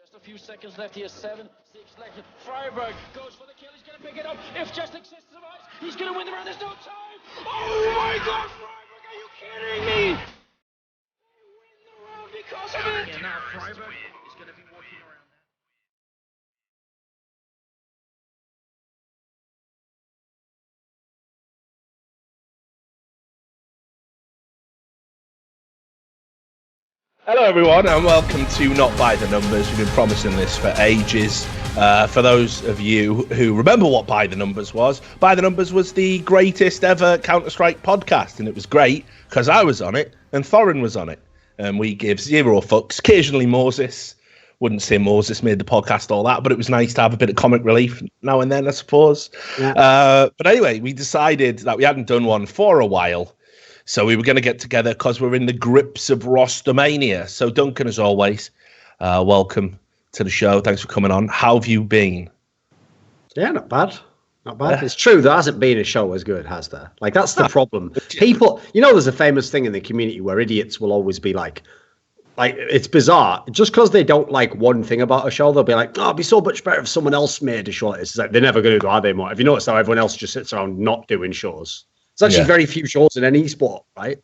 Just a few seconds left here, 7, 6 left. Freiberg goes for the kill, he's going to pick it up. If Just Exists survives, he's going to win the round, there's no time. Oh my God, Freiberg, are you kidding me? They win the round because of it. Yeah, now Freiberg is going to be walking around. Hello everyone and welcome to Not By The Numbers. We've been promising this for ages. For those of you who remember what By The Numbers was, By The Numbers was the greatest ever Counter-Strike podcast, and it was great because I was on it and Thorin was on it. And we give zero fucks. Occasionally Moses. Wouldn't say Moses made the podcast all that, but it was nice to have a bit of comic relief now and then, I suppose. Yeah. But anyway, we decided that we hadn't done one for a while. So we were going to get together because we're in the grips of Rostermania. So Duncan, as always, welcome to the show. Thanks for coming on. How have you been? Yeah, not bad. Not bad. Yeah. It's true, there hasn't been a show as good, has there? Like, that's the problem. People, you know, there's a famous thing in the community where idiots will always be like, it's bizarre. Just because they don't like one thing about a show, they'll be like, oh, it'd be so much better if someone else made a show like this. It's like, they're never going to do, are they, more? Have you noticed how everyone else just sits around not doing shows? There's actually very few shows in any sport, right?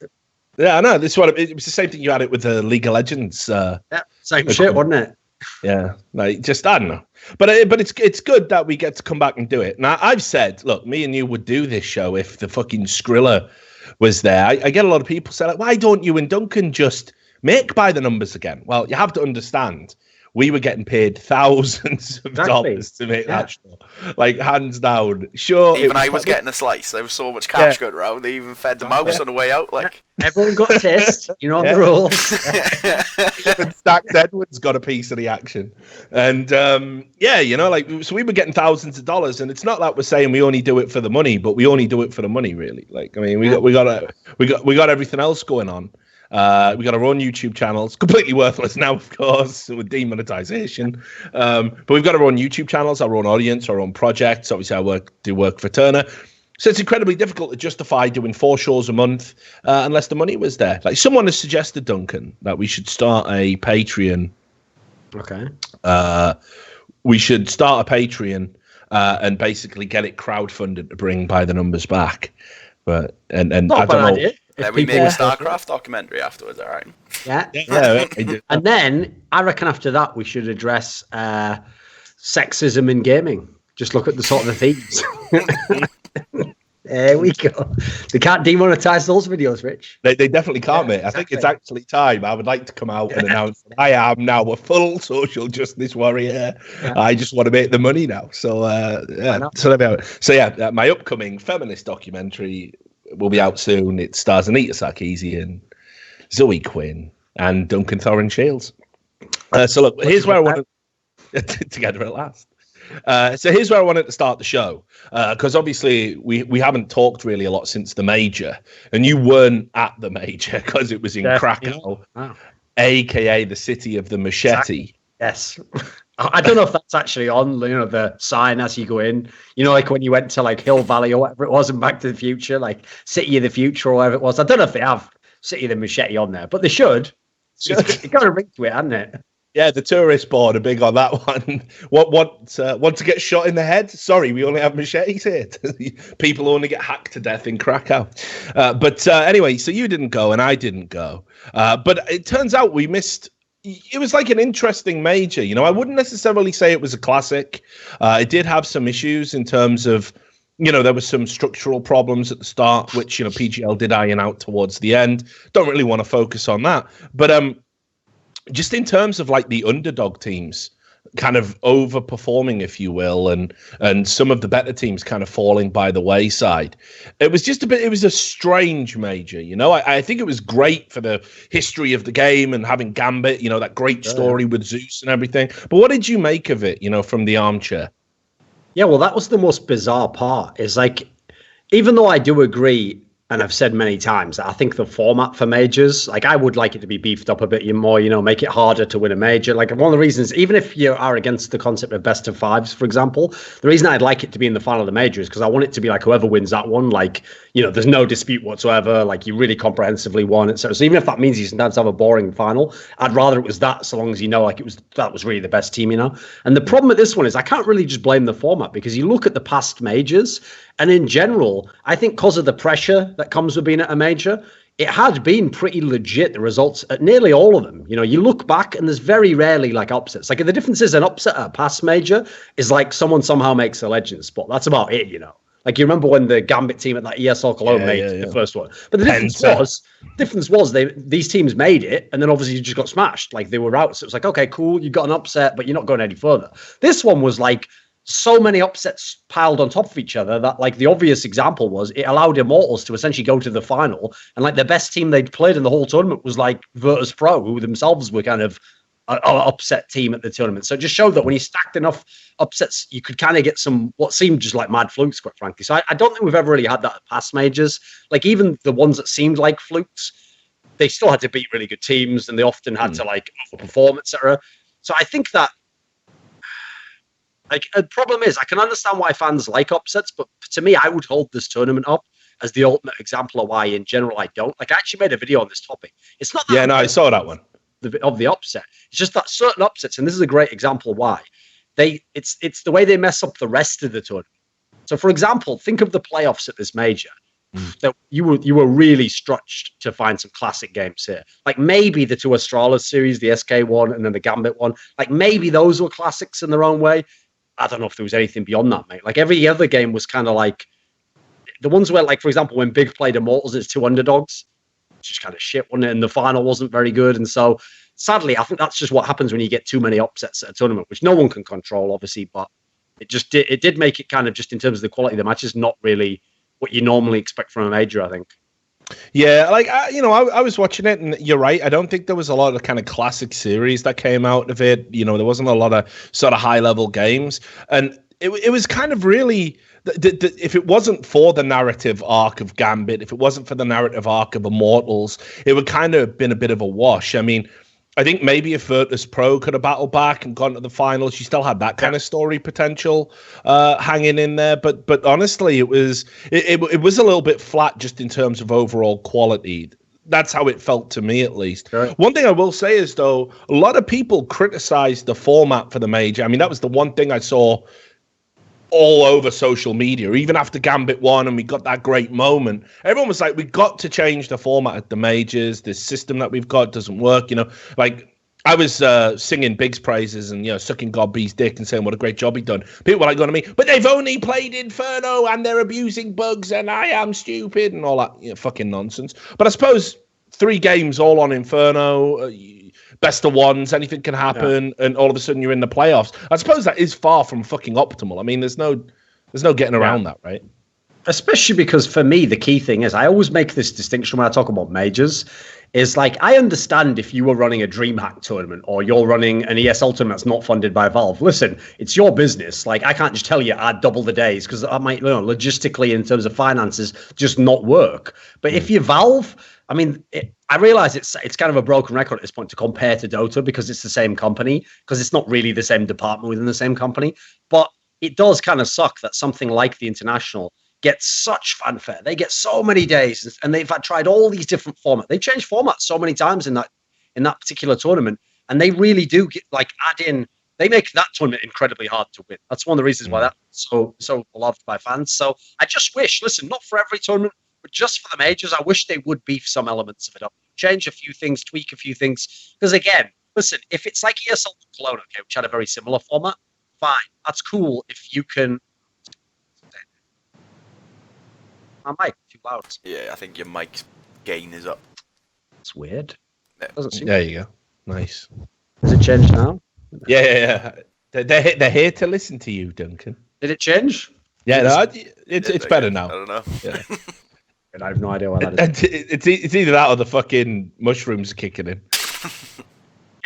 Yeah, I know. This one, it was the same thing you had it with the League of Legends. Yeah, same shit, wasn't it? Yeah, like just I don't know, but it's good that we get to come back and do it. Now I've said, look, me and you would do this show if the fucking Skrilla was there. I get a lot of people say like, why don't you and Duncan just make By The Numbers again? Well, you have to understand. We were getting paid thousands of dollars to make that show. Like, hands down. Sure. Even I was getting a slice. There was so much cash going around. They even fed the mouse on the way out. Like, everyone got a taste. You know the rules. Even Stacks Edwards got a piece of the action. And, you know, like, so we were getting thousands of dollars. And it's not like we're saying we only do it for the money, but we only do it for the money, really. Like, I mean, we got everything else going on. We got our own YouTube channels, completely worthless now, of course, with demonetization. But we've got our own YouTube channels, our own audience, our own projects. Obviously, I do work for Turner. So it's incredibly difficult to justify doing 4 shows a month unless the money was there. Like, someone has suggested, Duncan, that we should start a Patreon. Okay. We should start a Patreon and basically get it crowdfunded to bring By The Numbers back. But and I don't know. Idea. Then we make a StarCraft documentary afterwards, all right? Yeah. And then I reckon after that we should address sexism in gaming. Just look at the sort of the themes. There we go. They can't demonetize those videos, Rich. They definitely can't, mate. I think it's actually time. I would like to come out and announce that I am now a full social justice warrior. Yeah. I just want to make the money now. So, my upcoming feminist documentary will be out soon. It stars Anita Sarkeesian, Zoe Quinn, and Duncan Thorin Shields. So look, here's where I want to together at last. So here's where I wanted to start the show, because obviously we haven't talked really a lot since the major, and you weren't at the major because it was in Krakow, aka the city of the machete. Yes. I don't know if that's actually on, you know, the sign as you go in. You know, like when you went to like Hill Valley or whatever it was and Back to the Future, like City of the Future or whatever it was. I don't know if they have City of the Machete on there, but they should. It's got a ring to it, hasn't it? Yeah, the tourist board are big on that one. Want to get shot in the head? Sorry, we only have machetes here. People only get hacked to death in Krakow. But anyway, so you didn't go and I didn't go. But it turns out we missed. It was like an interesting major, you know. I wouldn't necessarily say it was a classic. It did have some issues in terms of, you know, there were some structural problems at the start, which, you know, PGL did iron out towards the end. Don't really want to focus on that. But just in terms of like the underdog teams kind of overperforming, if you will, and some of the better teams kind of falling by the wayside. It was just it was a strange major, you know. I think it was great for the history of the game and having Gambit, you know, that great story with Zeus and everything. But what did you make of it, you know, from the armchair? Yeah, well, that was the most bizarre part. Is like, even though I do agree, and I've said many times that I think the format for majors, like I would like it to be beefed up a bit more, make it harder to win a major. Like one of the reasons, even if you are against the concept of best of fives, for example, the reason I'd like it to be in the final of the major is because I want it to be like whoever wins that one, like, there's no dispute whatsoever, like you really comprehensively won, etc. So even if that means you sometimes have a boring final, I'd rather it was that, so long as like that was really the best team, And the problem with this one is I can't really just blame the format, because you look at the past majors, and in general, I think because of the pressure that comes with being at a major, it had been pretty legit, the results at nearly all of them. You look back and there's very rarely like upsets. Like the difference is an upset at a past major is like someone somehow makes a legend spot. That's about it, Like you remember when the Gambit team at that ESL Cologne made the first one. But the difference was these teams made it, and then obviously you just got smashed. Like they were out. So it was like, okay, cool, you got an upset, but you're not going any further. This one was like so many upsets piled on top of each other that like the obvious example was it allowed Immortals to essentially go to the final, and like the best team they'd played in the whole tournament was like Virtus Pro, who themselves were kind of an upset team at the tournament. So it just showed that when you stacked enough upsets, you could kind of get some what seemed just like mad flukes, quite frankly. So I don't think we've ever really had that at past majors. Like even the ones that seemed like flukes, they still had to beat really good teams, and they often had to like overperform, etc. So I think that like the problem is I can understand why fans like upsets, but to me, I would hold this tournament up as the ultimate example of why in general I don't. Like I actually made a video on this topic. It's not that I saw that one. Of the upset. It's just that certain upsets, and this is a great example of why it's the way they mess up the rest of the tournament. So for example, think of the playoffs at this major. That you were really stretched to find some classic games here. Like maybe the two Astralis series, the SK one and then the Gambit one, like maybe those were classics in their own way. I don't know if there was anything beyond that, mate. Like every other game was kind of like the ones where, like, for example, when Big played Immortals, it's two underdogs. It's just kind of shit, wasn't it? And the final wasn't very good. And so sadly, I think that's just what happens when you get too many upsets at a tournament, which no one can control, obviously, but it did make it kind of just in terms of the quality of the matches, not really what you normally expect from a major, I think. Yeah, like, I was watching it, and you're right. I don't think there was a lot of kind of classic series that came out of it. There wasn't a lot of sort of high-level games. And it was kind of really, if it wasn't for the narrative arc of Gambit, if it wasn't for the narrative arc of Immortals, it would kind of have been a bit of a wash. I mean, I think maybe if Virtus Pro could have battled back and gone to the finals, you still had that kind of story potential hanging in there. But honestly, it was a little bit flat just in terms of overall quality. That's how it felt to me, at least. Right. One thing I will say is, though, a lot of people criticized the format for the major. I mean, that was the one thing I saw all over social media, even after Gambit won and we got that great moment. Everyone was like, we got to change the format at the majors. This system that we've got doesn't work. Like I was singing Big's praises and, sucking God B's dick and saying what a great job he'd done. People were like going to me, but they've only played Inferno and they're abusing bugs and I am stupid and all that fucking nonsense. But I suppose 3 games all on Inferno, best of ones, anything can happen, and all of a sudden you're in the playoffs. I suppose that is far from fucking optimal. I mean, there's no getting around that, right? Especially because for me, the key thing is I always make this distinction when I talk about majors. Is like, I understand if you were running a DreamHack tournament or you're running an ESL tournament that's not funded by Valve. Listen, it's your business. Like, I can't just tell you add double the days because that might, logistically in terms of finances, just not work. But if you're Valve, I mean, I realize it's kind of a broken record at this point to compare to Dota because it's the same company, because it's not really the same department within the same company. But it does kind of suck that something like the International gets such fanfare. They get so many days, and they've tried all these different formats. They changed formats so many times in that particular tournament, and they really do get add in. They make that tournament incredibly hard to win. That's one of the reasons why that's so beloved by fans. So I just wish, listen, not for every tournament, but just for the majors, I wish they would beef some elements of it up, change a few things, tweak a few things. Because again, listen, if it's like ESL Cologne, okay, which had a very similar format, fine, that's cool. If you can. My mic too loud. Yeah, I think your mic gain is up. It's weird. There you go. Nice. Has it changed now? Yeah. They're here to listen to you, Duncan. Did it change? Yeah, no, it's better now. I don't know. Yeah. I have no idea why that is. It's either that or the fucking mushrooms kicking in.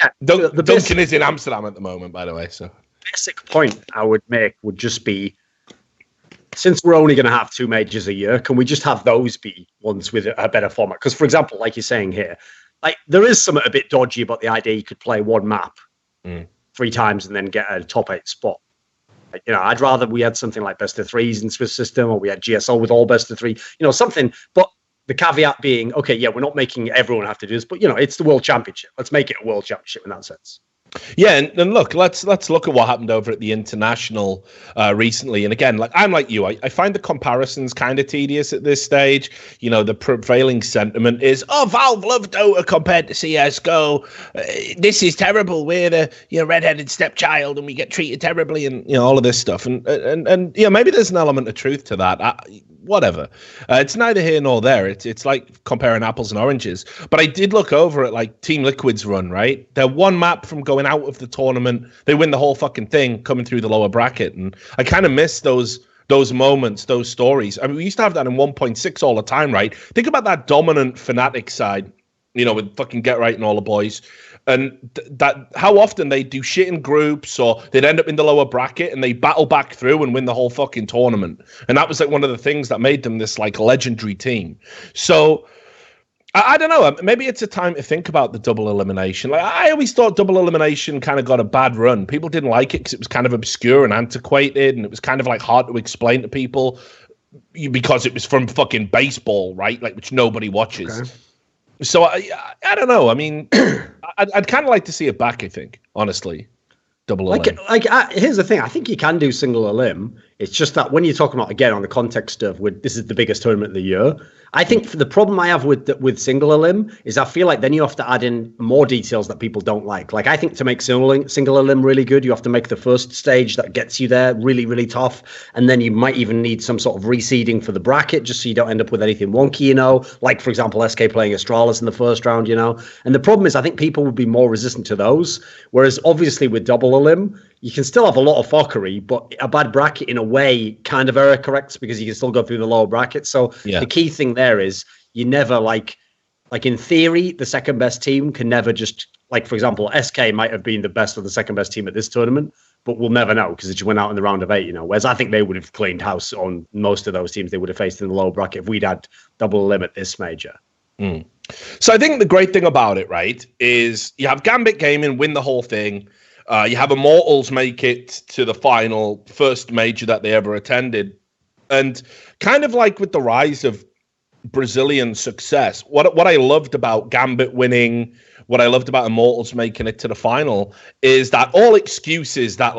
Yeah, Duncan is in Amsterdam at the moment, by the way. So basic point I would make would just be since we're only going to have 2 majors a year, can we just have those be ones with a better format? Because, for example, like you're saying here, like there is something a bit dodgy about the idea you could play one map 3 times and then get a top 8 spot. Like, I'd rather we had something like best of 3s in Swiss system, or we had GSO with all best of 3, something. But the caveat being, okay, yeah, we're not making everyone have to do this, but it's the World Championship. Let's make it a World Championship in that sense. Yeah, and look, let's look at what happened over at the International recently. And again, I'm like you, I find the comparisons kind of tedious at this stage. The prevailing sentiment is, Valve love Dota compared to CS:GO. This is terrible. We're the redheaded stepchild, and we get treated terribly, and all of this stuff. And maybe there's an element of truth to that. Whatever. It's neither here nor there. It's like comparing apples and oranges. But I did look over at like Team Liquid's run, right? They're one map from going out of the tournament. They win the whole fucking thing coming through the lower bracket. And I kind of miss those moments, those stories. I mean, we used to have that in 1.6 all the time, right? Think about that dominant Fnatic side, with fucking Get Right and all the boys. And that how often they do shit in groups, or they'd end up in the lower bracket and they battle back through and win the whole fucking tournament. And that was like one of the things that made them this like legendary team. So I don't know. Maybe it's a time to think about the double elimination. Like I always thought double elimination kind of got a bad run. People didn't like it because it was kind of obscure and antiquated, and it was kind of like hard to explain to people because it was from fucking baseball, right? Like which nobody watches. Okay. So I don't know. I mean, I'd kind of like to see it back. I think, honestly, double elim. Here's the thing. I think you can do single elim. It's just that when you're talking about, again, on the context of this is the biggest tournament of the year, I think the problem I have with single elim is I feel like then you have to add in more details that people don't like. Like I think to make single elim really good, you have to make the first stage that gets you there really, really tough. And then you might even need some sort of reseeding for the bracket just so you don't end up with anything wonky, like, for example, SK playing Astralis in the first round, And the problem is I think people would be more resistant to those. Whereas obviously with double elim, you can still have a lot of fuckery, but a bad bracket in a way kind of error corrects because you can still go through the lower bracket. So The key thing there is you never like in theory, the second best team can never just for example, SK might have been the best or the second best team at this tournament, but we'll never know because it just went out in the round of 8, Whereas I think they would have cleaned house on most of those teams they would have faced in the lower bracket if we'd had double limit this major. So I think the great thing about it, right, is you have Gambit Gaming win the whole thing. You have Immortals make it to the final, first major that they ever attended. And kind of like with the rise of Brazilian success, what I loved about Gambit winning, what I loved about Immortals making it to the final, is that all excuses that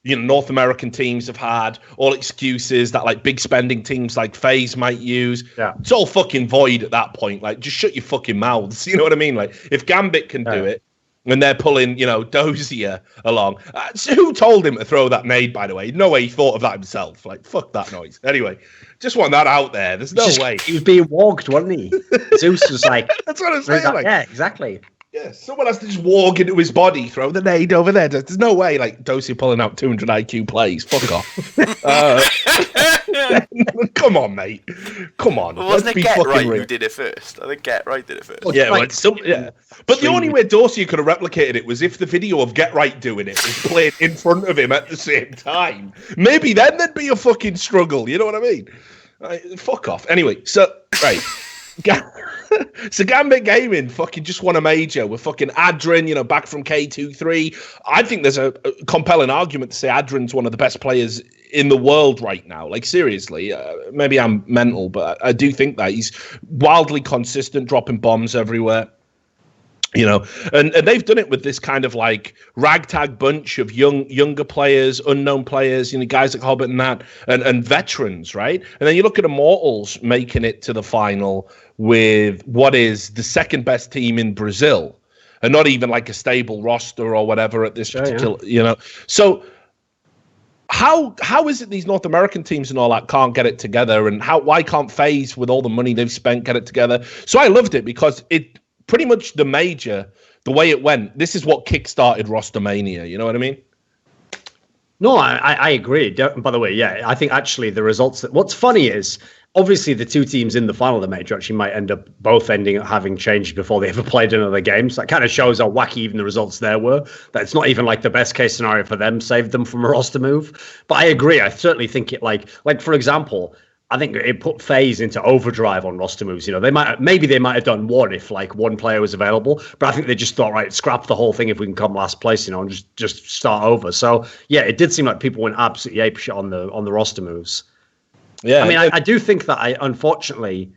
North American teams have had, all excuses that big spending teams like FaZe might use, it's all fucking void at that point. Just shut your fucking mouths. You know what I mean? If Gambit can do it, and they're pulling, Dozier along. So who told him to throw that nade, by the way? No way he thought of that himself. Fuck that noise. Anyway, just want that out there. There's no way. He was being walked, wasn't he? Zeus was like... That's what I'm saying. Yeah, exactly. Yeah, someone has to just walk into his body, throw the nade over there. There's no way, Dozier pulling out 200 IQ plays. Fuck off. Come on, mate. Come on. Well, wasn't it Get Right who did it first? I think Get Right did it first. Well, yeah, But the only way Dozier could have replicated it was if the video of Get Right doing it was played in front of him at the same time. Maybe then there'd be a fucking struggle. You know what I mean? Fuck off. Anyway, so, right. So Gambit Gaming fucking just won a major with fucking Adrin, back from K23. I think there's a compelling argument to say Adrin's one of the best players in the world right now. Seriously, maybe I'm mental, but I do think that he's wildly consistent, dropping bombs everywhere. And they've done it with this kind of ragtag bunch of younger players, unknown players, guys like Hobbit and that, and veterans, right? And then you look at Immortals making it to the final with what is the second best team in Brazil, and not even a stable roster or whatever at this particular, So how is it these North American teams and all that can't get it together, and why can't FaZe with all the money they've spent get it together? So I loved it because it. Pretty much the major, the way it went, this is what kickstarted Rostermania. You know what I mean? No, I agree. By the way, yeah, I think actually the results what's funny is obviously the two teams in the final of the major actually might end up having changed before they ever played another game. So that kind of shows how wacky even the results there were. That it's not even like the best case scenario for them saved them from a roster move. But I agree. I certainly think it like for example, I think it put FaZe into overdrive on roster moves. You know, they might have done one if like one player was available, but I think they just thought, right, scrap the whole thing if we can come last place, you know, and just start over. So yeah, it did seem like people went absolutely apeshit on the roster moves. Yeah, I mean, I do think that unfortunately,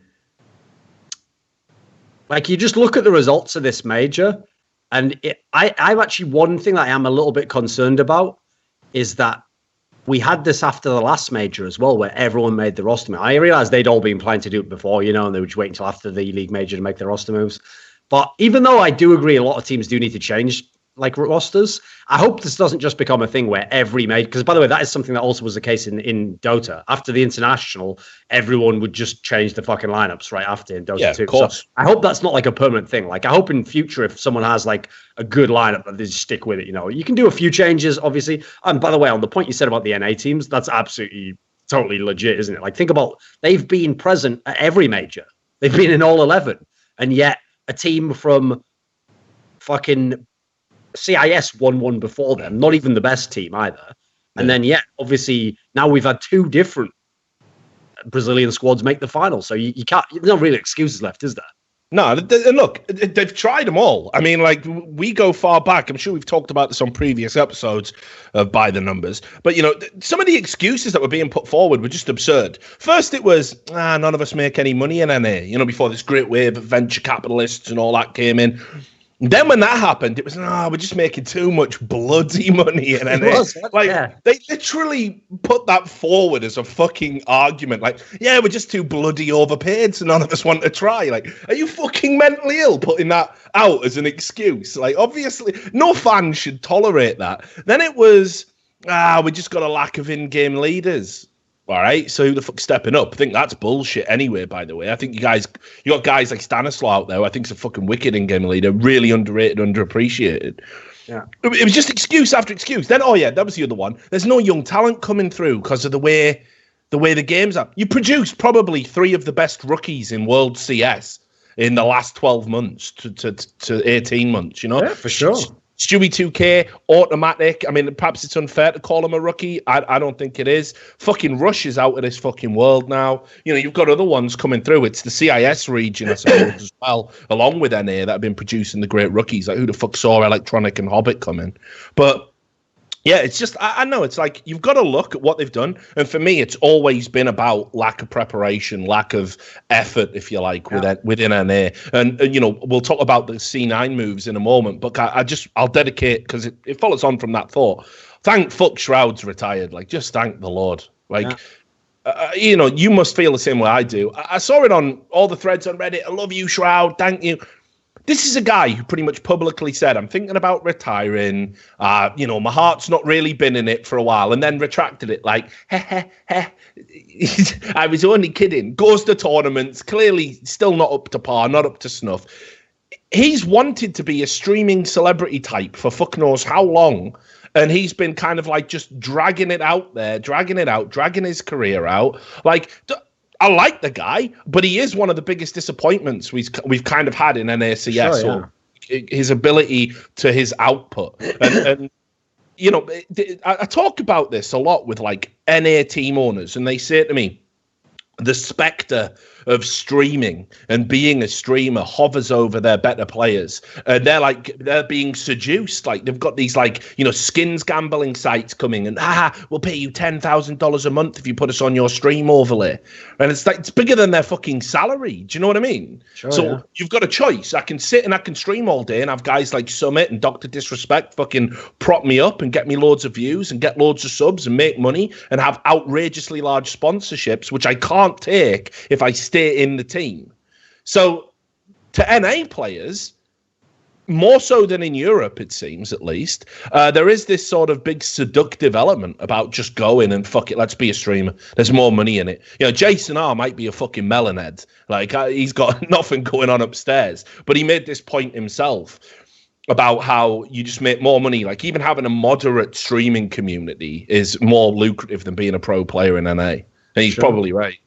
like you just look at the results of this major, and I'm actually one thing that I am a little bit concerned about is that we had this after the last major as well, where everyone made the roster move. I realized they'd all been planning to do it before, you know, and they would just wait until after the league major to make the roster moves. But even though I do agree a lot of teams do need to change like rosters, I hope this doesn't just become a thing where every major, because by the way, that is something that also was the case in Dota. After the international, everyone would just change the fucking lineups right after in Dota 2. So I hope that's not like a permanent thing. Like I hope in future, if someone has like a good lineup, that they just stick with it. You know, you can do a few changes, obviously. And by the way, on the point you said about the NA teams, that's absolutely totally legit, isn't it? Like think about, they've been present at every major. They've been in all 11. And yet a team from fucking CIS won one before them, not even the best team either. And then, obviously now we've had two different Brazilian squads make the final. So you can't, there's no real excuses left, is there? No, and look, they've tried them all. I mean, like, we go far back. I'm sure we've talked about this on previous episodes of By the Numbers. But, you know, some of the excuses that were being put forward were just absurd. First, it was, none of us make any money in NA, you know, before this great wave of venture capitalists and all that came in. Then when that happened, it was, we're just making too much bloody money in NA. They literally put that forward as a fucking argument. Like, yeah, we're just too bloody overpaid, so none of us want to try. Like, are you fucking mentally ill putting that out as an excuse? Like, obviously, no fan should tolerate that. Then it was, we just got a lack of in-game leaders. All right, so who the fuck's stepping up? I think that's bullshit anyway, by the way. I think you got guys like Stanislaw out there who I think is a fucking wicked in-game leader, really underrated, underappreciated. Yeah. It was just excuse after excuse. Then, that was the other one. There's no young talent coming through because of the way the game's up. You produced probably 3 of the best rookies in World CS in the last 12 months to 18 months, you know? Yeah, for sure. Stewie 2K, automatic. I mean, perhaps it's unfair to call him a rookie. I don't think it is. Fucking Rush is out of this fucking world now. You know, you've got other ones coming through. It's the CIS region, I suppose, as well, along with NA, that have been producing the great rookies. Like, who the fuck saw Electronic and Hobbit coming? But yeah, it's just, I know, it's like, you've got to look at what they've done. And for me, it's always been about lack of preparation, lack of effort, if you like, within NA. And, you know, we'll talk about the C9 moves in a moment, but I'll dedicate, because it follows on from that thought. Thank fuck Shroud's retired. Like, just thank the Lord. Like, you know, you must feel the same way I do. I saw it on all the threads on Reddit. I love you, Shroud. Thank you. This is a guy who pretty much publicly said, I'm thinking about retiring. You know, my heart's not really been in it for a while, and then retracted it like, I was only kidding. Goes to tournaments, clearly still not up to par, not up to snuff. He's wanted to be a streaming celebrity type for fuck knows how long. And he's been kind of like just dragging his career out. Like, I like the guy, but he is one of the biggest disappointments we've kind of had in NACS. Sure, or his ability to his output. And you know, I talk about this a lot with like NA team owners, and they say to me, the spectre of streaming and being a streamer hovers over their better players. They're being seduced. Like, they've got these, like, you know, skins gambling sites coming and we'll pay you $10,000 a month if you put us on your stream overlay. And it's like, it's bigger than their fucking salary. Do you know what I mean? Sure, you've got a choice. I can sit and I can stream all day and have guys like Summit and Dr. Disrespect fucking prop me up and get me loads of views and get loads of subs and make money and have outrageously large sponsorships, which I can't take if I stay in the team. So to NA players, more so than in Europe, it seems, at least, there is this sort of big seductive element about just going and fuck it, let's be a streamer. There's more money in it. You know, Jason R might be a fucking melonhead. Like, he's got nothing going on upstairs, but he made this point himself. about how you just make more money. Like even having a moderate streaming community is more lucrative than being a pro player in NA. And he's probably right.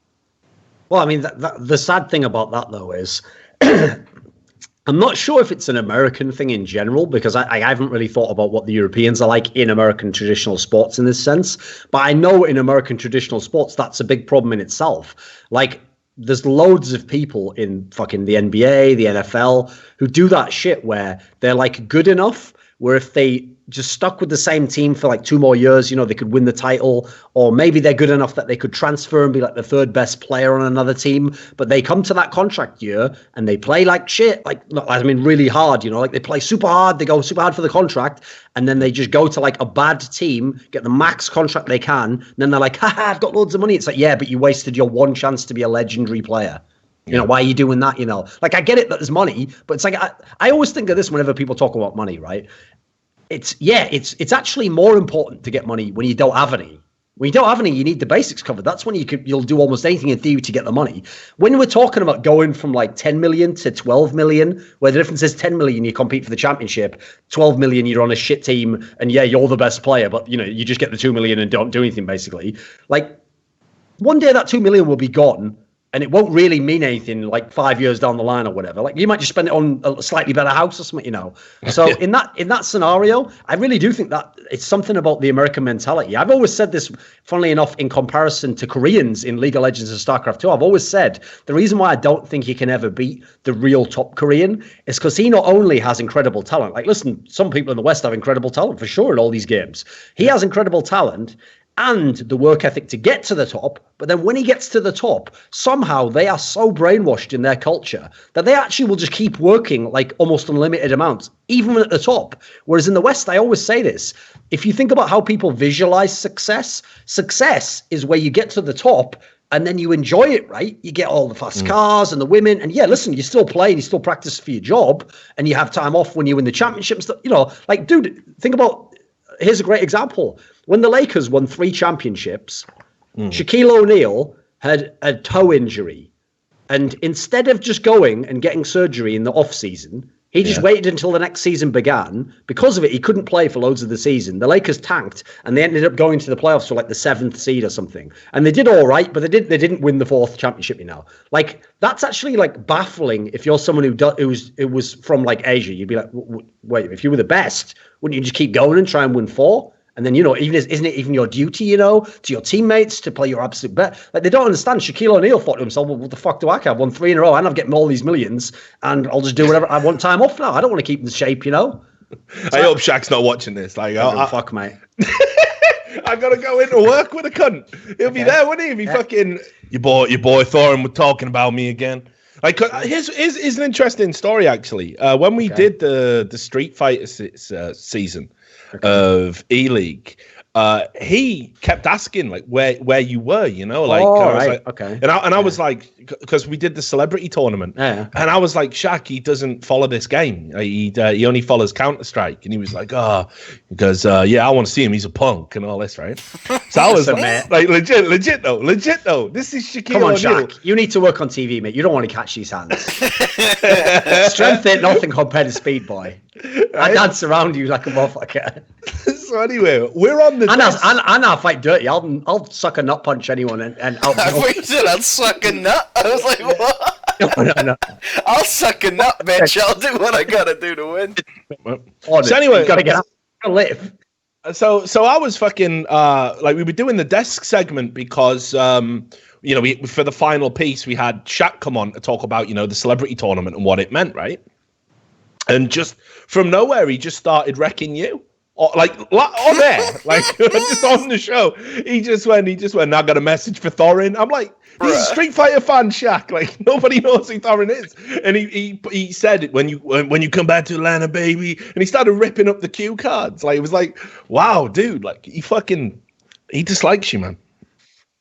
Well, I mean, the sad thing about that, though, is I'm not sure if it's an American thing in general, because I haven't really thought about what the Europeans are like in American traditional sports in this sense. But I know in American traditional sports, that's a big problem in itself. Like, there's loads of people in fucking the NBA, the NFL, who do that shit where they're like good enough, where if they just stuck with the same team for like 2 more years, you know, they could win the title, or maybe they're good enough that they could transfer and be like the 3rd best player on another team. But they come to that contract year and they play like shit, like, I mean, really hard, you know, like they play super hard, they go super hard for the contract, and then they just go to like a bad team, get the max contract they can, and then they're like, haha, I've got loads of money. It's like, yeah, but you wasted your one chance to be a legendary player. You know, why are you doing that? You know, like, I get it that there's money, but it's like, I always think of this whenever people talk about money, right? It's actually more important to get money when you don't have any. When you don't have any, you need the basics covered. That's when you'll do almost anything in theory to get the money. When we're talking about going from like 10 million to 12 million, where the difference is 10 million, you compete for the championship, 12 million, you're on a shit team, and yeah, you're the best player, but you know, you just get the 2 million and don't do anything basically. Like, one day that 2 million will be gone, and it won't really mean anything like 5 years down the line or whatever. Like, you might just spend it on a slightly better house or something, you know. So in that scenario, I really do think that it's something about the American mentality. I've always said this, funnily enough, in comparison to Koreans in League of Legends and StarCraft 2. I've always said the reason why I don't think he can ever beat the real top Korean is because he not only has incredible talent. Like, listen, some people in the West have incredible talent for sure in all these games. He has incredible talent and the work ethic to get to the top. But then when he gets to the top, somehow they are so brainwashed in their culture that they actually will just keep working like almost unlimited amounts, even at the top. Whereas in the West, I always say this, if you think about how people visualize success, success is where you get to the top and then you enjoy it, right? You get all the fast cars and the women. And yeah, listen, you still play and you still practice for your job and you have time off when you win the championships. You know, like, dude, think about, here's a great example. When the Lakers won 3 championships, Shaquille O'Neal had a toe injury. And instead of just going and getting surgery in the off season, he just waited until the next season began. Because of it, he couldn't play for loads of the season. The Lakers tanked and they ended up going to the playoffs for like the 7th seed or something. And they did all right, but they didn't win the 4th championship, you know. Like, that's actually like baffling if you're someone who was from like Asia. You'd be like, wait, if you were the best, wouldn't you just keep going and try and win 4? And then, you know, isn't it even your duty, you know, to your teammates to play your absolute best? Like, they don't understand. Shaquille O'Neal thought to himself, well, what the fuck do I care? I've won 3 in a row and I'm getting all these millions and I'll just do whatever. I want time off now. I don't want to keep in shape, you know? I hope Shaq's not watching this. Like, fuck, mate. I gotta go into work with a cunt. He'll be there, wouldn't he? He'll be fucking, your boy Thorin was talking about me again. Like, here's an interesting story, actually. When we did the Street Fighter season of E-League, he kept asking like where you were, you know, like, and I was like, because we did the celebrity tournament, and I was like, Shaq, he doesn't follow this game. He only follows Counter-Strike, and he was like, because I want to see him. He's a punk and all this, right? So I was like legit though. This is Shaquille Come on, O'Neal. Shaq. You need to work on TV, mate. You don't want to catch these hands. Strength ain't nothing compared to speed, boy. I dance around you like a motherfucker. So anyway, we're on the and I'll fight dirty. I'll suck a nut punch anyone and I'll. I thought you said I'll suck a nut. I was like, what? No. I'll suck a nut, bitch. I'll do what I gotta do to win. So anyway, you gotta get out and live. So I was fucking like, we were doing the desk segment because you know, for the final piece we had Shaq come on to talk about, you know, the celebrity tournament and what it meant, right? And just from nowhere, he just started wrecking you. Like on air, like just on the show. He just went, I got a message for Thorin. I'm like, he's a Street Fighter fan, Shaq. Like, nobody knows who Thorin is. And he said, when you come back to Atlanta, baby. And he started ripping up the cue cards. Like, it was like, wow, dude, like, he dislikes you, man.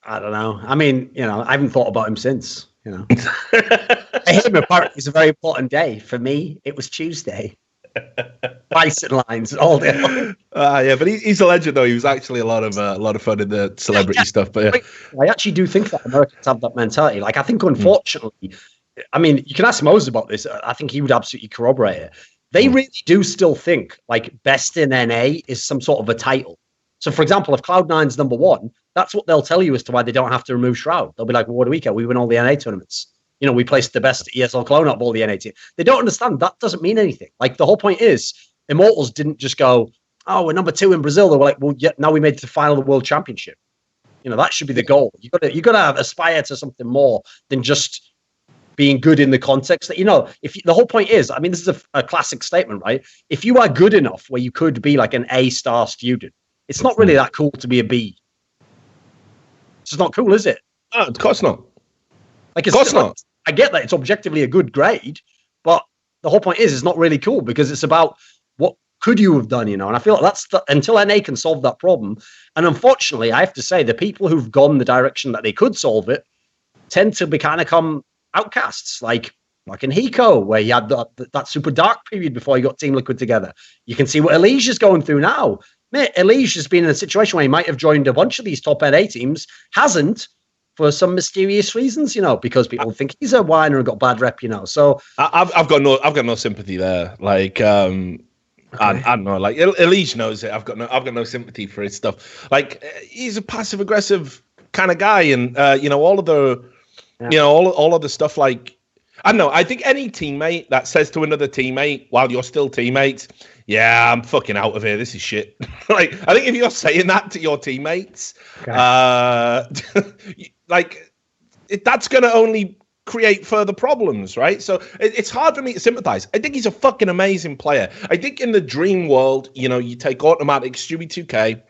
I don't know. I mean, you know, I haven't thought about him since, you know. I hate him apart. It's a very important day. For me, it was Tuesday. Bison lines all day long. Yeah, but he's a legend though. He was actually a lot of fun in the celebrity stuff. But yeah. I actually do think that Americans have that mentality. Like, I think unfortunately, I mean, you can ask Moses about this. I think he would absolutely corroborate it. They really do still think like best in NA is some sort of a title. So, for example, if Cloud9's number one, that's what they'll tell you as to why they don't have to remove Shroud. They'll be like, well, what do we care? We win all the NA tournaments. You know, we placed the best ESL clone out of all the NA teams. They don't understand that doesn't mean anything. Like, the whole point is, Immortals didn't just go, oh, we're number 2 in Brazil. They were like, well, yeah, now we made it to the final of the World Championship. You know, that should be the goal. You gotta aspire to something more than just being good in the context that, you know, the whole point is, I mean, this is a classic statement, right? If you are good enough where you could be like an A-star student, it's not really that cool to be a B. It's just not cool, is it? No, of course not. Like, it's, of course not. I get that it's objectively a good grade, but the whole point is it's not really cool because it's about what could you have done, you know? And I feel like until NA can solve that problem. And unfortunately, I have to say, the people who've gone the direction that they could solve it tend to become outcasts, like in Hiko, where he had that super dark period before he got Team Liquid together. You can see what Elijah's going through now. Mate, Elijah's been in a situation where he might have joined a bunch of these top NA teams, hasn't, for some mysterious reasons, you know, because people think he's a whiner and got bad rep, you know. So I've got no sympathy there. Like, I don't know. Like, Elijah knows it. I've got no sympathy for his stuff. Like, he's a passive aggressive kind of guy, and you know, all of the, you know, all of the stuff. Like, I don't know. I think any teammate that says to another teammate while you're still teammates, yeah, I'm fucking out of here. This is shit. Like, I think if you're saying that to your teammates, that's going to only create further problems, right? So it's hard for me to sympathize. I think he's a fucking amazing player. I think in the dream world, you know, you take automatic Stewie 2K,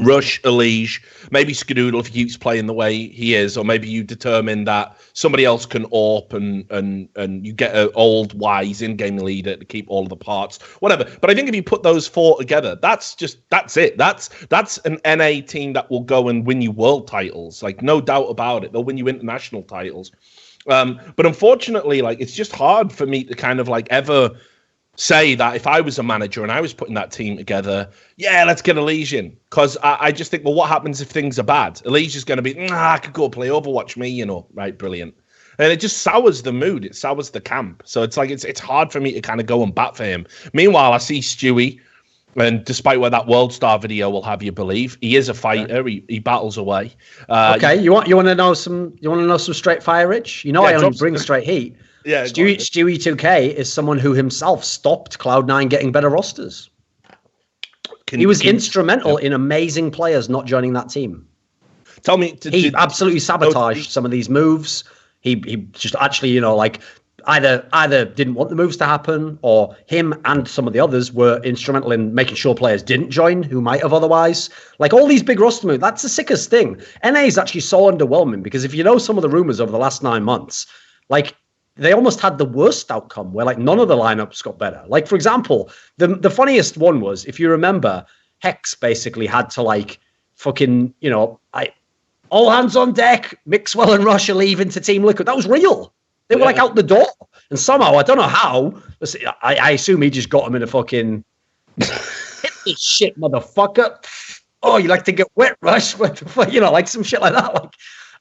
Rush, Elige, maybe Skadoodle if he keeps playing the way he is, or maybe you determine that somebody else can AWP and you get an old wise in-game leader to keep all of the parts, whatever. But I think if you put those 4 together, that's it. That's an NA team that will go and win you world titles, like, no doubt about it. They'll win you international titles. But unfortunately, like, it's just hard for me to kind of like ever say that if I was a manager and I was putting that team together, yeah, let's get Elysian. Because I just think, well, what happens if things are bad? Elysian's going to be, I could go play Overwatch me, you know, right, brilliant. And it just sours the mood. It sours the camp. So it's like, it's hard for me to kind of go and bat for him. Meanwhile, I see Stewie, and despite what that World Star video will have you believe, he is a fighter. He battles away. Okay, you want to know some straight fire, Rich? You know, I only bring straight heat. Yeah, Stewie 2K is someone who himself stopped Cloud9 getting better rosters. He was instrumental in amazing players not joining that team. Tell me, he absolutely sabotaged some of these moves. He just actually, you know, like either didn't want the moves to happen, or him and some of the others were instrumental in making sure players didn't join who might have otherwise. Like, all these big roster moves, that's the sickest thing. NA is actually so underwhelming because if you know some of the rumors over the last 9 months, like, they almost had the worst outcome where, like, none of the lineups got better. Like, for example, the funniest one was, if you remember, Hex basically had to, like, fucking, you know, all hands on deck, Mixwell and Rush are leaving to Team Liquid. That was real. They were like out the door. And somehow, I don't know how, I assume he just got him in a fucking hit this shit, motherfucker. Oh, you like to get wet, Rush? What the fuck? You know, like some shit like that. Like,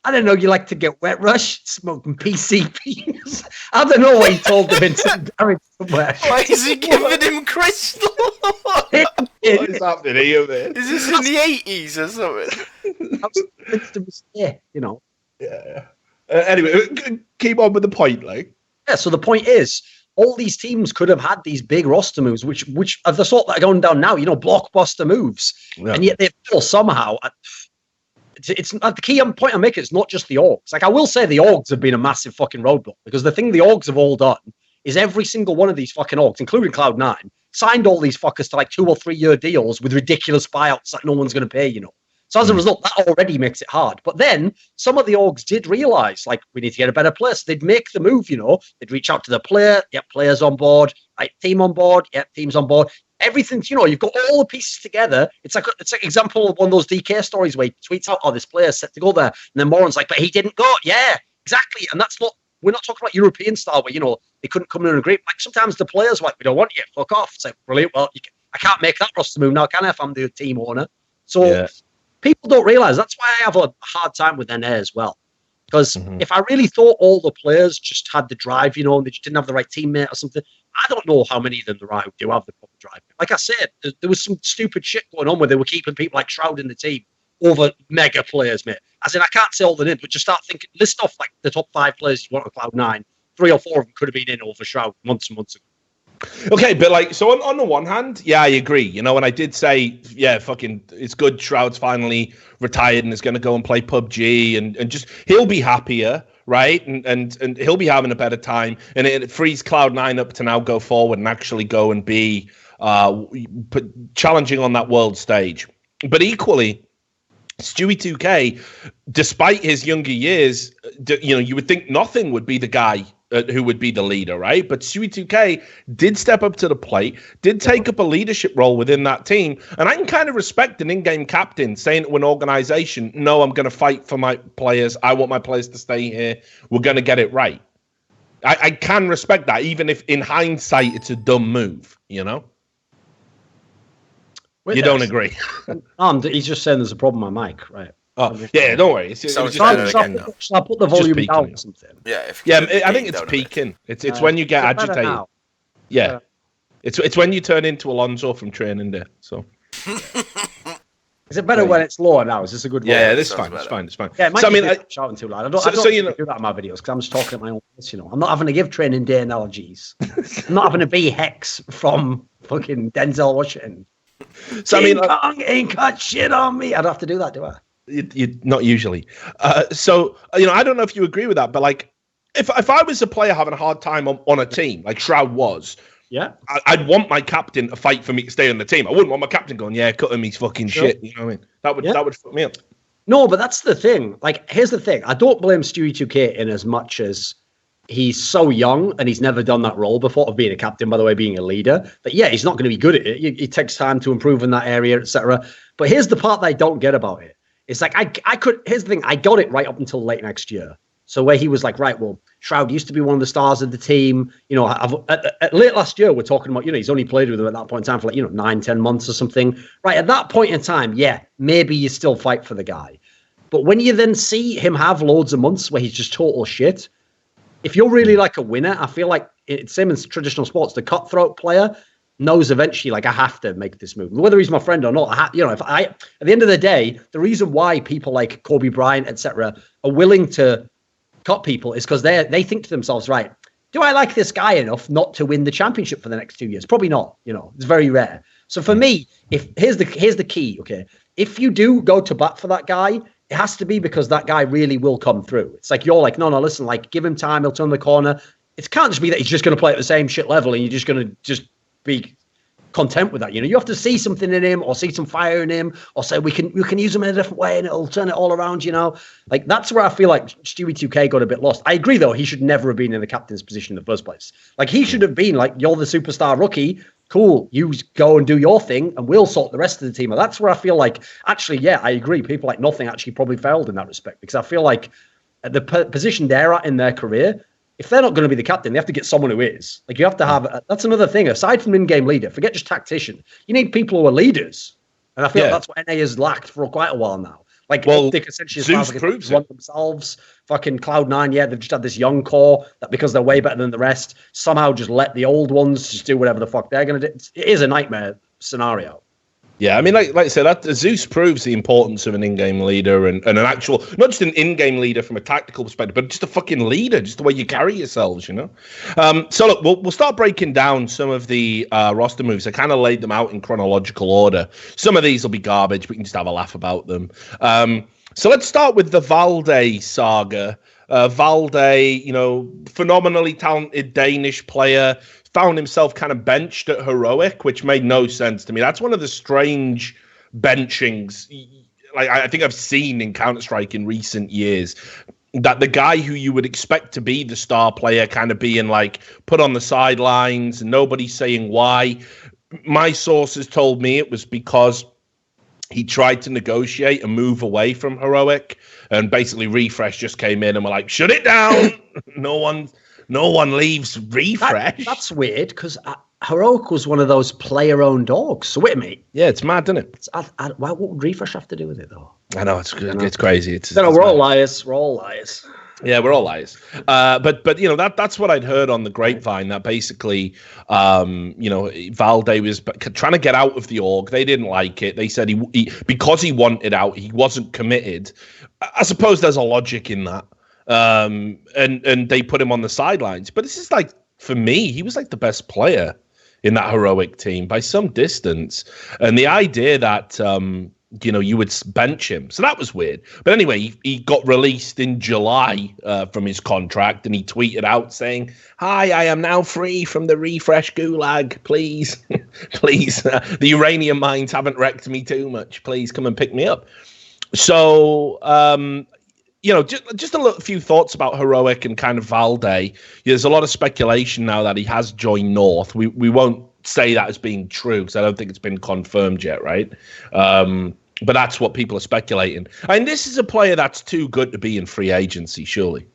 I don't know, you like to get wet, Rush? Smoking PCPs. I don't know what he told them in some garage somewhere. Why is he giving him crystal? What is happening here, man? Is this in the 80s or something? Yeah, you know. Yeah. Anyway, keep on with the point, like. Yeah, so the point is, all these teams could have had these big roster moves, which are the sort that are going down now, you know, blockbuster moves. Yeah. And yet they've still somehow... It's the key point I'm making. It's not just the orgs. Like, I will say the orgs have been a massive fucking roadblock, because the thing the orgs have all done is every single one of these fucking orgs, including Cloud9, signed all these fuckers to like 2 or 3 year deals with ridiculous buyouts that no one's going to pay, you know. So as a result, that already makes it hard. But then some of the orgs did realize, like, we need to get a better player. So they'd make the move, you know. They'd reach out to the player, get players on board, right, team on board, teams on board. Everything's, you know, you've got all the pieces together. It's like example of one of those DK stories where he tweets out, oh, this player's set to go there. And then Moran's like, but he didn't go. Yeah, exactly. And that's not, we're not talking about European style where, you know, they couldn't come in and agree. Like, sometimes the players are like, we don't want you, fuck off. It's like, brilliant. Well, I can't make that roster move now, can I, if I'm the team owner? So people don't realize, that's why I have a hard time with NA as well. Because if I really thought all the players just had the drive, you know, and they just didn't have the right teammate or something, I don't know how many of them there are who do have the proper drive. Like I said, there was some stupid shit going on where they were keeping people like Shroud in the team over mega players, mate. As in, I can't say all the names, but just start thinking, list off like the top 5 players you want on Cloud9. 3 or 4 of them could have been in over Shroud months and months ago. Okay, but like, so on the one hand, yeah, I agree. You know, and I did say, yeah, fucking, it's good Shroud's finally retired and is going to go and play PUBG and just, he'll be happier, right? And he'll be having a better time. And it frees Cloud9 up to now go forward and actually go and be challenging on that world stage. But equally, Stewie 2K, despite his younger years, you know, you would think nothing would be the guy who would be the leader, right? But Stewie 2K did step up to the plate, did take up a leadership role within that team. And I can kind of respect an in-game captain saying to an organization, no, I'm going to fight for my players. I want my players to stay here. We're going to get it right. I can respect that, even if in hindsight it's a dumb move, you know? You don't agree? He's just saying there's a problem with my mic, right? Oh, yeah, don't worry. Shall I put the volume down or something? Yeah, I think it's peaking. It's when you get agitated. Yeah. It's when you turn into Alonso from Training Day. So is it better when it's lower now? Is this a good one? Yeah, this is fine. It's fine. Yeah, so I mean, shouting too loud. I don't do that in my videos because I'm just talking at my own voice, you know. I'm not having to give Training Day analogies. I'm not having to be Hex from fucking Denzel Washington. So I mean, Kong ain't got shit on me. I don't have to do that, do I? You not usually. So you know, I don't know if you agree with that, but like, if I was a player having a hard time on a team like Shroud was, yeah, I'd want my captain to fight for me to stay on the team. I wouldn't want my captain going, yeah, cut him, he's fucking shit. You know what I mean? That would fuck me up. No, but that's the thing. Like, here's the thing. I don't blame Stewie 2K in as much as he's so young and he's never done that role before of being a captain, by the way, being a leader. But yeah, he's not going to be good at it. It takes time to improve in that area, etc. But here's the part that I don't get about it. It's like, here's the thing. I got it right up until late next year. So where he was like, right, well, Shroud used to be one of the stars of the team. You know, at late last year, we're talking about, you know, he's only played with him at that point in time for like, you know, 9-10 months or something. Right, at that point in time, yeah, maybe you still fight for the guy. But when you then see him have loads of months where he's just total shit, if you're really like a winner, I feel like it's same as traditional sports. The cutthroat player knows eventually, like, I have to make this move, whether he's my friend or not. You know, at the end of the day, the reason why people like Kobe Bryant, etc., are willing to cut people is because they think to themselves, right, do I like this guy enough not to win the championship for the next 2 years? Probably not. You know, it's very rare. So for me, here's the key. Okay, if you do go to bat for that guy, it has to be because that guy really will come through. It's like, you're like, no, listen, like, give him time, he'll turn the corner. It can't just be that he's just going to play at the same shit level and you're just going to just be content with that. You know, you have to see something in him or see some fire in him or say we can use him in a different way and it'll turn it all around, you know. Like, that's where I feel like Stewie 2K got a bit lost. I agree, though, he should never have been in the captain's position in the first place. Like, he should have been like, you're the superstar rookie. Cool, you go and do your thing and we'll sort the rest of the team. And that's where I feel like, actually, yeah, I agree. People like Nothing actually probably failed in that respect because I feel like at the position they're at in their career, if they're not going to be the captain, they have to get someone who is. Like, you have to have, that's another thing. Aside from in-game leader, forget just tactician. You need people who are leaders. And I feel like that's what NA has lacked for quite a while now. Like, Optic essentially Zeus proves it. Themselves. Fucking Cloud9, yeah, they've just had this young core that because they're way better than the rest, somehow just let the old ones just do whatever the fuck they're going to do. It is a nightmare scenario. Yeah, I mean, like I said, that Zeus proves the importance of an in-game leader and an actual, not just an in-game leader from a tactical perspective, but just a fucking leader, just the way you carry yourselves, you know? So look, we'll start breaking down some of the roster moves. I kind of laid them out in chronological order. Some of these will be garbage, but we can just have a laugh about them. So let's start with the Valde saga. Valde, you know, phenomenally talented Danish player, found himself kind of benched at Heroic, which made no sense to me. That's one of the strange benchings like I think I've seen in Counter-Strike in recent years, that the guy who you would expect to be the star player kind of being like put on the sidelines and nobody's saying why. My sources told me it was because he tried to negotiate and move away from Heroic, and basically Refresh just came in and were like, shut it down. No one leaves Refresh. That's weird, because Heroic was one of those player-owned dogs. So wait a minute. Yeah, it's mad, isn't it? What would Refresh have to do with it, though? I know, it's crazy. We're all liars. We're all liars. Yeah, we're all liars. But you know that's what I'd heard on the grapevine, that basically Valde was trying to get out of the org. They didn't like it. They said he because he wanted out, he wasn't committed. I suppose there's a logic in that. And they put him on the sidelines. But this is like, for me, he was like the best player in that heroic team by some distance. And the idea that you would bench him. So that was weird. But anyway, he got released in July from his contract, and he tweeted out saying, "Hi, I am now free from the refresh gulag. Please, please, the uranium mines haven't wrecked me too much. Please come and pick me up." So, just a few thoughts about Heroic and kind of Valde. There's a lot of speculation now that he has joined North. We won't say that as being true because I don't think it's been confirmed yet, right? But that's what people are speculating. And this is a player that's too good to be in free agency, surely.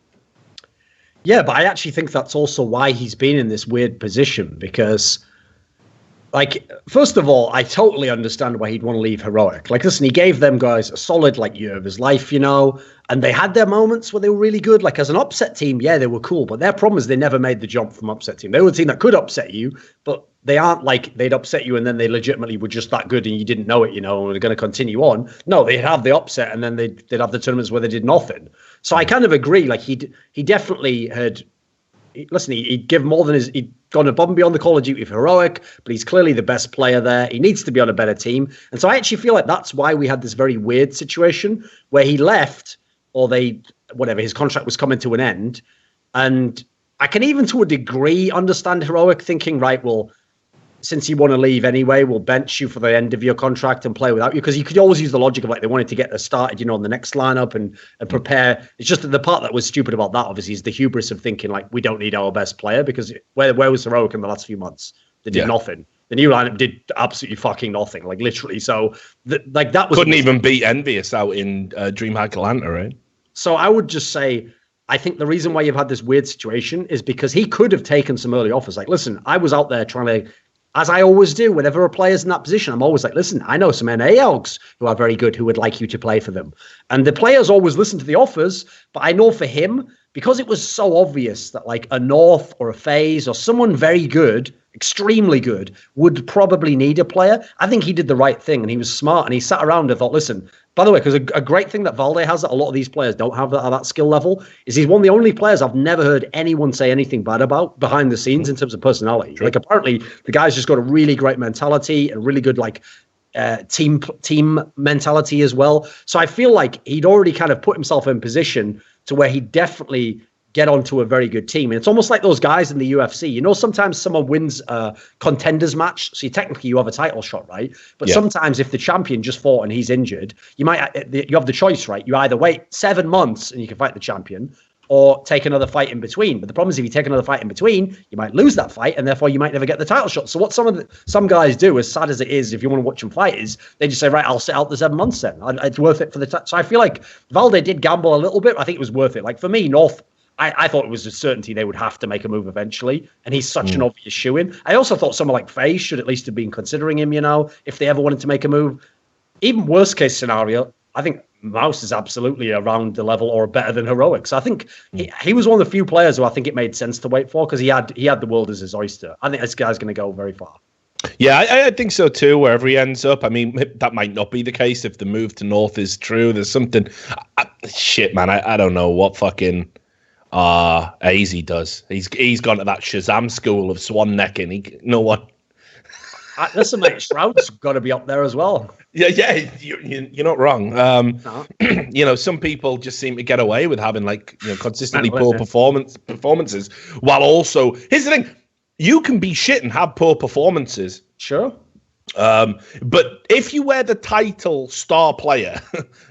Yeah, but I actually think that's also why he's been in this weird position, because, like, first of all, I totally understand why he'd want to leave Heroic. Like, listen, he gave them guys a solid, like, year of his life, and they had their moments where they were really good. Like, as an upset team, yeah, they were cool, but their problem is they never made the jump from upset team. They were a team that could upset you, but they aren't like they'd upset you and then they legitimately were just that good and you didn't know it, and they're going to continue on. No, they'd have the upset and then they'd have the tournaments where they did nothing. So I kind of agree. Like, he definitely had... Listen, he'd give more than he'd gone above and beyond the Call of Duty for Heroic, but he's clearly the best player there. He needs to be on a better team. And so I actually feel like that's why we had this very weird situation where he left, or his contract was coming to an end. And I can even to a degree understand Heroic thinking, right, well, since you want to leave anyway, we'll bench you for the end of your contract and play without you. Because you could always use the logic of, like, they wanted to get us started, on the next lineup and prepare. It's just that the part that was stupid about that, obviously, is the hubris of thinking, like, we don't need our best player, because where was Heroic in the last few months? They did nothing. The new lineup did absolutely fucking nothing, like, literally. So, that was... Couldn't even beat Envious out in DreamHack Atlanta, right? So I would just say, I think the reason why you've had this weird situation is because he could have taken some early offers. Like, listen, I was out there trying to... As I always do, whenever a player's in that position, I'm always like, listen, I know some NA Elgs who are very good who would like you to play for them. And the players always listen to the offers, but I know for him, because it was so obvious that, like, a North or a FaZe or someone very good, extremely good, would probably need a player, I think he did the right thing, and he was smart, and he sat around and thought, listen, by the way, because a great thing that Valde has that a lot of these players don't have at that skill level is he's one of the only players I've never heard anyone say anything bad about behind the scenes in terms of personality. True. Like, apparently the guy's just got a really great mentality and really good, like, team mentality as well. So I feel like he'd already kind of put himself in position to where he definitely get onto a very good team. And it's almost like those guys in the UFC. Sometimes someone wins a contenders match, so technically you have a title shot, right? But sometimes if the champion just fought and he's injured, you have the choice, right? You either wait 7 months and you can fight the champion, or take another fight in between. But the problem is, if you take another fight in between, you might lose that fight, and therefore you might never get the title shot. So what some guys do, as sad as it is, if you want to watch them fight, is they just say, right, I'll sit out the 7 months then. It's worth it for the So I feel like Valde did gamble a little bit. I think it was worth it. Like, for me, North, I thought it was a certainty they would have to make a move eventually, and he's such an obvious shoo-in. I also thought someone like FaZe should at least have been considering him, if they ever wanted to make a move. Even worst case scenario, I think Mouse is absolutely around the level or better than Heroic. So I think he was one of the few players who I think it made sense to wait for, because he had the world as his oyster. I think this guy's going to go very far. Yeah, I think so too, wherever he ends up. I mean, that might not be the case if the move to North is true. There's something... shit, man, I don't know what fucking... AZ does. He's gone to that Shazam school of swan necking. No one. Listen, mate, Shroud's got to be up there as well. Yeah, you're not wrong. No. Some people just seem to get away with having, like, consistently poor performances, while also, here's the thing: you can be shit and have poor performances. Sure. But if you wear the title star player,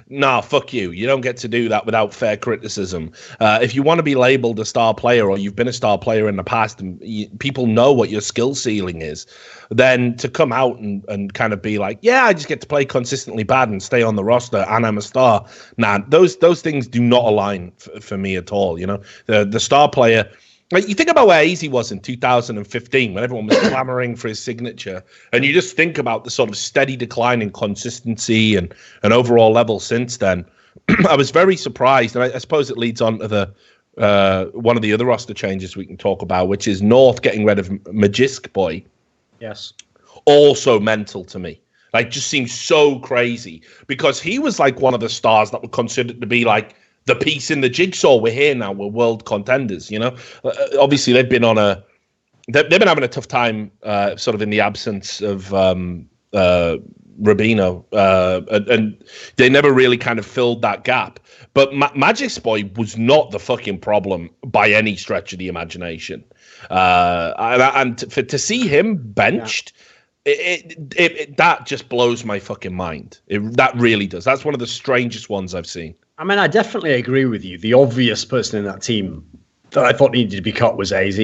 nah, fuck you. You don't get to do that without fair criticism. If you want to be labeled a star player, or you've been a star player in the past, and people know what your skill ceiling is, then to come out and kind of be like, yeah, I just get to play consistently bad and stay on the roster and I'm a star. Nah, those things do not align for me at all. The star player... Like, you think about where AZ was in 2015 when everyone was clamoring for his signature, and you just think about the sort of steady decline in consistency and overall level since then. I was very surprised, and I suppose it leads on to the one of the other roster changes we can talk about, which is North getting rid of Magisk Boy. Yes. Also mental to me. Like, just seems so crazy because he was like one of the stars that were considered to be like the piece in the jigsaw. We're here now. We're world contenders. Obviously they've been having a tough time, sort of in the absence of Rubino, and they never really kind of filled that gap. But Magic's Boy was not the fucking problem by any stretch of the imagination, and to see him benched. Yeah. That just blows my fucking mind. That really does. That's one of the strangest ones I've seen. I mean, I definitely agree with you. The obvious person in that team that I thought needed to be cut was AZ,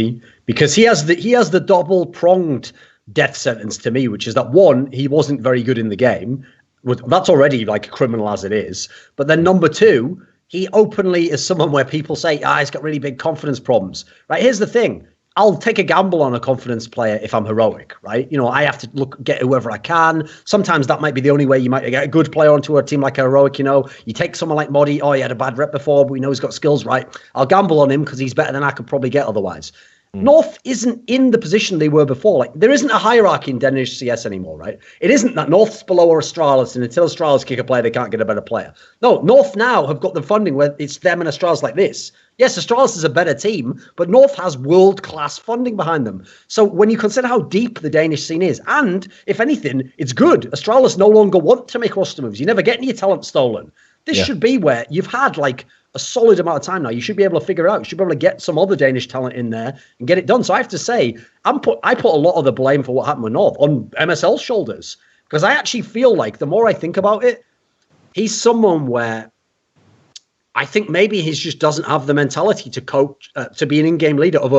because he has the double-pronged death sentence to me, which is that, one, he wasn't very good in the game. That's already like a criminal as it is. But then number two, he openly is someone where people say, he's got really big confidence problems. Right? Here's the thing. I'll take a gamble on a confidence player if I'm heroic, right? I have to get whoever I can. Sometimes that might be the only way you might get a good player onto a team like a heroic. You take someone like Modi. Oh, he had a bad rep before, but we know he's got skills, right? I'll gamble on him because he's better than I could probably get otherwise. North isn't in the position they were before. Like, there isn't a hierarchy in Danish CS anymore, right? It isn't that North's below or Astralis, and until Astralis kick a player, they can't get a better player. No, North now have got the funding where it's them and Astralis like this. Yes, Astralis is a better team, but North has world-class funding behind them. So when you consider how deep the Danish scene is, and if anything, it's good. Astralis no longer want to make roster moves. You never get any talent stolen. This should be where you've had like a solid amount of time now. You should be able to figure it out. You should be able to get some other Danish talent in there and get it done. So I have to say, I put a lot of the blame for what happened with North on MSL's shoulders, because I actually feel like the more I think about it, he's someone where I think maybe he just doesn't have the mentality to coach, to be an in-game leader of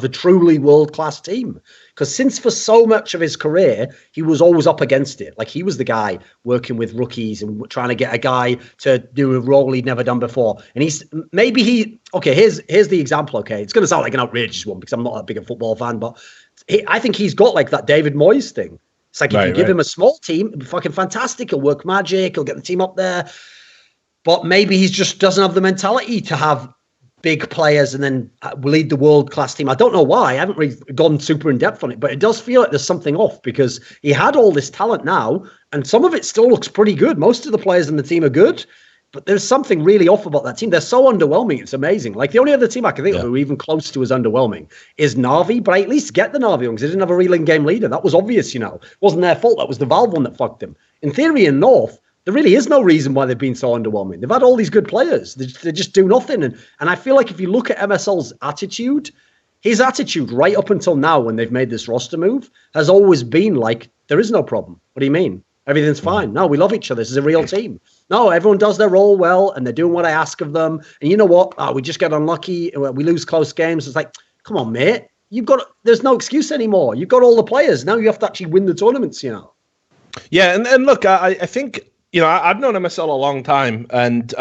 a truly world-class team. Because since for so much of his career, he was always up against it. Like, he was the guy working with rookies and trying to get a guy to do a role he'd never done before. And here's the example, okay? It's going to sound like an outrageous one because I'm not that big a football fan, but I think he's got like that David Moyes thing. It's like, if you give him a small team, it'd be fucking fantastic. He'll work magic. He'll get the team up there. But maybe he just doesn't have the mentality to have big players and then lead the world-class team. I don't know why. I haven't really gone super in-depth on it, but it does feel like there's something off because he had all this talent now, and some of it still looks pretty good. Most of the players in the team are good, but there's something really off about that team. They're so underwhelming. It's amazing. Like, the only other team I can think of who are even close to as underwhelming is Navi, but I at least get the Navi one because they didn't have a real in-game leader. That was obvious, It wasn't their fault. That was the Valve one that fucked them. In theory, in North, there really is no reason why they've been so underwhelming. They've had all these good players. They just do nothing. And I feel like if you look at MSL's attitude, his attitude right up until now when they've made this roster move has always been like, there is no problem. What do you mean? Everything's fine. No, we love each other. This is a real team. No, everyone does their role well and they're doing what I ask of them. And you know what? We just get unlucky. We lose close games. It's like, come on, mate. There's no excuse anymore. You've got all the players. Now you have to actually win the tournaments, Yeah, and look, I think... I've known MSL a long time, and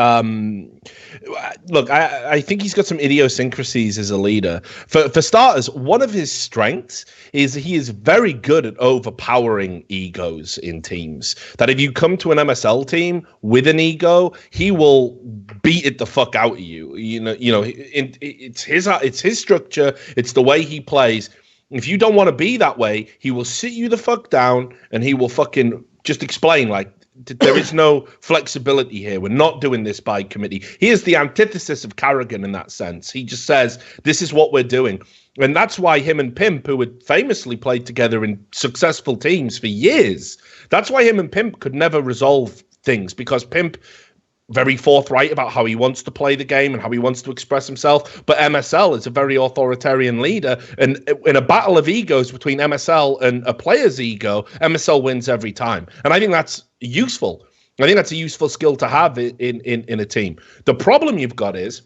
look, I think he's got some idiosyncrasies as a leader. For starters, one of his strengths is he is very good at overpowering egos in teams. That if you come to an MSL team with an ego, he will beat it the fuck out of you. It's his structure. It's the way he plays. If you don't want to be that way, he will sit you the fuck down, and he will fucking just explain like, there is no flexibility here. We're not doing this by committee. He is the antithesis of Carrigan in that sense. He just says, this is what we're doing. And that's why him and Pimp, who had famously played together in successful teams for years, that's why him and Pimp could never resolve things, because Pimp very forthright about how he wants to play the game and how he wants to express himself. But MSL is a very authoritarian leader. And in a battle of egos between MSL and a player's ego, MSL wins every time. And I think that's useful. I think that's a useful skill to have in a team. The problem you've got is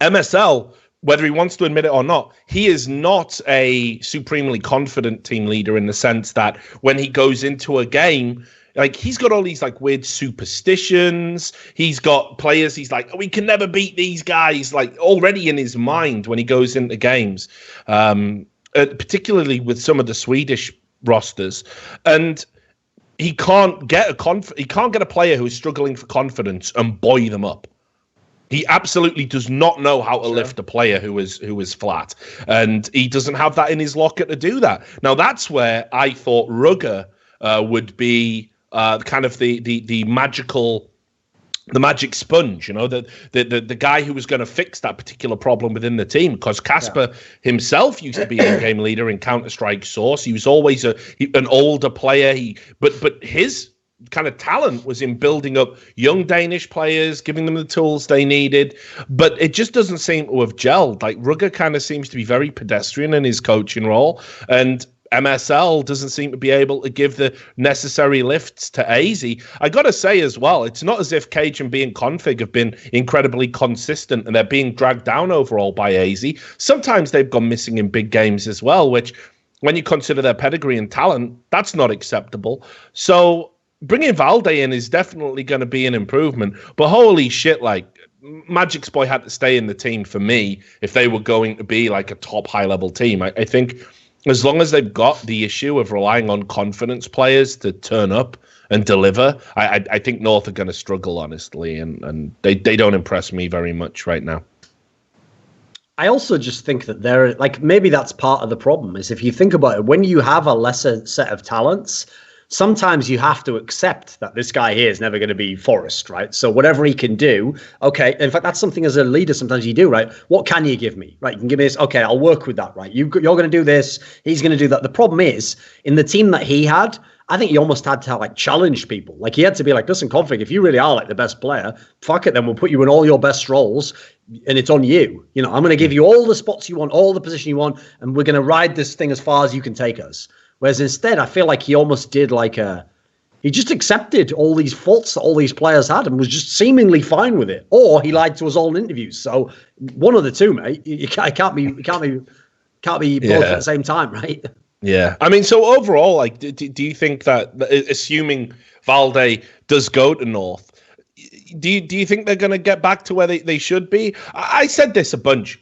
MSL, whether he wants to admit it or not, he is not a supremely confident team leader in the sense that when he goes into a game, like, he's got all these like weird superstitions. He's got players. He's like, we can never beat these guys. Like, already in his mind when he goes into games, particularly with some of the Swedish rosters. And he can't get a player who is struggling for confidence and buoy them up. He absolutely does not know how to lift a player who is flat, and he doesn't have that in his locker to do that. Now that's where I thought Rugger would be kind of the magic sponge, the guy who was going to fix that particular problem within the team. Because Casper himself used to be an in-game leader in Counter-Strike Source. He was always an older player. But his kind of talent was in building up young Danish players, giving them the tools they needed. But it just doesn't seem to have gelled. Like, Rugger kind of seems to be very pedestrian in his coaching role, and MSL doesn't seem to be able to give the necessary lifts to AZ. I got to say as well, it's not as if Cage and B and Config have been incredibly consistent and they're being dragged down overall by AZ. Sometimes they've gone missing in big games as well, which, when you consider their pedigree and talent, that's not acceptable. So bringing Valde in is definitely going to be an improvement. But holy shit, like, Magic's Boy had to stay in the team for me if they were going to be like a top high-level team. I think as long as they've got the issue of relying on confidence players to turn up and deliver, I think North are going to struggle, honestly, and they don't impress me very much right now. I also just think that they're like, maybe that's part of the problem, is if you think about it, when you have a lesser set of talents, sometimes you have to accept that this guy here is never going to be Forrest, right? So whatever he can do, okay. In fact, that's something as a leader sometimes you do, right? What can you give me, right? You can give me this. Okay, I'll work with that, right? You're going to do this. He's going to do that. The problem is, in the team that he had, I think he almost had to like challenge people. Like, he had to be like, listen, Config, if you really are like the best player, fuck it, then we'll put you in all your best roles and it's on you. I'm going to give you all the spots you want, all the position you want, and we're going to ride this thing as far as you can take us. Whereas instead, I feel like he almost did he just accepted all these faults that all these players had and was just seemingly fine with it. Or he lied to us all in interviews. So one of the two, mate. You can't be both at the same time, right? Yeah. I mean, so overall, like, do you think that, assuming Valde does go to North, do you think they're going to get back to where they should be? I said this a bunch,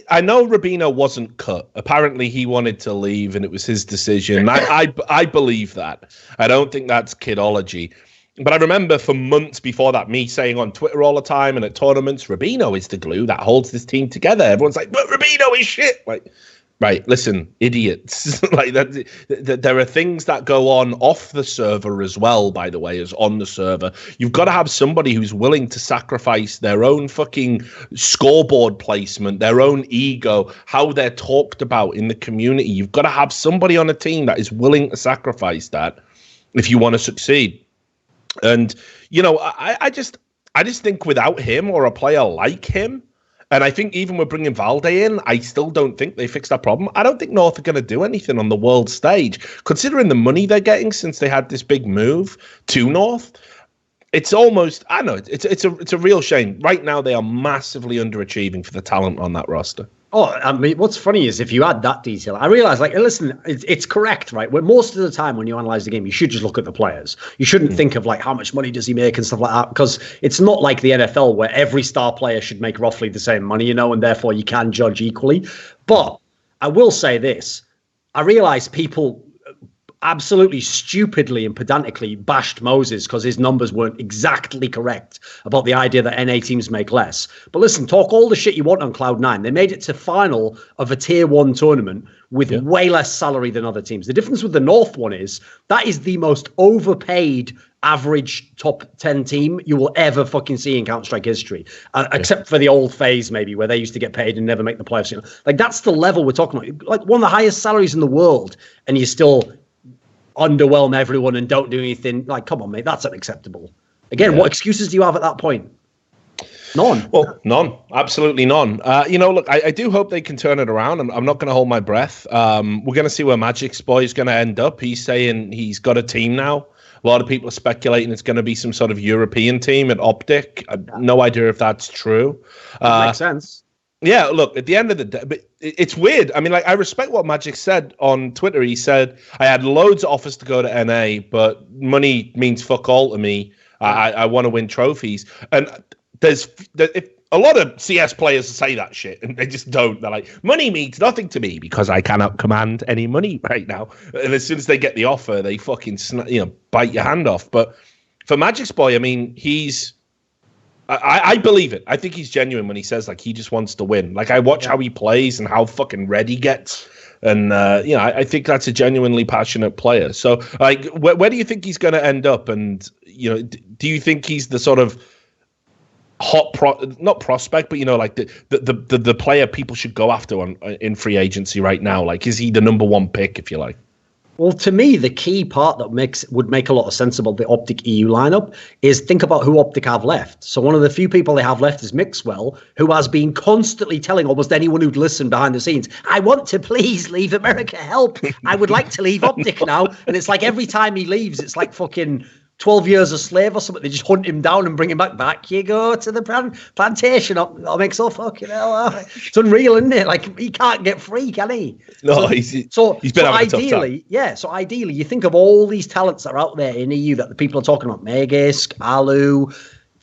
I know Rubino wasn't cut. Apparently, he wanted to leave, and it was his decision. I believe that. I don't think that's kidology. But I remember for months before that, me saying on Twitter all the time and at tournaments, Rubino is the glue that holds this team together. Everyone's like, but Rubino is shit. Like, right, listen, idiots. Like, that, there are things that go on off the server as well, by the way, as on the server. You've got to have somebody who's willing to sacrifice their own fucking scoreboard placement, their own ego, how they're talked about in the community. You've got to have somebody on a team that is willing to sacrifice that if you want to succeed. And, I just think without him or a player like him, and I think even with bringing Valde in, I still don't think they fixed that problem. I don't think North are going to do anything on the world stage, considering the money they're getting since they had this big move to North. It's almost, I don't know, it's a real shame. Right now, they are massively underachieving for the talent on that roster. Oh, I mean, what's funny is if you add that detail, I realize, like, listen, it's correct, right? When most of the time when you analyze the game, you should just look at the players. You shouldn't think of, like, how much money does he make and stuff like that, because it's not like the NFL where every star player should make roughly the same money, and therefore you can judge equally. But I will say this. I realize people absolutely stupidly and pedantically bashed Moses because his numbers weren't exactly correct about the idea that NA teams make less. But listen, talk all the shit you want on Cloud9. They made it to final of a tier 1 tournament with way less salary than other teams. The difference with the North one is that is the most overpaid average top 10 team you will ever fucking see in Counter-Strike history, except for the old phase maybe where they used to get paid and never make the playoffs. Like, that's the level we're talking about. Like, one of the highest salaries in the world, and you still underwhelm everyone and don't do anything. Like, come on, mate, that's unacceptable. Again, what excuses do you have at that point? None. Well, none. Absolutely none. Look, I do hope they can turn it around. I'm not going to hold my breath. We're going to see where Magic's Boy is going to end up. He's saying he's got a team now. A lot of people are speculating it's going to be some sort of European team at Optic. No idea if that's true. Makes sense. Yeah, look, at the end of the day, but it's weird. I mean, like, I respect what Magic said on Twitter. He said, I had loads of offers to go to NA, but money means fuck all to me. I want to win trophies. And a lot of CS players say that shit, and they just don't. They're like, money means nothing to me because I cannot command any money right now. And as soon as they get the offer, they fucking bite your hand off. But for Magic's boy, I mean, I believe it. I think he's genuine when he says like he just wants to win. Like I watch how he plays and how fucking red he gets. And, I think that's a genuinely passionate player. So, like, where do you think he's going to end up? And, do you think he's the sort of hot, not prospect, but, like the player people should go after in free agency right now? Like, is he the number one pick, if you like? Well, to me, the key part that would make a lot of sense about the Optic EU lineup is think about who Optic have left. So one of the few people they have left is Mixwell, who has been constantly telling almost anyone who'd listen behind the scenes, I want to please leave America, help. I would like to leave Optic now. And it's like every time he leaves, it's like fucking 12 years a slave or something. They just hunt him down and bring him back. Back you go to the plantation. I'll make so fucking hell. It's unreal, isn't it? Like, he can't get free, can he? No, he's been having a tough time. Yeah, so ideally, you think of all these talents that are out there in EU that the people are talking about. Megisk, Alu.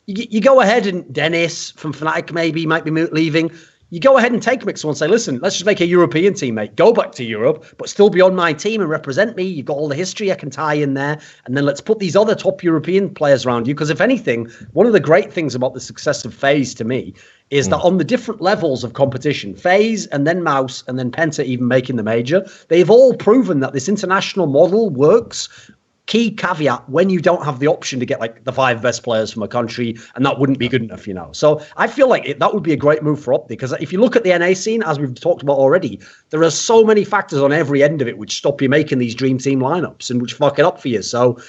You go ahead and Dennis from Fnatic maybe might be leaving. You go ahead and take Mixwell and say, listen, let's just make a European team, mate. Go back to Europe, but still be on my team and represent me. You've got all the history I can tie in there. And then let's put these other top European players around you. Because if anything, one of the great things about the success of FaZe to me is that on the different levels of competition, FaZe and then Mouse and then Penta even making the major, they've all proven that this international model works. Key caveat, when you don't have the option to get like the 5 best players from a country, and that wouldn't be good enough, So I feel like that would be a great move for Optic, because if you look at the NA scene, as we've talked about already, there are so many factors on every end of it which stop you making these dream team lineups and which fuck it up for you. So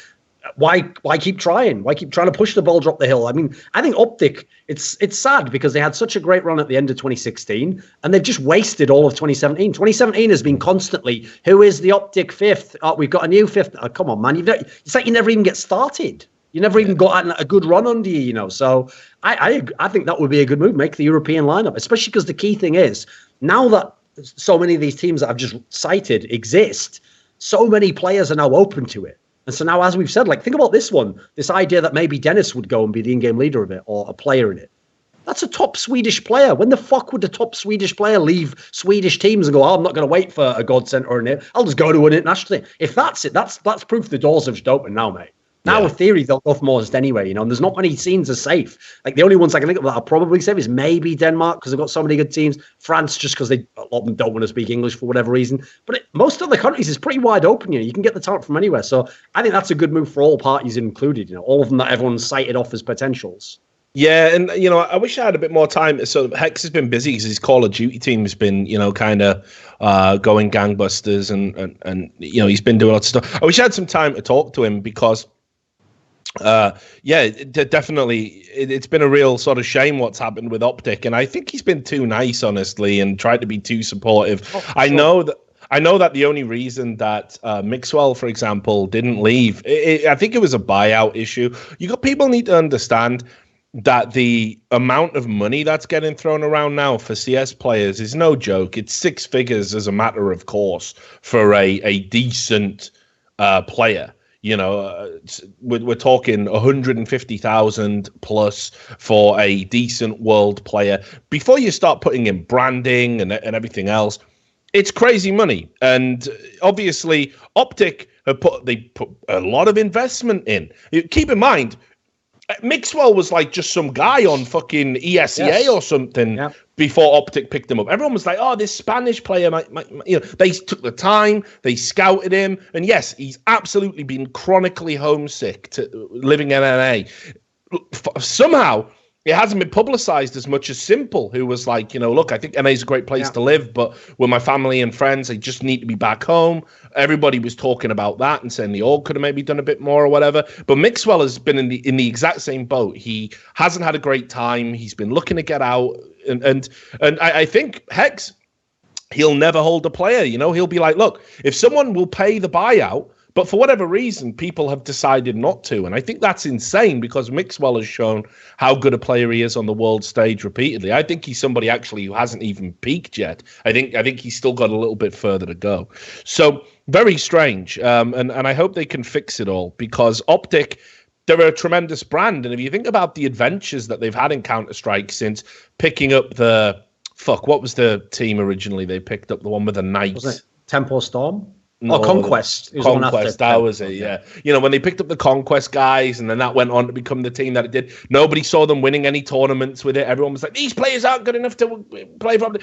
why keep trying? Why keep trying to push the ball drop the hill? I mean, I think Optic, it's sad because they had such a great run at the end of 2016 and they've just wasted all of 2017. 2017 has been constantly, who is the Optic 5th? Oh, we've got a new 5th. Oh, come on, man. It's like you never even get started. You never even got a good run under you, So I think that would be a good move, make the European lineup, especially because the key thing is, now that so many of these teams that I've just cited exist, so many players are now open to it. And so now, as we've said, like, think about this idea that maybe Dennis would go and be the in-game leader of it or a player in it. That's a top Swedish player. When the fuck would the top Swedish player leave Swedish teams and go, I'm not going to wait for a God Center or an I'll just go to an international team. If that's it, that's proof the doors have just opened now, mate. Now, in theory, they'll go for more just anyway, and there's not many scenes are safe. Like, the only ones I can think of that are probably safe is maybe Denmark, because they've got so many good teams. France, just because a lot of them don't want to speak English for whatever reason. But most other countries is pretty wide open, You can get the talent from anywhere. So I think that's a good move for all parties included, all of them that everyone's cited off as potentials. Yeah, and, I wish I had a bit more time. So Hex has been busy because his Call of Duty team has been, kind of going gangbusters and he's been doing lots of stuff. I wish I had some time to talk to him because... definitely. It's been a real sort of shame what's happened with Optic, and I think he's been too nice, honestly, and tried to be too supportive. I know that the only reason that Mixwell, for example, didn't leave, I think it was a buyout issue. People need to understand that the amount of money that's getting thrown around now for CS players is no joke. It's 6 figures as a matter of course for a decent player. We're talking 150,000 plus for a decent world player. Before you start putting in branding and everything else, it's crazy money. And obviously, Optic they put a lot of investment in. Keep in mind, Mixwell was like just some guy on fucking ESEA or something before Optic picked him up. Everyone was like, oh, this Spanish player might, they took the time, they scouted him. And yes, he's absolutely been chronically homesick to living in NA. Somehow, it hasn't been publicized as much as Simple, who was like, look, I think NA is a great place to live, but with my family and friends, I just need to be back home. Everybody was talking about that and saying the org could have maybe done a bit more or whatever. But Mixwell has been in the exact same boat. He hasn't had a great time. He's been looking to get out, and I think Hex, he'll never hold a player. He'll be like, look, if someone will pay the buyout, but for whatever reason, people have decided not to. And I think that's insane because Mixwell has shown how good a player he is on the world stage repeatedly. I think he's somebody actually who hasn't even peaked yet. I think he's still got a little bit further to go. So very strange. And I hope they can fix it all because Optic, they're a tremendous brand. And if you think about the adventures that they've had in Counter-Strike since picking up what was the team originally? They picked up the one with the knights. Was it Tempo Storm? No, Conquest. Conquest, that was it, yeah. You know, when they picked up the Conquest guys and then that went on to become the team that it did, nobody saw them winning any tournaments with it. Everyone was like, these players aren't good enough to play for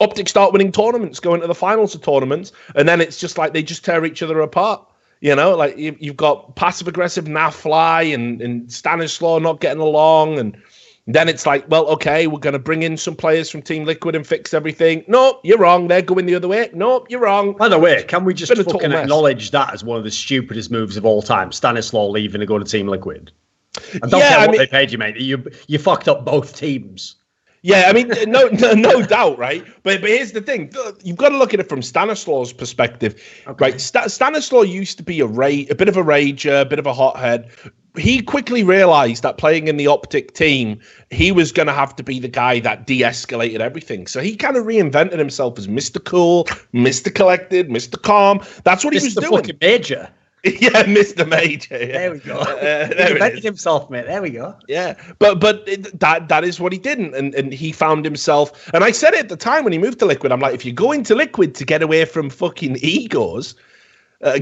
Optic. Start winning tournaments, going to the finals of tournaments, and then it's just like they just tear each other apart. You know, like you've got passive-aggressive Nafly and Stanislaw not getting along, and then it's like, well, okay, we're going to bring in some players from Team Liquid and fix everything. Nope, you're wrong. They're going the other way. Nope, you're wrong. By the way, can we just fucking acknowledge that as one of the stupidest moves of all time? Stanislaw leaving to go to Team Liquid. I don't care what they paid you, mate. You fucked up both teams. Yeah, I mean, no doubt, right? But here's the thing. You've got to look at it from Stanislaw's perspective, right? Stanislaw used to be a bit of a rager, a bit of a hothead. He quickly realized that playing in the Optic team, he was going to have to be the guy that de-escalated everything. So he kind of reinvented himself as Mr. Cool, Mr. Collected, Mr. Calm. That's what he was doing. Fucking Major. Yeah, Mr. Major. Yeah. There we go. He invented himself, mate. There we go. Yeah, but that is what he did, and he found himself. And I said it at the time when he moved to Liquid. I'm like, if you go into Liquid to get away from fucking egos,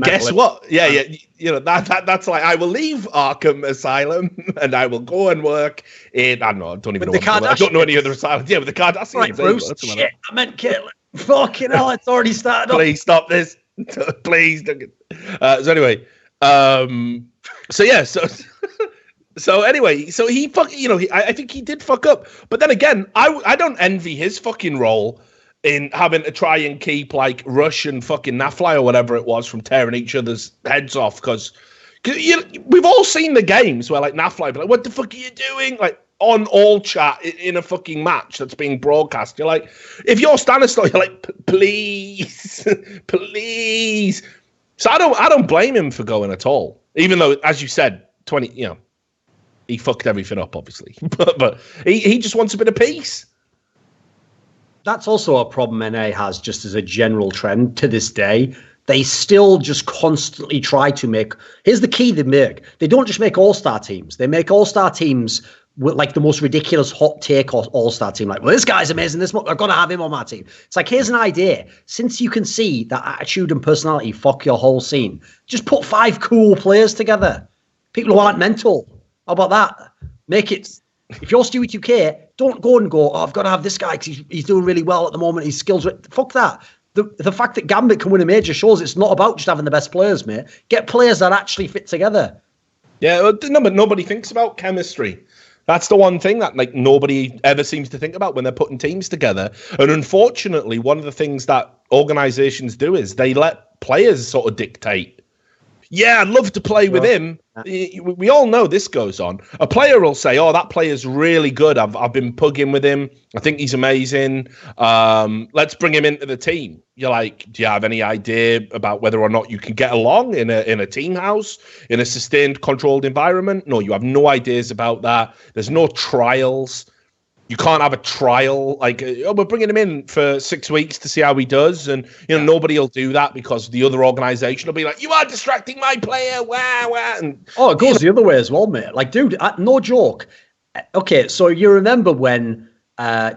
guess what? Yeah, you know that's like I will leave Arkham Asylum and I will go and work in I don't know. I don't even know. I don't know any other asylums. Yeah, with the Kardashians. Right, Bruce. Shit, I meant Caitlin. Fucking hell, it's already started. Please stop this. Please don't get... so anyway, so anyway, so he I think he did fuck up, but then again, I don't envy his fucking role in having to try and keep like Rush and fucking Nafly or whatever it was from tearing each other's heads off, because we've all seen the games where like Nafly be like, what the fuck are you doing? Like on all chat in a fucking match that's being broadcast. You're like, if you're Stanislaw, you're like, please, please. So I don't blame him for going at all. Even though, as you said, he fucked everything up, obviously. but he just wants a bit of peace. That's also a problem NA has just as a general trend to this day. They still just constantly try to make... Here's the key they make. They don't just make all-star teams. They make all-star teams with like the most ridiculous hot take all-star team. Like, well, this guy's amazing. I've got to have him on my team. It's like, here's an idea. Since you can see that attitude and personality fuck your whole scene, just put 5 cool players together. People who aren't mental. How about that? Make it... If you're Stewie 2K, don't go, I've got to have this guy because he's doing really well at the moment. His skills... Fuck that. The fact that Gambit can win a major shows it's not about just having the best players, mate. Get players that actually fit together. Yeah, no, but nobody thinks about chemistry. That's the one thing that like nobody ever seems to think about when they're putting teams together. And unfortunately, one of the things that organizations do is they let players sort of dictate. Yeah, I'd love to play with him. We all know this goes on. A player will say, oh, that player's really good. I've been pugging with him. I think he's amazing. Let's bring him into the team. You're like, do you have any idea about whether or not you can get along in a team house, in a sustained, controlled environment? No, you have no ideas about that. There's no trials. You can't have a trial like, oh, we're bringing him in for 6 weeks to see how he does. And, nobody will do that because the other organization will be like, you are distracting my player. Wah, wah. And, it goes the other way as well, mate. Like, dude, no joke. Okay, so you remember when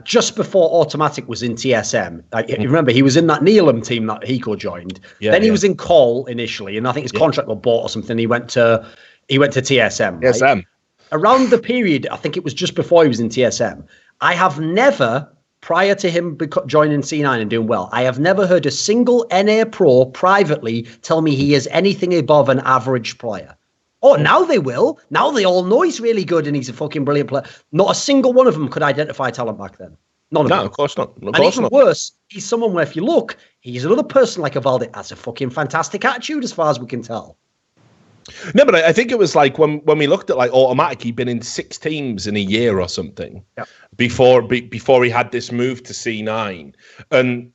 just before Automatic was in TSM, you remember he was in that Neelam team that Hiko joined. Yeah, then he was in Call initially, and I think his contract got bought or something. He went to TSM. Right? TSM. Around the period, I think it was just before he was in TSM, I have never, prior to him joining C9 and doing well, I have never heard a single NA pro privately tell me he is anything above an average player. Oh, now they will. Now they all know he's really good and he's a fucking brilliant player. Not a single one of them could identify talent back then. None of them. No, of course not. And even worse, he's someone where if you look, he's another person like a Valde has a fucking fantastic attitude as far as we can tell. No, but I think it was like when we looked at like Automatic, he'd been in 6 teams in a year or something before he had this move to C9. And,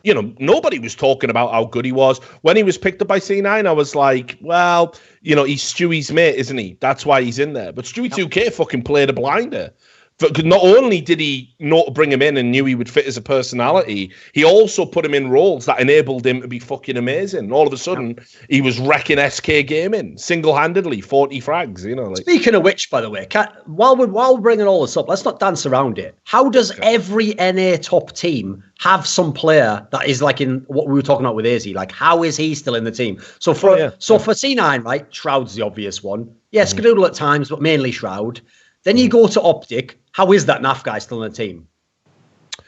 nobody was talking about how good he was. When he was picked up by C9, I was like, well, he's Stewie's mate, isn't he? That's why he's in there. But Stewie 2K fucking played a blinder Not only did he know to bring him in and knew he would fit as a personality, he also put him in roles that enabled him to be fucking amazing. And all of a sudden, he was wrecking SK Gaming single-handedly, 40 frags. You know. Like. Speaking of which, by the way, while we're bringing all this up, let's not dance around it. How does every NA top team have some player that is like in what we were talking about with Izzy? Like, how is he still in the team? So for C9, right, Shroud's the obvious one. Yeah, Skadoodle at times, but mainly Shroud. Then you go to Optic. How is that NAF guy still in the team?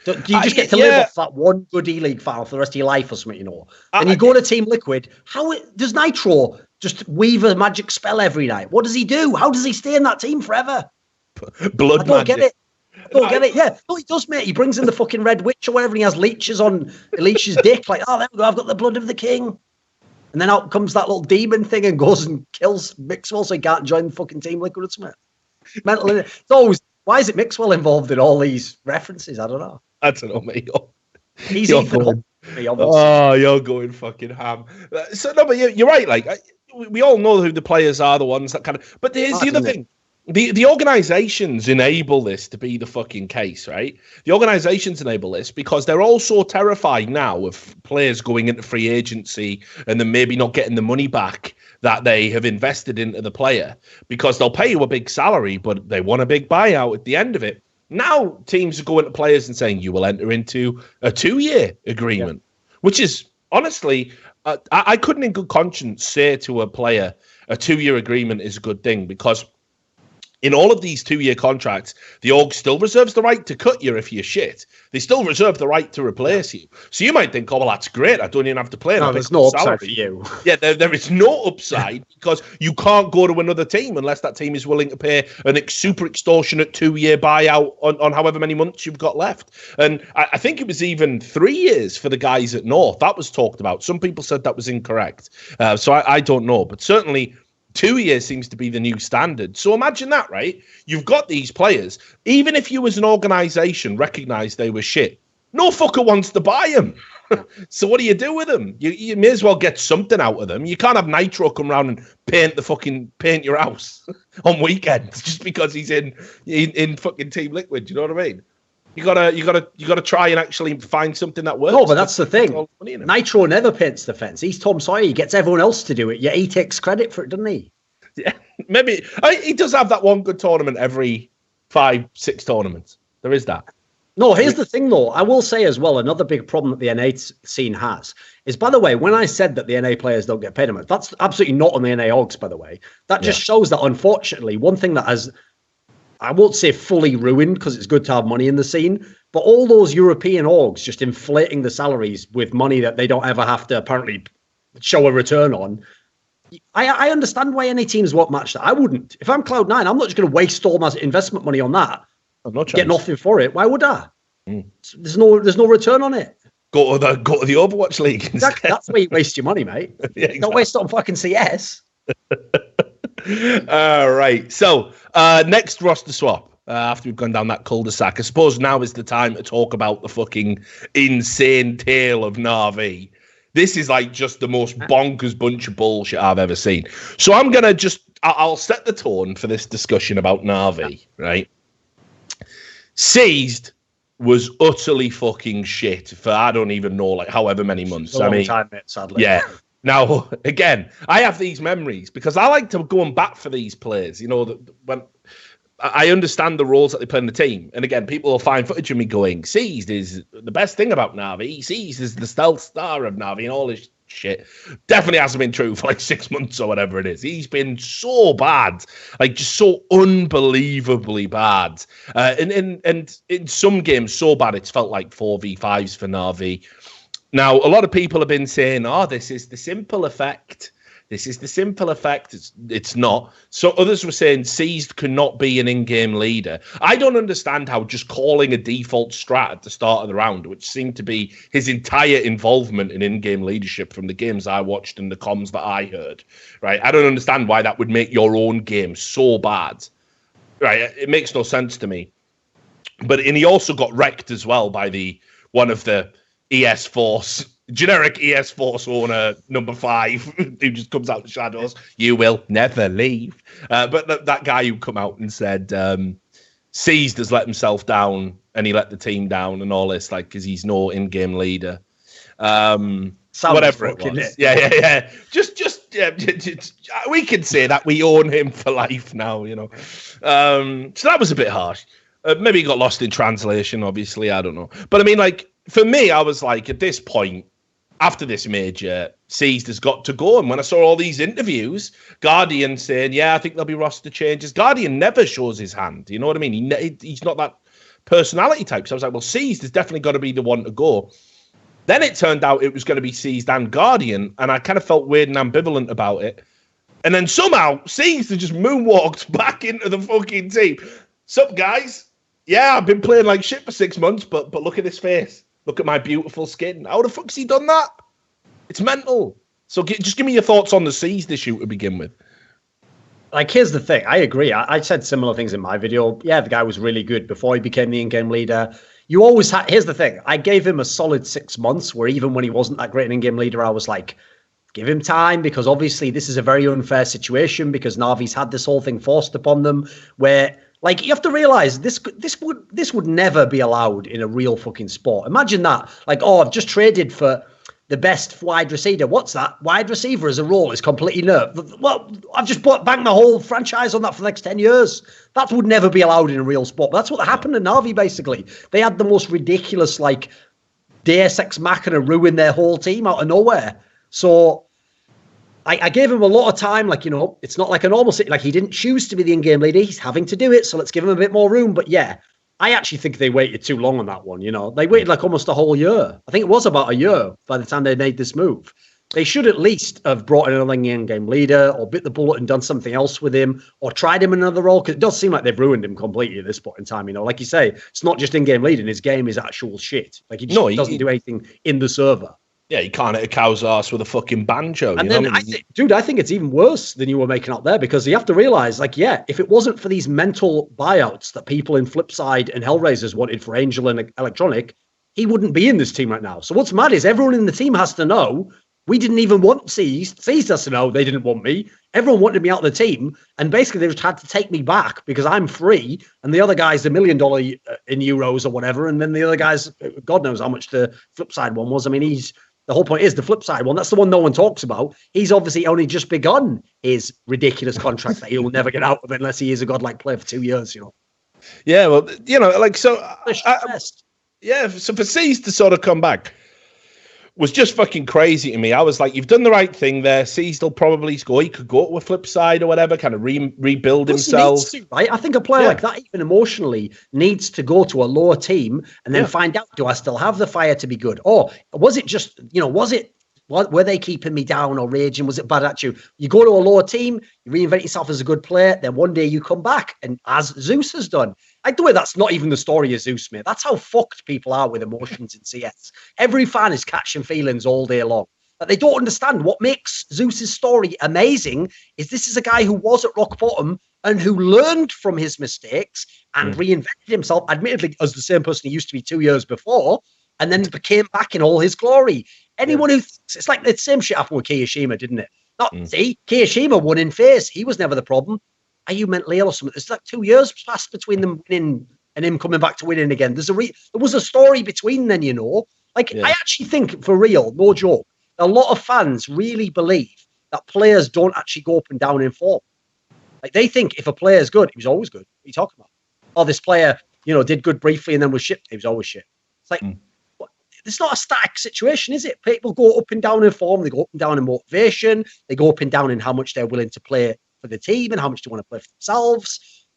Do you just get to live off that one good E-League file for the rest of your life or something, you know? And you go to Team Liquid. Does Nitro just weave a magic spell every night? What does he do? How does he stay in that team forever? Blood I don't get it. Yeah. No, he does, mate. He brings in the fucking Red Witch or whatever, and he has leeches on Leech's dick. Like, oh, there we go. I've got the blood of the king. And then out comes that little demon thing and goes and kills Mixwell so he can't join the fucking Team Liquid or something. Mental. It's always, why is it Mixwell involved in all these references? I don't know. I don't know, mate. He's Ethan Hunt. Oh, you're going fucking ham. So no, but you're right. Like we all know who the players are, the ones that kind of. But here's the other thing: the organizations enable this to be the fucking case, right? The organizations enable this because they're all so terrified now of players going into free agency and then maybe not getting the money back that they have invested into the player, because they'll pay you a big salary, but they want a big buyout at the end of it. Now teams are going to players and saying you will enter into a 2-year agreement, which is honestly, I couldn't in good conscience say to a player a 2-year agreement is a good thing, because in all of these 2-year contracts, the org still reserves the right to cut you if you're shit. They still reserve the right to replace you. So you might think, oh, well, that's great. I don't even have to play. No, there's no upside for you. Yeah, there is no upside because you can't go to another team unless that team is willing to pay a super extortionate 2-year buyout on however many months you've got left. And I think it was even 3 years for the guys at North. That was talked about. Some people said that was incorrect. So I don't know. But certainly 2 years seems to be the new standard. So imagine that, right? You've got these players. Even if you as an organization recognize they were shit, no fucker wants to buy them. So what do you do with them? You may as well get something out of them. You can't have Nitro come around and paint your house on weekends just because he's in fucking Team Liquid. You know what I mean? You gotta try and actually find something that works. No, but that's the thing. Nitro never paints the fence. He's Tom Sawyer. He gets everyone else to do it. Yeah, he takes credit for it, doesn't he? Yeah, maybe he does have that one good tournament every 5-6 tournaments. There is that. No, here's the thing, though. I will say as well, another big problem that the NA scene has is, by the way, when I said that the NA players don't get paid enough, that's absolutely not on the NA orgs, by the way. That just shows that, unfortunately, one thing that has, I won't say fully ruined because it's good to have money in the scene, but all those European orgs just inflating the salaries with money that they don't ever have to apparently show a return on. I understand why any teams won't match that. I wouldn't. If I'm Cloud9, I'm not just going to waste all my investment money on that. Get nothing for it. Why would I? There's no return on it. Go to the Overwatch League. Exactly. That's where you waste your money, mate. Yeah, exactly. Don't waste it on fucking CS. All right. So next roster swap. After we've gone down that cul-de-sac, I suppose now is the time to talk about the fucking insane tale of Navi. This is like just the most bonkers bunch of bullshit I've ever seen. So I'm going to I'll set the tone for this discussion about Navi, right? Seized was utterly fucking shit for I don't even know, like however many months. A long time, mate, sadly. Yeah. Now, again, I have these memories because I like to go and bat for these players. You know, when I understand the roles that they play in the team. And again, people will find footage of me going, Seized is the best thing about Navi. Seized is the stealth star of Navi and all this shit. Definitely hasn't been true for like 6 months or whatever it is. He's been so bad, like just so unbelievably bad. And in some games, so bad it's felt like 4v5s for Navi. Now, a lot of people have been saying, oh, this is the simple effect. This is the simple effect. It's not. So others were saying Seized cannot be an in-game leader. I don't understand how just calling a default strat at the start of the round, which seemed to be his entire involvement in in-game leadership from the games I watched and the comms that I heard, right? I don't understand why that would make your own game so bad, right? It makes no sense to me. And he also got wrecked as well by one of the ES Force, generic ES Force owner, number 5, who just comes out of the shadows. You will never leave. But that guy who come out and said, Seized has let himself down and he let the team down and all this, like, because he's no in-game leader. Whatever it was. Yeah. Just we can say that we own him for life now, you know. So that was a bit harsh. Maybe he got lost in translation, obviously. I don't know. But I mean, like, for me, I was like, at this point, after this major, Seized has got to go. And when I saw all these interviews, Guardian saying, yeah, I think there'll be roster changes. Guardian never shows his hand. You know what I mean? He's not that personality type. So I was like, well, Seized has definitely got to be the one to go. Then it turned out it was going to be Seized and Guardian. And I kind of felt weird and ambivalent about it. And then somehow Seized has just moonwalked back into the fucking team. Sup, guys? Yeah, I've been playing like shit for 6 months, but look at his face. Look at my beautiful skin. How the fuck's he done that? It's mental. So just give me your thoughts on the Seized issue to begin with. Like, here's the thing. I agree. I said similar things in my video. Yeah, the guy was really good before he became the in-game leader. You always had... Here's the thing. I gave him a solid 6 months where even when he wasn't that great an in-game leader, I was like, give him time, because obviously this is a very unfair situation because Navi's had this whole thing forced upon them where... Like, you have to realize this would never be allowed in a real fucking sport. Imagine that. Like, oh, I've just traded for the best wide receiver. What's that? Wide receiver as a role is completely nerfed. Well, I've just banged my whole franchise on that for the next 10 years. That would never be allowed in a real sport. But that's what happened to Navi, basically. They had the most ridiculous, like, Deus Ex Machina ruin their whole team out of nowhere. So... I gave him a lot of time, like, you know, it's not like a normal city. Like, he didn't choose to be the in-game leader. He's having to do it, so let's give him a bit more room. But yeah, I actually think they waited too long on that one, you know. They waited like almost a whole year. I think it was about a year by the time they made this move. They should at least have brought in another in-game leader or bit the bullet and done something else with him or tried him in another role, because it does seem like they've ruined him completely at this point in time, you know. Like you say, it's not just in-game leading. His game is actual shit. Like, he just doesn't do anything in the server. Yeah, you can't hit a cow's ass with a fucking banjo. And then, I think it's even worse than you were making out there, because you have to realize, like, yeah, if it wasn't for these mental buyouts that people in Flipside and Hellraisers wanted for Angel and Electronic, he wouldn't be in this team right now. So what's mad is everyone in the team has to know we didn't even want Seized. Seized has to know they didn't want me. Everyone wanted me out of the team. And basically, they just had to take me back because I'm free. And the other guy's $1 million in euros or whatever. And then the other guy's, God knows how much the Flipside one was. I mean, the whole point is the flip side one. That's the one no one talks about. He's obviously only just begun his ridiculous contract that he will never get out of unless he is a godlike player for 2 years, you know. Yeah, well, you know, like, so... so for Seized to sort of come back was just fucking crazy to me. I was like, you've done the right thing there. Seized will probably go. He could go to a flip side or whatever, kind of rebuild himself. Right? I think a player like that, even emotionally, needs to go to a lower team and then find out, do I still have the fire to be good? Or was it just, you know, were they keeping me down or raging? Was it bad attitude? You go to a lower team, you reinvent yourself as a good player, then one day you come back, and as Zeus has done. Like, the way that's not even the story of Zeus, mate. That's how fucked people are with emotions in CS. Every fan is catching feelings all day long. But they don't understand what makes Zeus's story amazing is this is a guy who was at rock bottom and who learned from his mistakes and reinvented himself, admittedly, as the same person he used to be 2 years before, and then became back in all his glory. Anyone who thinks, it's like the same shit happened with Kiyoshima, didn't it? See, Kiyoshima won in phase. He was never the problem. Are you mentally ill or something? It's like 2 years passed between them winning and him coming back to winning again. There was a story between then, you know. Like, I actually think, for real, no joke, a lot of fans really believe that players don't actually go up and down in form. Like, they think if a player's good, he was always good. What are you talking about? Oh, this player, you know, did good briefly and then was shit. He was always shit. It's like, it's not a static situation, is it? People go up and down in form. They go up and down in motivation. They go up and down in how much they're willing to play for the team and how much they want to play for themselves.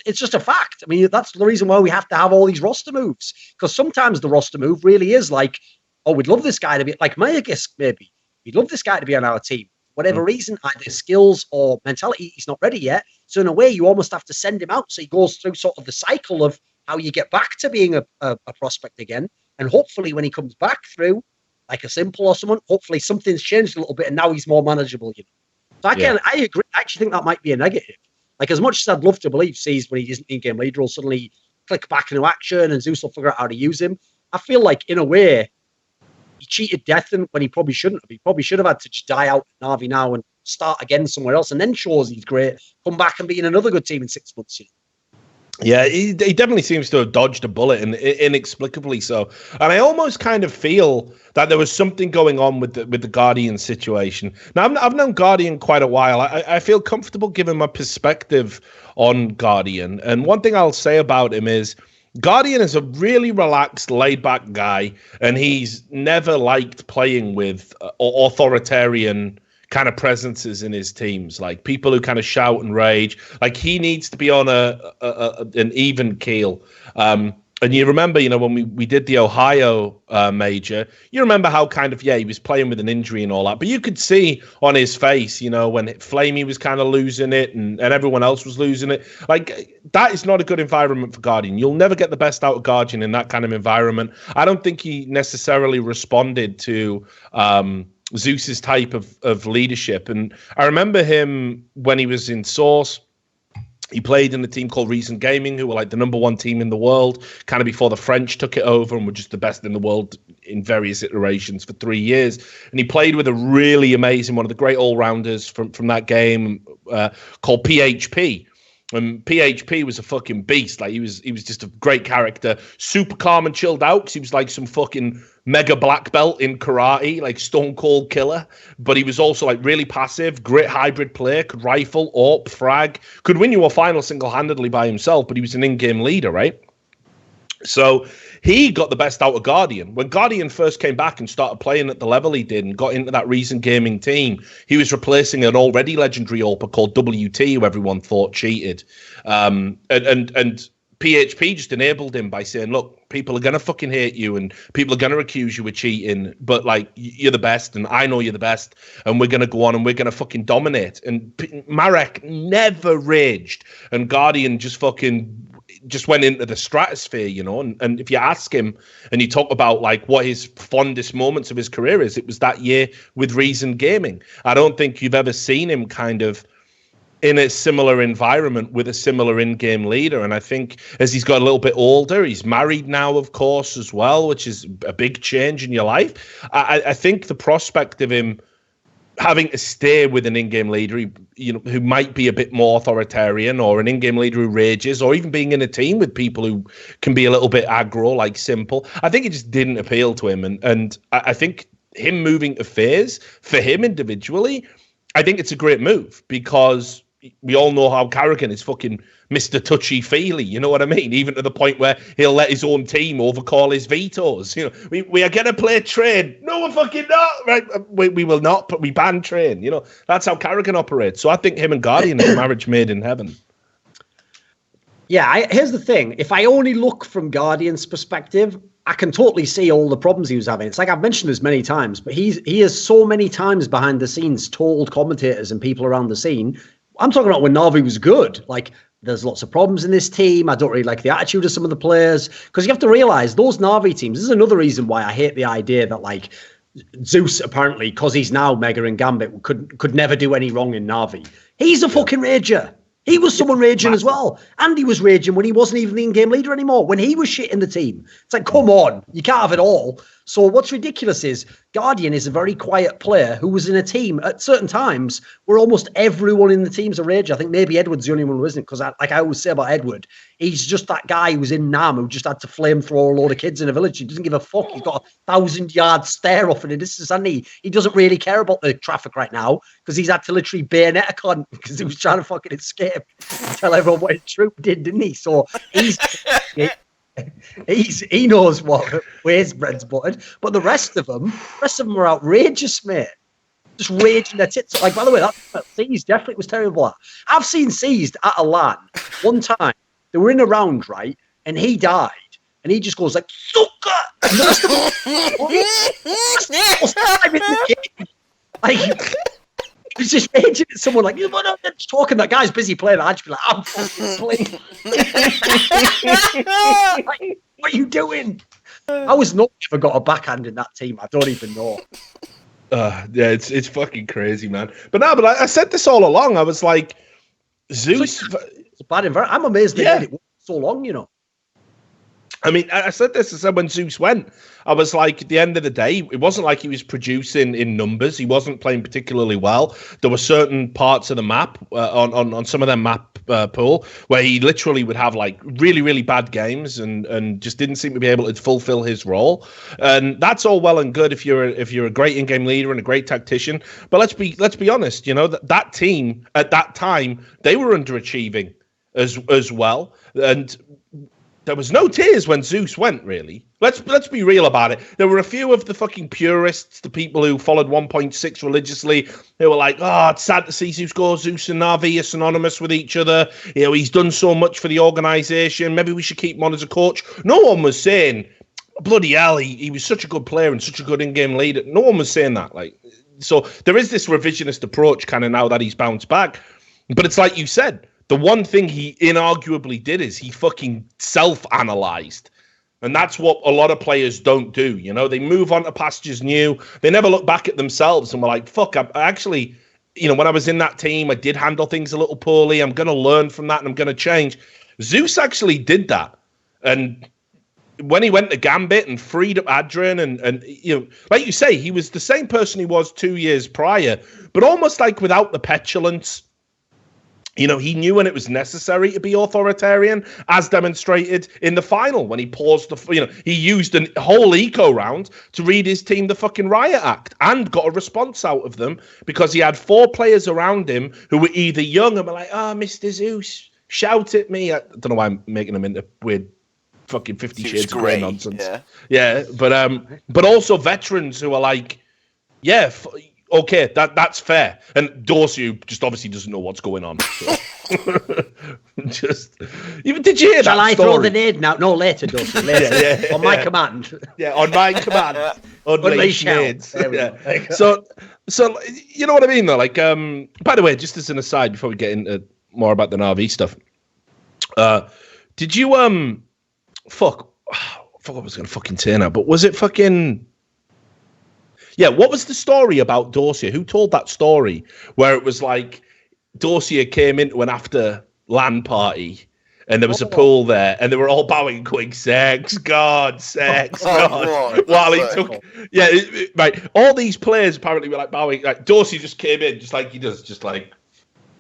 It's just a fact. I mean, that's the reason why we have to have all these roster moves, because sometimes the roster move really is like, oh, we'd love this guy to be like my guess, maybe we'd love this guy to be on our team. Whatever reason, either skills or mentality, he's not ready yet. So in a way, you almost have to send him out so he goes through sort of the cycle of how you get back to being a prospect again. And hopefully when he comes back through, like a Simple or someone, hopefully something's changed a little bit and now he's more manageable. You know? So I agree. I actually think that might be a negative. Like, as much as I'd love to believe Seized, when he isn't in-game leader, will suddenly click back into action and Zeus will figure out how to use him. I feel like, in a way, he cheated death when he probably shouldn't have. He probably should have had to just die out at Navi now and start again somewhere else and then shows he's great, come back and be in another good team in 6 months. You know? Yeah, he definitely seems to have dodged a bullet, and inexplicably so. And I almost kind of feel that there was something going on with the Guardian situation. Now, I've known Guardian quite a while. I feel comfortable giving my perspective on Guardian. And one thing I'll say about him is Guardian is a really relaxed, laid-back guy, and he's never liked playing with authoritarian kind of presences in his teams, like people who kind of shout and rage. Like he needs to be on an even keel. And you remember, when we did the Ohio major, you remember how kind of, he was playing with an injury and all that, but you could see on his face, when Flamey was kind of losing it and everyone else was losing it. Like that is not a good environment for Guardian. You'll never get the best out of Guardian in that kind of environment. I don't think he necessarily responded to Zeus's type of leadership. And I remember him when he was in Source. He played in a team called Optic Gaming, who were like the #1 team in the world, kind of before the French took it over and were just the best in the world in various iterations for 3 years. And he played with a really amazing, one of the great all-rounders from that game called PHP. And PHP was a fucking beast. Like he was just a great character, super calm and chilled out because he was like some fucking mega black belt in karate, like stone cold killer. But he was also like really passive, great hybrid player, could rifle, AWP, frag, could win you a final single-handedly by himself, but he was an in-game leader, right? So he got the best out of Guardian. When Guardian first came back and started playing at the level he did and got into that recent gaming team, he was replacing an already legendary AWPer called WT, who everyone thought cheated. And PHP just enabled him by saying, look, people are going to fucking hate you and people are going to accuse you of cheating, but like you're the best and I know you're the best and we're going to go on and we're going to fucking dominate. And Marek never raged and Guardian just went into the stratosphere, and if you ask him and you talk about like what his fondest moments of his career is, it was that year with Reason Gaming. I don't think you've ever seen him kind of in a similar environment with a similar in-game leader. And I think as he's got a little bit older, he's married now, of course, as well, which is a big change in your life. I think the prospect of him having to stay with an in-game leader, who might be a bit more authoritarian, or an in-game leader who rages, or even being in a team with people who can be a little bit aggro, like Simple, I think it just didn't appeal to him. And I think him moving to FaZe, for him individually, I think it's a great move because we all know how Carrigan is fucking Mr. Touchy-feely, you know what I mean? Even to the point where he'll let his own team overcall his vetoes. We are going to play Train. No, we're fucking not. Right? We will not, but we ban Train. That's how Carrigan operates. So I think him and Guardian is a marriage made in heaven. Yeah, here's the thing. If I only look from Guardian's perspective, I can totally see all the problems he was having. It's like I've mentioned this many times, but he has so many times behind the scenes told commentators and people around the scene, I'm talking about when Navi was good. Like, there's lots of problems in this team. I don't really like the attitude of some of the players. Because you have to realize those Navi teams, this is another reason why I hate the idea that, like, Zeus, apparently, because he's now Mega and Gambit, could never do any wrong in Navi. He's a fucking rager. He was someone raging as well. And he was raging when he wasn't even the in-game leader anymore, when he was shit in the team. It's like, come on, you can't have it all. So what's ridiculous is Guardian is a very quiet player who was in a team at certain times where almost everyone in the team's a rager. I think maybe Edward's the only one who isn't, because like I always say about Edward, he's just that guy who's in Nam who just had to flamethrower a load of kids in a village. He doesn't give a fuck. He's got 1,000-yard stare off in a distance, and he doesn't really care about the traffic right now because he's had to literally bayonet a con because he was trying to fucking escape and tell everyone what his troop did, didn't he? So he knows what where's bread's buttered, but the rest of them are outrageous, mate. Just raging their tits. Like, by the way, that Seized definitely was terrible. I've seen Seized at a LAN one time. They were in a round, right, and he died, and he just goes like, "Sucker!" And the rest of them, like, he's just raging at someone like, "You're just talking." That guy's busy playing. I'd just be like, "I'm fucking playing." Like, what are you doing? I was not ever got a backhand in that team. I don't even know. Yeah, it's fucking crazy, man. But I said this all along. I was like, Zeus. It's a bad environment. I'm amazed they did it so long, I mean, I said when Zeus went, I was like, at the end of the day, it wasn't like he was producing in numbers. He wasn't playing particularly well. There were certain parts of the map on some of their map pool where he literally would have like really, really bad games and just didn't seem to be able to fulfill his role. And that's all well and good if you're a great in-game leader and a great tactician. But let's be honest, you know, that team at that time, they were underachieving as well. And there was no tears when Zeus went, really. Let's be real about it. There were a few of the fucking purists, the people who followed 1.6 religiously, who were like, oh, it's sad to see Zeus go. Zeus and Navi are synonymous with each other. You know, he's done so much for the organisation. Maybe we should keep him on as a coach. No one was saying, bloody hell, he was such a good player and such a good in-game leader. No one was saying that. Like, so there is this revisionist approach kind of now that he's bounced back. But it's like you said, the one thing he inarguably did is he fucking self-analyzed. And that's what a lot of players don't do. You know, they move on to pastures new. They never look back at themselves and were like, fuck, I actually, you know, when I was in that team, I did handle things a little poorly. I'm going to learn from that and I'm going to change. Zeus actually did that. And when he went to Gambit and freed up Adrian and you know, like you say, he was the same person he was 2 years prior, but almost like without the petulance. You know, he knew when it was necessary to be authoritarian, as demonstrated in the final when he paused he used a whole eco round to read his team the fucking riot act and got a response out of them because he had 4 players around him who were either young and were like, oh, Mr. Zeus, shout at me. I don't know why I'm making them into weird fucking 50 Shades of Grey nonsense. Yeah, but also veterans who are like, yeah, okay, that's fair. And Dorsey just obviously doesn't know what's going on. So. Did you hear Shall that I story? throw the nade now? No, later, Dorsey. Later. On my command. Yeah, on my command. Unleash nades. Yeah. So you know what I mean, though? Like, by the way, just as an aside, before we get into more about the Navi stuff, did you I forgot what I was going to fucking say now, but was it fucking... Yeah, what was the story about Dorsia? Who told that story where it was like Dorsia came into an after LAN party and there was a pool there and they were all bowing going, sex, God, sex, God. While he took... Yeah, right. All these players apparently were like bowing. Like Dorsia just came in just like he does, just like,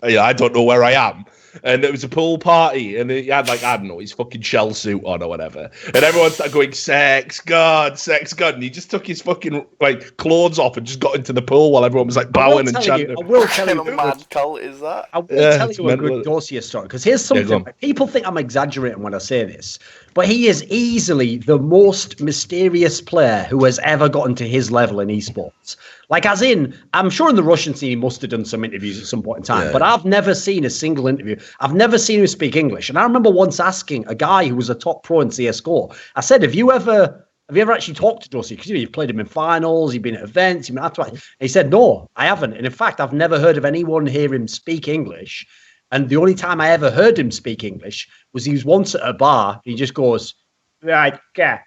yeah, I don't know where I am. And it was a pool party, and he had, like, I don't know, his fucking shell suit on or whatever. And everyone started going, sex, God. And he just took his fucking, like, clothes off and just got into the pool while everyone was, like, bowing and chanting. I will tell you. What kind of mad cult is that? I will tell you a good Dorsia story, because here's something. People think I'm exaggerating when I say this, but he is easily the most mysterious player who has ever gotten to his level in esports. Like, as in, I'm sure in the Russian scene he must have done some interviews at some point in time, but I've never seen a single interview. I've never seen him speak English. And I remember once asking a guy who was a top pro in CSGO, I said, have you ever actually talked to Dossi? Because you've played him in finals, you've been at events, you've been at and he said, no, I haven't. And in fact, I've never heard of anyone hear him speak English. And the only time I ever heard him speak English was he was once at a bar. And he just goes, right, yeah.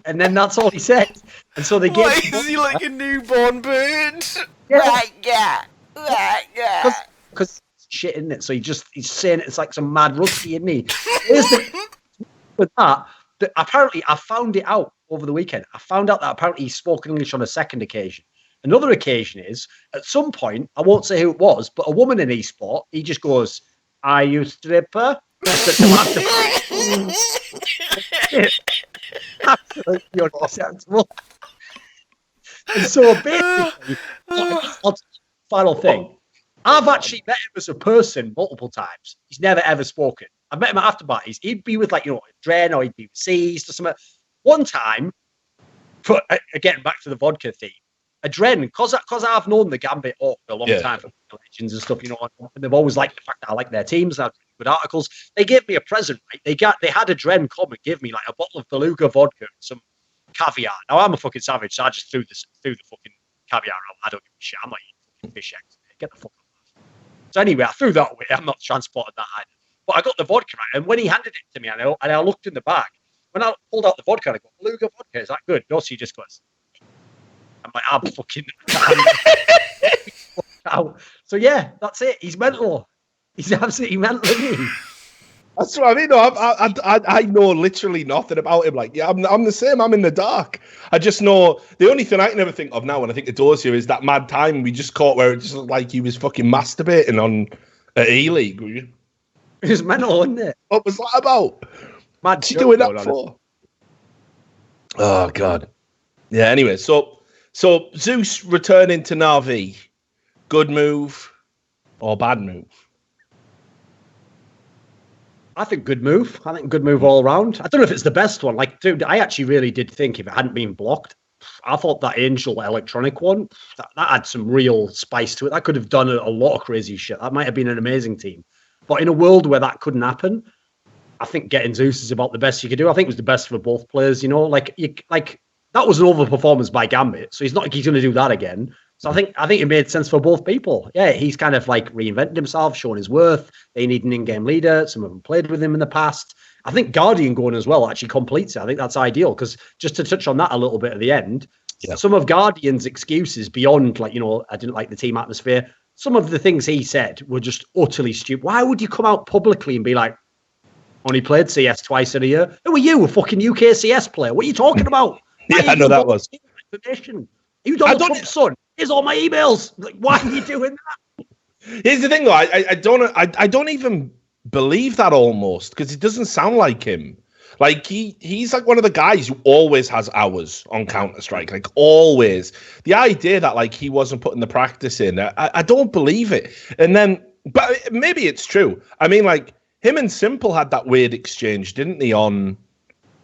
And then that's all he said. And so they gave. Why is he like a newborn bird? Yeah. Because shit, isn't it? So he's saying it's like some mad rusty, isn't he? With that, apparently I found it out over the weekend. I found out that apparently he spoke English on a second occasion. Another occasion is, at some point, I won't say who it was, but a woman in esport, he just goes, are you stripper? Absolutely unacceptable. And so basically, final thing, I've actually met him as a person multiple times. He's never ever spoken. I've met him at after parties. He'd be with Dren or he'd be with Seized or something. One time, getting back to the vodka theme, Adren, because I've known the Gambit for a long time, from legends and stuff, and they've always liked the fact that I like their teams. I've good articles. They gave me a present, right? They had Adren come and give me like a bottle of Beluga vodka and some caviar. Now I'm a fucking savage, so I just threw the fucking caviar out. I don't give a shit. I'm not eating fish eggs. Get the fuck out. So anyway, I threw that away. I'm not transporting that either. But I got the vodka right, and when he handed it to me, and I looked in the bag, when I pulled out the vodka, I go, Beluga vodka, is that good? No, so he just goes. I'm like, I'm fucking out. So yeah, that's it. He's mental. He's absolutely mental, isn't he? That's what I mean. No, I know literally nothing about him. Like, yeah, I'm the same. I'm in the dark. I just know the only thing I can ever think of now when I think of Dozier is that mad time we just caught where it just looked like he was fucking masturbating on E-League. It was mental, wasn't it? What was that about? Mad She doing that for? Oh God. Yeah. Anyway, so Zeus returning to Navi, good move or bad move? I think good move. I think good move all around. I don't know if it's the best one. Like, dude, I actually really did think if it hadn't been blocked, I thought that Angel electronic one, that had some real spice to it. That could have done a lot of crazy shit. That might have been an amazing team. But in a world where that couldn't happen, I think getting Zeus is about the best you could do. I think it was the best for both players, you know? Like that was an overperformance by Gambit, so he's not like he's going to do that again. So I think it made sense for both people. Yeah, he's kind of like reinvented himself, shown his worth. They need an in-game leader. Some of them played with him in the past. I think Guardian going as well actually completes it. I think that's ideal because just to touch on that a little bit at the end, some of Guardian's excuses beyond like, you know, I didn't like the team atmosphere. Some of the things he said were just utterly stupid. Why would you come out publicly and be like, only played CS twice in a year? Who are you, a fucking UK CS player? What are you talking about? Yeah, I know that was. You Donald Trump's son. Here's all my emails. Like, why are you doing that? Here's the thing, though. I don't even believe that almost because it doesn't sound like him. Like he's like one of the guys who always has hours on Counter-Strike, like always. The idea that like he wasn't putting the practice in, I don't believe it. And then, but maybe it's true. I mean, like him and Simple had that weird exchange, didn't they? On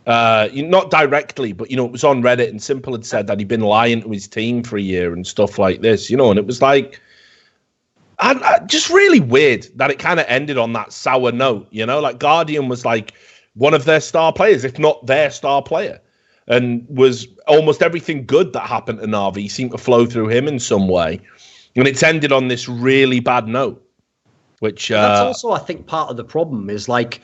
not directly, but you know, it was on Reddit, and Simple had said that he'd been lying to his team for a year and stuff like this, you know, and it was like, just really weird that it kind of ended on that sour note, you know, like Guardian was like one of their star players, if not their star player, and was almost everything good that happened to Navi seemed to flow through him in some way, and it's ended on this really bad note, which that's also, I think, part of the problem is like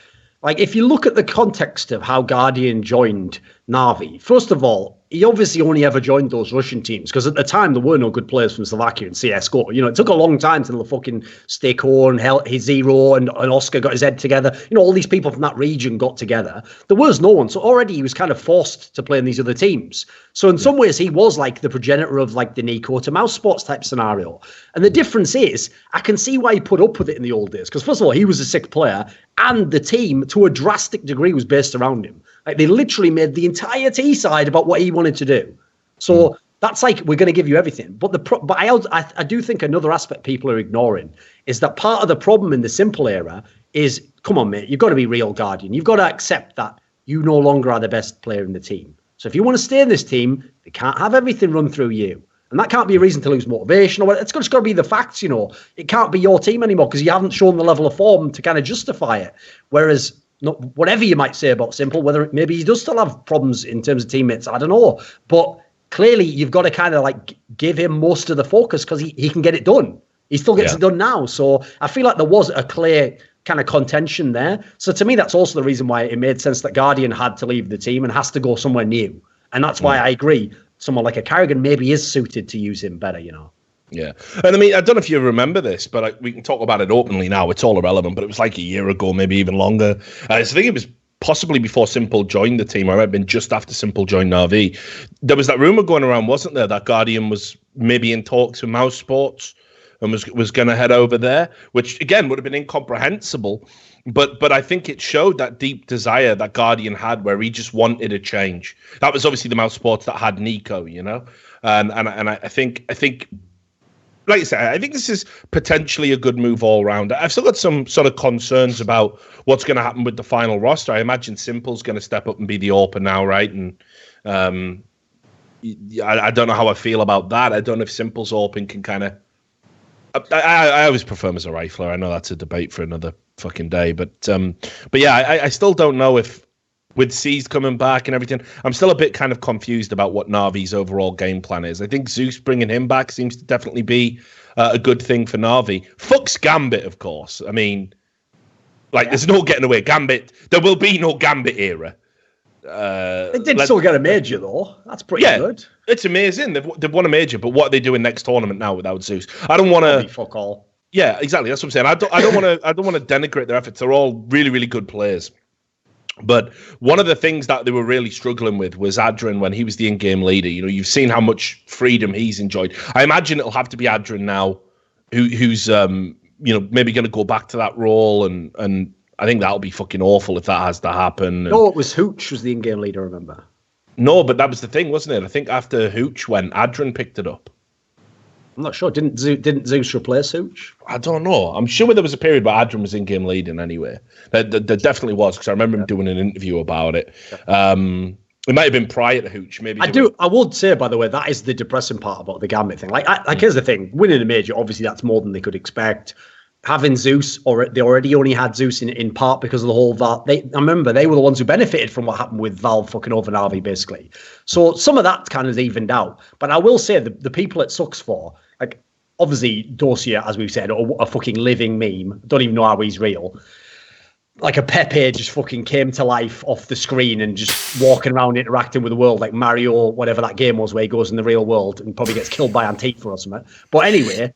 if you look at the context of how Guardian joined Navi, first of all, he obviously only ever joined those Russian teams because at the time there were no good players from Slovakia in CSGO. You know, it took a long time until the fucking Stako and his Zero and Oscar got his head together. You know, all these people from that region got together. There was no one. So already he was kind of forced to play in these other teams. So in some ways he was like the progenitor of like the Nico to Mouse Sports type scenario. And the difference is I can see why he put up with it in the old days. Because first of all, he was a sick player and the team to a drastic degree was based around him. Like they literally made the entire T side about what he wanted to do. So that's like, we're going to give you everything. But I do think another aspect people are ignoring is that part of the problem in the Simple era is, come on, mate, you've got to be real Guardian. You've got to accept that you no longer are the best player in the team. So if you want to stay in this team, they can't have everything run through you. And that can't be a reason to lose motivation. Or it's just got to be the facts, you know. It can't be your team anymore because you haven't shown the level of form to kind of justify it. Whereas, whatever you might say about Simple, whether maybe he does still have problems in terms of teammates, I don't know. But clearly, you've got to kind of like give him most of the focus because he can get it done. He still gets it done now. So I feel like there was a clear kind of contention there. So to me, that's also the reason why it made sense that Guardian had to leave the team and has to go somewhere new. And that's why I agree. Someone like a Carrigan maybe is suited to use him better, you know. Yeah. And I mean, I don't know if you remember this, but we can talk about it openly now. It's all irrelevant, but it was like a year ago, maybe even longer. So I think it was possibly before Simple joined the team. I might have been just after Simple joined Navi. There was that rumor going around, wasn't there, that Guardian was maybe in talks with Mouse Sports and was going to head over there, which, again, would have been incomprehensible. But I think it showed that deep desire that Guardian had where he just wanted a change. That was obviously the Mouse Sports that had Nico, you know? And I think, like I said, I think this is potentially a good move all round. I've still got some sort of concerns about what's going to happen with the final roster. I imagine Simple's going to step up and be the AWPer now, right? And I don't know how I feel about that. I don't know if Simple's AWPing can kind of... I always prefer him as a rifler. I know that's a debate for another fucking day, but yeah, I still don't know if with C's coming back and everything, I'm still a bit kind of confused about what Navi's overall game plan is. I think Zeus bringing him back seems to definitely be a good thing for Navi. Fucks Gambit, of course. I mean, there's no getting away. Gambit, there will be no Gambit era. They did still get a major though. That's pretty good. It's amazing. They've won a major, but what are they doing next tournament now without Zeus? I don't want to. Fuck all. Yeah, exactly. That's what I'm saying. I don't want to denigrate their efforts. They're all really, really good players. But one of the things that they were really struggling with was Adrian when he was the in-game leader. You know, you've seen how much freedom he's enjoyed. I imagine it'll have to be Adrian now, who's maybe going to go back to that role, and I think that'll be fucking awful if that has to happen. No, it was Hooch was the in-game leader. Remember? No, but that was the thing, wasn't it? I think after Hooch went, Adrian picked it up. I'm not sure. Didn't Zeus replace Hooch? I don't know. I'm sure there was a period where Adrian was in-game leading anyway. There definitely was, because I remember him doing an interview about it. It might have been prior to Hooch. Maybe I would say, by the way, that is the depressing part about the Gambit thing. Here's the thing: winning a major, obviously, that's more than they could expect. Having Zeus, or they already only had Zeus in part because of the whole Valde. I remember they were the ones who benefited from what happened with Valve fucking over Navi, basically. So some of that kind of evened out. But I will say the people it sucks for, like, obviously Dossier, as we've said, a fucking living meme. Don't even know how he's real. Like a Pepe just fucking came to life off the screen and just walking around interacting with the world like Mario, whatever that game was where he goes in the real world and probably gets killed by Antifa or something. But anyway.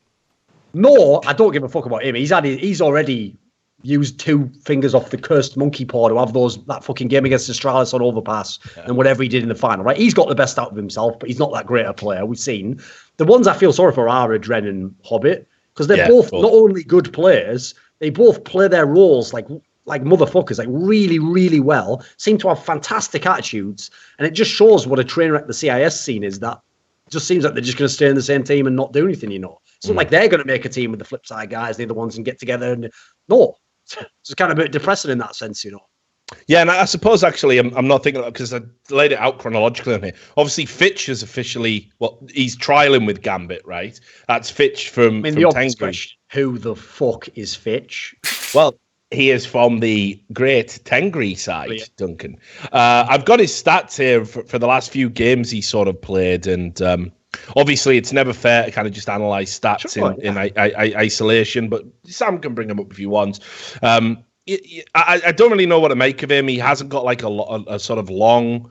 No, I don't give a fuck about him. He's already used 2 fingers off the cursed monkey paw to have that fucking game against Astralis on Overpass and whatever he did in the final, right? He's got the best out of himself, but he's not that great a player. We've seen. The ones I feel sorry for are Adren and Hobbit, because they're both not only good players, they both play their roles like motherfuckers, like really, really well, seem to have fantastic attitudes, and it just shows what a train wreck the CIS scene is. That it just seems like they're just going to stay in the same team and not do anything, you know. It's not like they're going to make a team with the flip side guys, they're the ones and get together. And no, it's kind of a bit depressing in that sense, you know. Yeah, and I suppose actually I'm not thinking, because I laid it out chronologically on here. Obviously, Fitch is officially, he's trialing with Gambit, right? That's Fitch from the obvious question, who the fuck is Fitch? Well, he is from the great Tengri side, Duncan. I've got his stats here for the last few games he sort of played, and obviously, it's never fair to kind of just analyze stats in isolation, but Sam can bring them up if he wants. I don't really know what to make of him. He hasn't got like a sort of long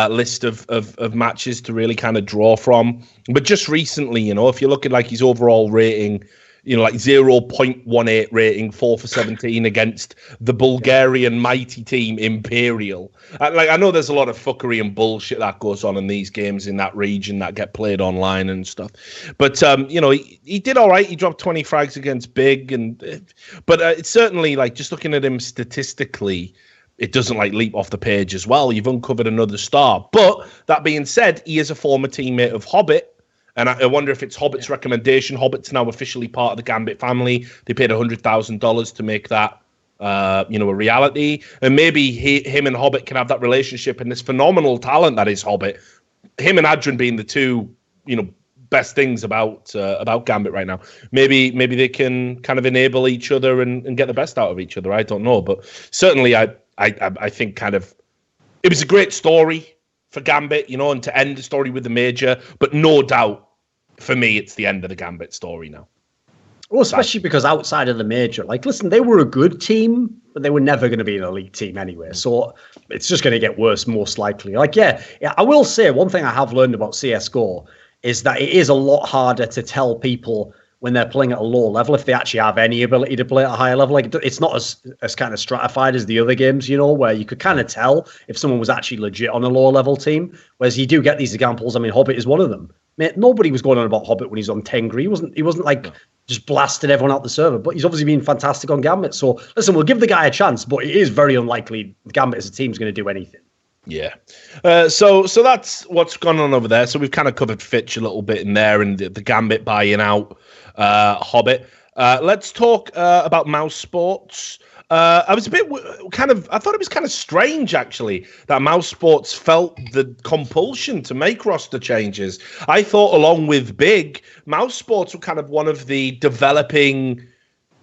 list of matches to really kind of draw from. But just recently, you know, if you look at like his overall rating, you know, like 0.18 rating, 4 for 17 against the Bulgarian mighty team Imperial. I know there's a lot of fuckery and bullshit that goes on in these games in that region that get played online and stuff. But, you know, he did all right. He dropped 20 frags against Big. But it's certainly, like, just looking at him statistically, it doesn't, like, leap off the page as well. You've uncovered another star. But that being said, he is a former teammate of Hobbit. And I wonder if it's Hobbit's recommendation. Hobbit's now officially part of the Gambit family. They paid $100,000 to make that, a reality. And maybe him and Hobbit can have that relationship and this phenomenal talent that is Hobbit. Him and Adrian being the 2, best things about Gambit right now. Maybe they can kind of enable each other and get the best out of each other. I don't know, but certainly I think kind of it was a great story for Gambit, and to end the story with the major. But no doubt, for me, it's the end of the Gambit story now. Well, especially because outside of the major, listen, they were a good team, but they were never going to be an elite team anyway. So it's just going to get worse, most likely. Yeah, I will say one thing I have learned about CSGO is that it is a lot harder to tell people when they're playing at a low level if they actually have any ability to play at a higher level. It's not as kind of stratified as the other games, where you could kind of tell if someone was actually legit on a lower level team. Whereas you do get these examples. I mean, Hobbit is one of them. Mate, nobody was going on about Hobbit when he's on Tengri. He wasn't just blasting everyone out the server, but he's obviously been fantastic on Gambit. So listen, we'll give the guy a chance, but it is very unlikely Gambit as a team is going to do anything. Yeah. So that's what's gone on over there. So we've kind of covered Fitch a little bit in there and the Gambit buying out Hobbit. Let's talk about Mouse Sports. I was a bit I thought it was kind of strange, actually, that Mouse Sports felt the compulsion to make roster changes. I thought, along with Big, Mouse Sports were kind of one of the developing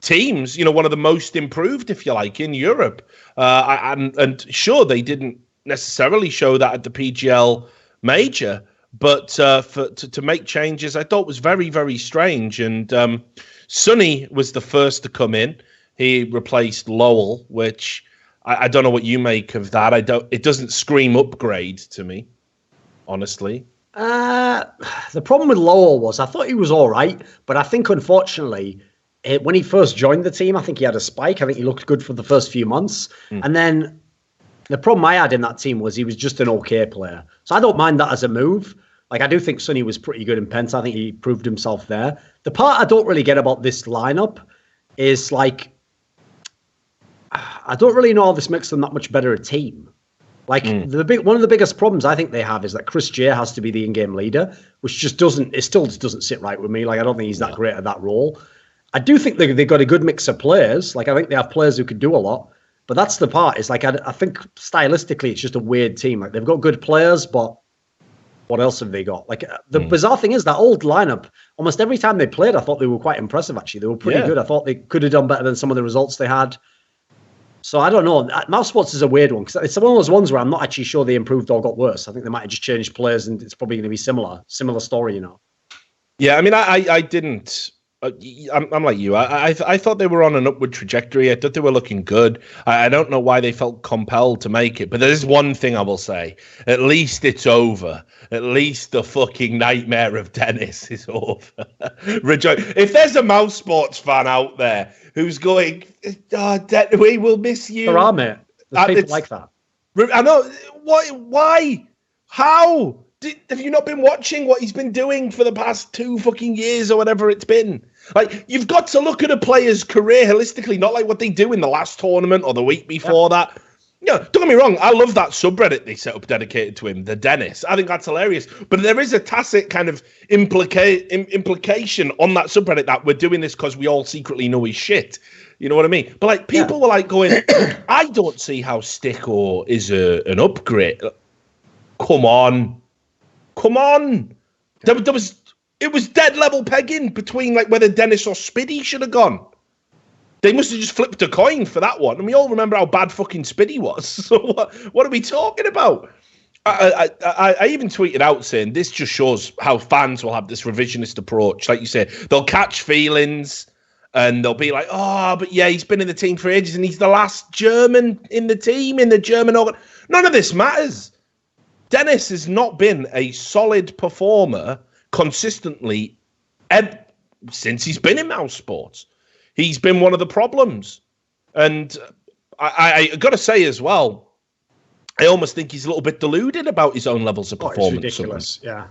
teams, one of the most improved, if you like, in Europe. And sure, they didn't necessarily show that at the PGL major, but to make changes, I thought was very, very strange. And Sonny was the first to come in. He replaced Lowell, which I don't know what you make of that. It doesn't scream upgrade to me, honestly. The problem with Lowell was I thought he was all right, but I think unfortunately when he first joined the team, I think he had a spike. I think he looked good for the first few months. And then the problem I had in that team was he was just an okay player. So I don't mind that as a move. Like, I do think Sonny was pretty good in Penta. I think he proved himself there. The part I don't really get about this lineup is, like, I don't really know how this makes them that much better a team. Like, one of the biggest problems I think they have is that Chris J has to be the in-game leader, which just still doesn't sit right with me. Like, I don't think he's that great at that role. I do think they've got a good mix of players. Like, I think they have players who could do a lot. But that's the part. Is like, I think stylistically, it's just a weird team. Like, they've got good players, but what else have they got? Like, the bizarre thing is that old lineup, almost every time they played, I thought they were quite impressive, actually. They were pretty good. I thought they could have done better than some of the results they had. So I don't know. Mouse Sports is a weird one because it's one of those ones where I'm not actually sure they improved or got worse. I think they might have just changed players and it's probably going to be similar story, you know. Yeah, I mean, I didn't. I'm like you. I thought they were on an upward trajectory. I thought they were looking good. I don't know why they felt compelled to make it, but there's one thing I will say: at least it's over. At least the fucking nightmare of Dennis is over. Rejoice! If there's a Mouse Sports fan out there who's going, we will miss you. There are, mate. There's people like that. I know. Why? How? Have you not been watching what he's been doing for the past 2 fucking years or whatever it's been? Like, you've got to look at a player's career holistically, not like what they do in the last tournament or the week before that. Yeah, don't get me wrong. I love that subreddit they set up dedicated to him, the Dennis. I think that's hilarious. But there is a tacit kind of implication on that subreddit that we're doing this because we all secretly know he's shit. You know what I mean? But like, people were like going, I don't see how Sticko is an upgrade. Come on. It was dead level pegging between like whether Dennis or Spiddy should have gone. They must have just flipped a coin for that one. And we all remember how bad fucking Spiddy was. So what are we talking about? I even tweeted out saying this just shows how fans will have this revisionist approach. Like you say, they'll catch feelings and they'll be like, oh, but yeah, he's been in the team for ages and he's the last German in the team, in the German organ. None of this matters. Dennis has not been a solid performer consistently since he's been in Mouse Sports. He's been one of the problems. And I got to say as well, I almost think he's a little bit deluded about his own levels of performance. It's ridiculous, yeah.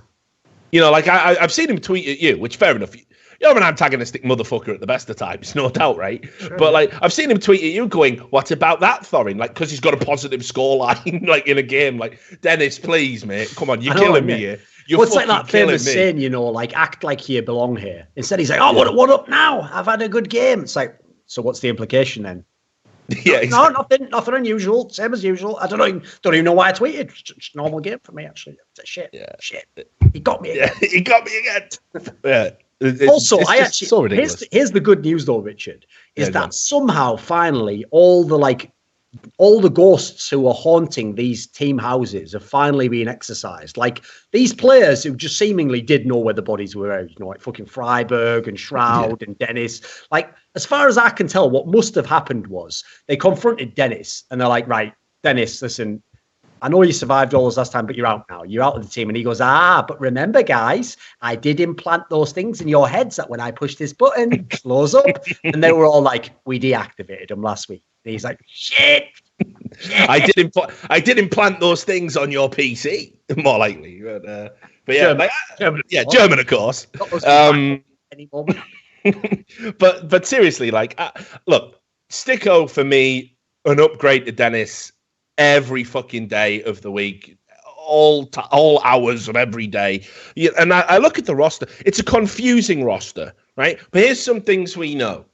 You know, like I've seen him tweet at you, which fair enough. You're an antagonistic motherfucker at the best of times, no doubt, right? Sure. But like, I've seen him tweet at you going, what about that, Thorin? Like, because he's got a positive scoreline, like in a game. Like, Dennis, please, mate, come on, you're killing me here. It's like that famous saying, you know, like, act like you belong here. Instead, he's like, oh, what up now? I've had a good game. It's like, so what's the implication then? Yeah, exactly. No, nothing unusual. Same as usual. I don't even know why I tweeted. It's just a normal game for me, actually. Shit. He got me again. He got me again. Yeah. Also, here's the good news though, Richard, is that somehow finally all the ghosts who are haunting these team houses have finally been exorcised. Like these players who just seemingly did know where the bodies were, you know, like fucking Freiberg and Shroud and Dennis. Like, as far as I can tell, what must have happened was they confronted Dennis and they're like, right, Dennis, listen, I know you survived all this last time, but you're out now. You're out of the team. And he goes, but remember, guys, I did implant those things in your heads that when I push this button, it blows up. And they were all like, we deactivated them last week. And he's like, shit. I did implant those things on your PC, more likely. But yeah, German, of course. Any moment. but seriously, like, look, Sticko for me, an upgrade to Dennis every fucking day of the week, all hours of every day. Yeah, and I look at the roster. It's a confusing roster, right? But here's some things we know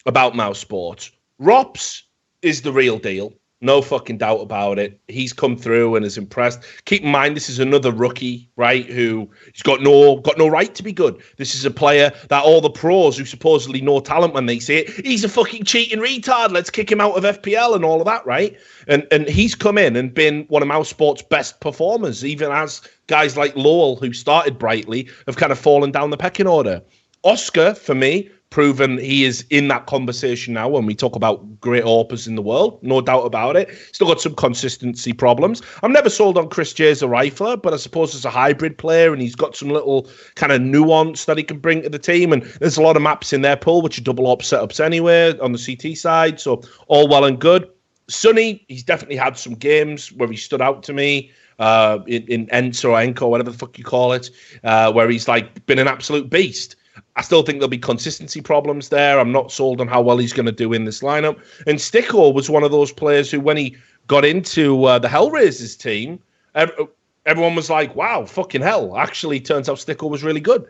about Mouse Sports. Rops is the real deal. No fucking doubt about it. He's come through and is impressed. Keep in mind, this is another rookie, right? Who's got no right to be good. This is a player that all the pros who supposedly know talent when they see it, he's a fucking cheating retard. Let's kick him out of FPL and all of that, right? And he's come in and been one of Mouse Sports' best performers, even as guys like Lowell, who started brightly, have kind of fallen down the pecking order. Oscar, for me, proven he is in that conversation now when we talk about great AWPers in the world. No doubt about it. Still got some consistency problems. I'm never sold on Chris J as a rifler, but I suppose as a hybrid player, and he's got some little kind of nuance that he can bring to the team. And there's a lot of maps in their pool, which are double op setups anyway on the CT side. So all well and good. Sonny, he's definitely had some games where he stood out to me. In Ents or Enco, whatever the fuck you call it, where he's like been an absolute beast. I still think there'll be consistency problems there. I'm not sold on how well he's going to do in this lineup. And Sticko was one of those players who, when he got into the Hellraisers team, everyone was like, wow, fucking hell. Actually, turns out Sticko was really good.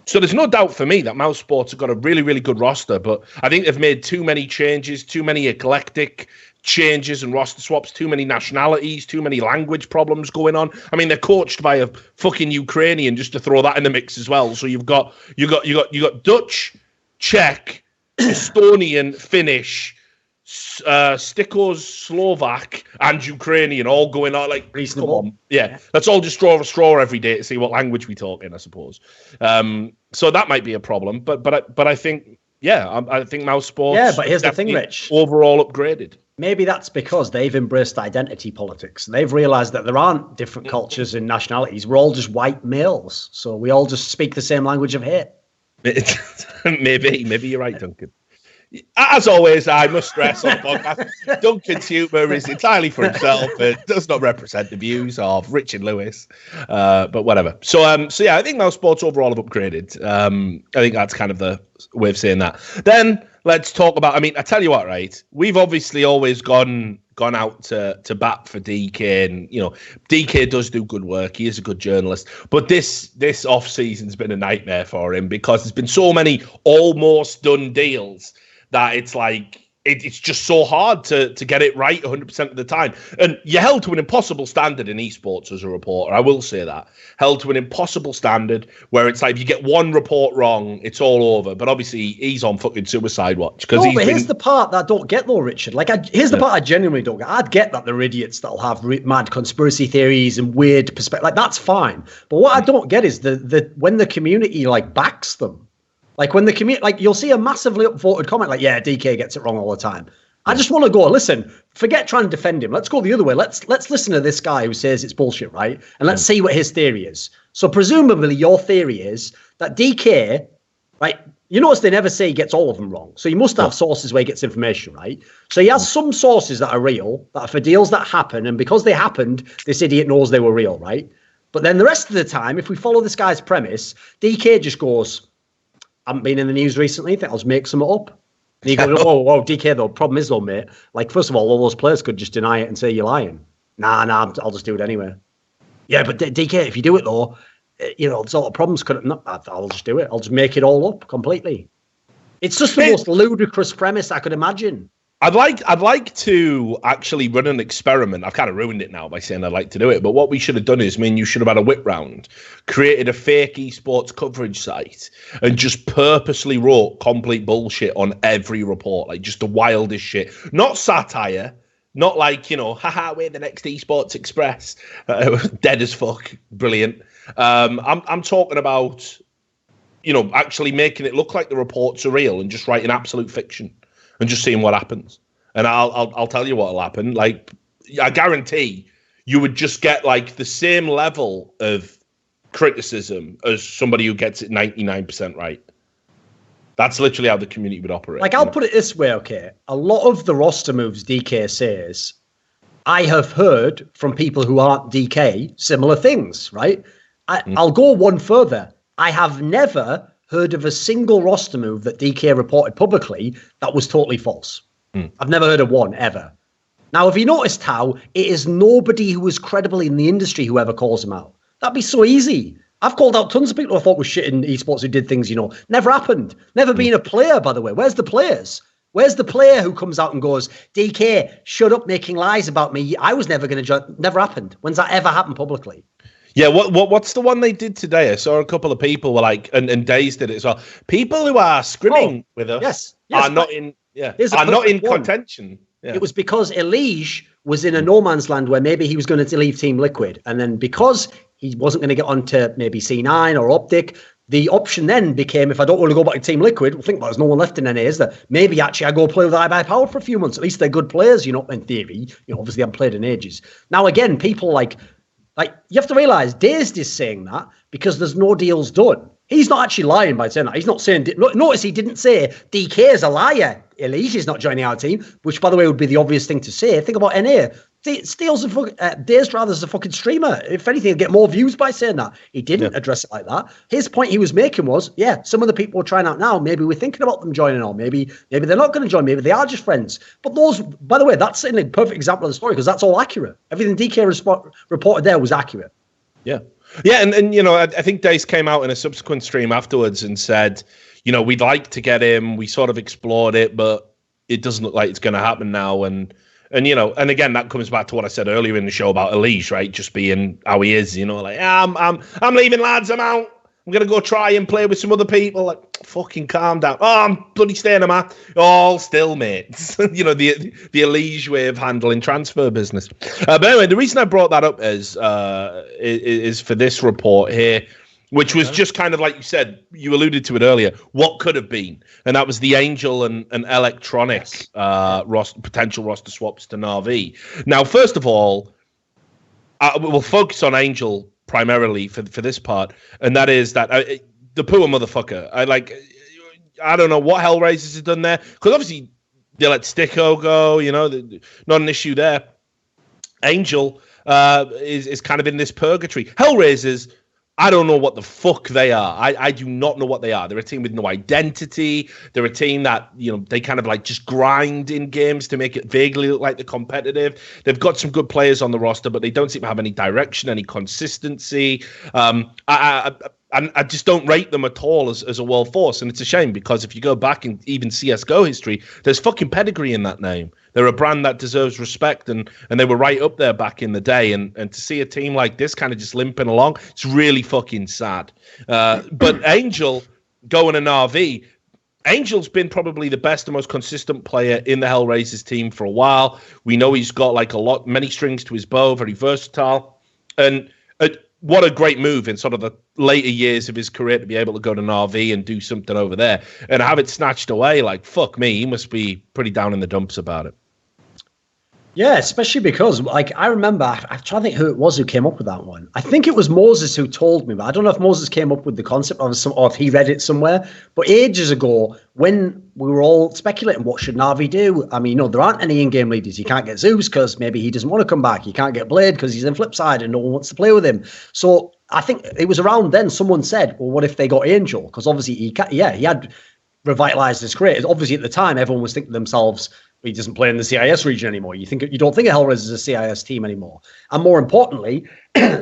So there's no doubt for me that Mouse Sports have got a really, really good roster, but I think they've made too many changes, too many eclectic changes and roster swaps, too many nationalities, too many language problems going on. I mean, they're coached by a fucking Ukrainian, just to throw that in the mix as well. So you've got Dutch, Czech, Estonian, Finnish, Sticko's Slovak and Ukrainian all going on like reasonable. Yeah, let's all just draw a straw every day to see what language we talk in, I suppose. So that might be a problem, but I think I think Mouse Sports. Yeah, but here's the thing, Rich. Overall upgraded. Maybe that's because they've embraced identity politics. They've realized that there aren't different cultures and nationalities. We're all just white males, so we all just speak the same language of hate. Maybe you're right, Duncan. As always, I must stress on the podcast, Duncan's humour is entirely for himself. It does not represent the views of Richard Lewis, but whatever. So yeah, I think Mouse Sports overall have upgraded. I think that's kind of the way of saying that. Then let's talk about, I mean, I tell you what, right? We've obviously always gone out to bat for DK, and you know, DK does do good work. He is a good journalist, but this off season's been a nightmare for him because there's been so many almost done deals that it's like it's just so hard to get it right 100% of the time. And you're held to an impossible standard in esports as a reporter. I will say that. Held to an impossible standard where it's like if you get one report wrong, it's all over. But obviously he's on fucking suicide watch. No, but here's the part that I don't get though, Richard. Here's the part I genuinely don't get. I'd get that there are idiots that'll have mad conspiracy theories and weird perspectives. Like, that's fine. But what I don't get is the when the community backs them. Like when the community, you'll see a massively upvoted comment like, yeah, DK gets it wrong all the time. I just want to go, listen, forget trying to defend him. Let's go the other way. Let's listen to this guy who says it's bullshit, right? And let's see what his theory is. So presumably your theory is that DK, right? You notice they never say he gets all of them wrong. So he must have sources where he gets information, right? So he has some sources that are real, that are for deals that happen. And because they happened, this idiot knows they were real, right? But then the rest of the time, if we follow this guy's premise, DK just goes, haven't been in the news recently, think I'll just make some up. And you go, whoa, DK though, problem is though, mate, first of all those players could just deny it and say you're lying. Nah, I'll just do it anyway. Yeah, but DK, if you do it though, there's a lot of problems. I'll just do it. I'll just make it all up completely. It's just the most ludicrous premise I could imagine. I'd like to actually run an experiment. I've kind of ruined it now by saying I'd like to do it. But what we should have done is, you should have had a whip round, created a fake esports coverage site, and just purposely wrote complete bullshit on every report, like just the wildest shit. Not satire, not like, haha, we're the next Esports Express. Dead as fuck. Brilliant. I'm talking about, actually making it look like the reports are real and just writing absolute fiction. And just seeing what happens. And I'll tell you what'll happen. Like, I guarantee you would just get the same level of criticism as somebody who gets it 99% right. That's literally how the community would operate. I'll put it this way, okay? A lot of the roster moves DK says, I have heard from people who aren't DK similar things, right? I'll go one further. I have never heard of a single roster move that DK reported publicly that was totally false. I've never heard of one, ever. Now, have you noticed how it is nobody who is credible in the industry who ever calls him out? That'd be so easy. I've called out tons of people who I thought was shit in esports who did things, never happened. Never been a player, by the way. Where's the players? Where's the player who comes out and goes, DK, shut up making lies about me. I was never going to join. Never happened. When's that ever happened publicly? Yeah, what's the one they did today? I saw a couple of people were and Days did it as well. People who are scrimming with us are not in contention. Yeah. It was because Elige was in a no man's land where maybe he was going to leave Team Liquid, and then because he wasn't going to get onto maybe C9 or Optic, the option then became, if I don't want to go back to Team Liquid, think about it, there's no one left in NA, is there? Maybe actually I go play with iBuy Power for a few months. At least they're good players, in theory. Obviously I haven't played in ages. Now again, people like you have to realise Dazed is saying that because there's no deals done. He's not actually lying by saying that. He's not saying... Notice he didn't say DK is a liar. Elijah is not joining our team, which, by the way, would be the obvious thing to say. Think about NA. Dazed rather as a fucking streamer. If anything, he'll get more views by saying that. He didn't address it like that. His point he was making was, some of the people we're trying out now, maybe we're thinking about them joining on. Maybe they're not going to join. Maybe they are just friends. But those, by the way, that's a perfect example of the story because that's all accurate. Everything DK reported there was accurate. Yeah. Yeah, and I think Dace came out in a subsequent stream afterwards and said, we'd like to get him. We sort of explored it, but it doesn't look like it's going to happen now. And again, that comes back to what I said earlier in the show about Elise, right? Just being how he is, I'm leaving, lads. I'm out. I'm going to go try and play with some other people. Like, fucking calm down. Oh, I'm bloody staying a man. All still, mates. The Elise way of handling transfer business. But anyway, the reason I brought that up is for this report here, which was just kind of like you said, you alluded to it earlier, what could have been. And that was the Angel and Electronic potential roster swaps to Navi. Now, first of all, we'll focus on Angel primarily for this part, and that is that the poor motherfucker. I don't know what Hellraisers has done there, because obviously they let Sticko go, not an issue there. Angel is kind of in this purgatory. Hellraisers, I don't know what the fuck they are. I do not know what they are. They're a team with no identity. They're a team that, they kind of just grind in games to make it vaguely look like they're competitive. They've got some good players on the roster, but they don't seem to have any direction, any consistency. I just don't rate them at all as a world force. And it's a shame because if you go back in even CSGO history, there's fucking pedigree in that name. They're a brand that deserves respect, and they were right up there back in the day. And to see a team like this kind of just limping along, it's really fucking sad. But Angel going to Navi, Angel's been probably the best and most consistent player in the Hellraisers team for a while. We know he's got many strings to his bow, very versatile. And what a great move in sort of the later years of his career to be able to go to Navi and do something over there and have it snatched away. Fuck me, he must be pretty down in the dumps about it. Yeah, especially because, I remember, I'm trying to think who it was who came up with that one. I think it was Moses who told me, but I don't know if Moses came up with the concept or if he read it somewhere. But ages ago, when we were all speculating, what should Navi do? I mean, there aren't any in-game leaders. You can't get Zeus because maybe he doesn't want to come back. You can't get Blade because he's in Flipside and no one wants to play with him. So I think it was around then someone said, well, what if they got Angel? Because obviously he had revitalized his career. Obviously at the time, everyone was thinking to themselves, he doesn't play in the CIS region anymore. You don't think of Hellraisers as a CIS team anymore. And more importantly,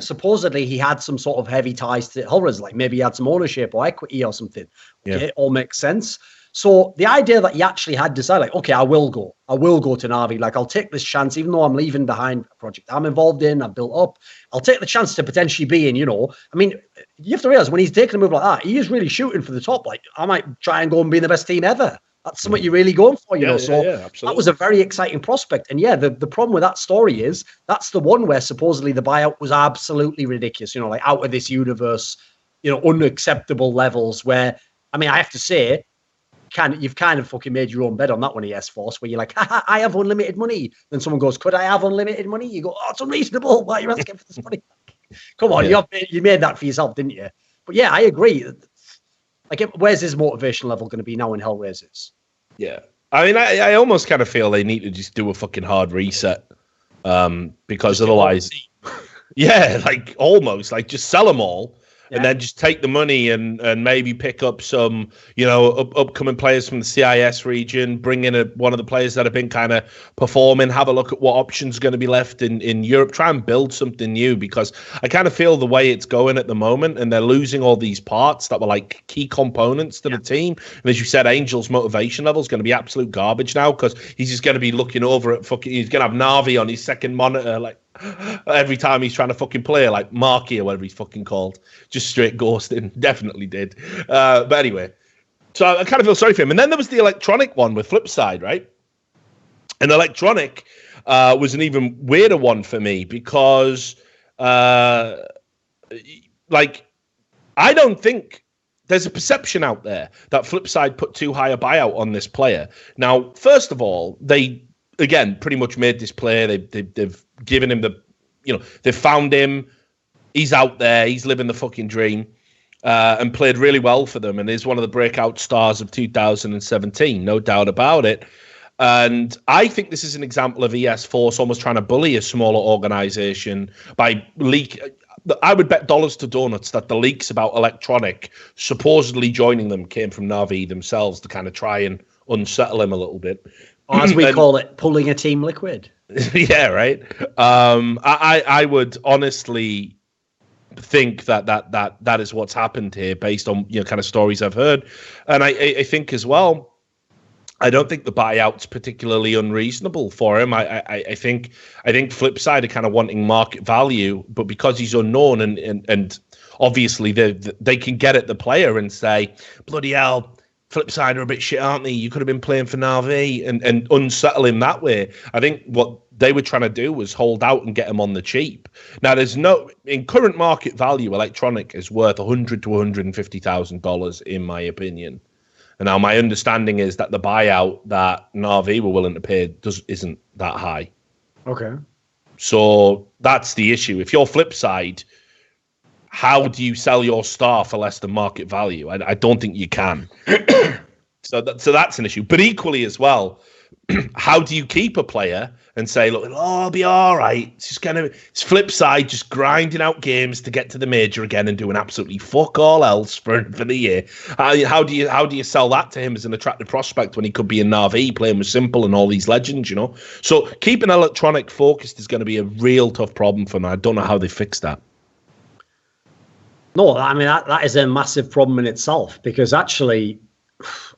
supposedly he had some sort of heavy ties to Hellraisers, maybe he had some ownership or equity or something. Yeah. Okay, it all makes sense. So the idea that he actually had decided, okay, I will go to Navi. I'll take this chance, even though I'm leaving behind a project I'm involved in, I've built up. I'll take the chance to potentially be in, I mean, you have to realize when he's taking a move like that, he is really shooting for the top. I might try and go and be the best team ever. That's something you're really going for, So that was a very exciting prospect. And the problem with that story is that's the one where supposedly the buyout was absolutely ridiculous, out of this universe, unacceptable levels where, I mean, I have to say, you've kind of fucking made your own bed on that one, S-Force, where you're like, I have unlimited money. Then someone goes, could I have unlimited money? You go, oh, it's unreasonable. Why are you asking for this money? Come on, you made that for yourself, didn't you? But yeah, I agree. Where's his motivation level going to be now in Hellraisers? Yeah. I mean, I almost kind of feel they need to just do a fucking hard reset. Because otherwise... Yeah, almost. Just sell them all. Yeah. And then just take the money and maybe pick up some, upcoming players from the CIS region, bring in one of the players that have been kind of performing, have a look at what options are going to be left in Europe, try and build something new, because I kind of feel the way it's going at the moment and they're losing all these parts that were key components to the team. And as you said, Angel's motivation level is going to be absolute garbage now because he's just going to be looking over at he's going to have Navi on his second monitor, every time he's trying to fucking play, Marky or whatever he's fucking called. Just straight ghosting. Definitely did. But anyway, so I kind of feel sorry for him. And then there was the Electronic one with Flipside, right? And Electronic was an even weirder one for me because, I don't think there's a perception out there that Flipside put too high a buyout on this player. Now, first of all, they, again, pretty much made this player. They've given him they've found him. He's out there. He's living the fucking dream. And played really well for them, and is one of the breakout stars of 2017, no doubt about it. And I think this is an example of ES Force almost trying to bully a smaller organization by leak. I would bet dollars to donuts that the leaks about Electronic supposedly joining them came from Navi themselves to kind of try and unsettle him a little bit. Or as we call it, pulling a team liquid. Yeah, right. I would honestly think that is what's happened here based on kind of stories I've heard, and I think as well, I don't think the buyout's particularly unreasonable for him. I think Flipside are kind of wanting market value, but because he's unknown and obviously they can get at the player and say, bloody hell, Flipside are a bit shit, aren't they? You could have been playing for Navi and unsettle him that way. I think what they were trying to do was hold out and get him on the cheap. Now, in current market value, Electronic is worth $100,000 to $150,000 in my opinion. And now my understanding is that the buyout that Navi were willing to pay isn't that high. Okay. So that's the issue. If you're Flipside, how do you sell your star for less than market value? I don't think you can. So that's an issue. But equally as well, how do you keep a player and say, look, I'll be all right. It's Flipside just grinding out games to get to the major again and doing absolutely fuck all else for the year. How do you sell that to him as an attractive prospect when he could be in Navi playing with Simple and all these legends, So keeping Electronic focused is going to be a real tough problem for them. I don't know how they fix that. No, I mean, that is a massive problem in itself, because actually,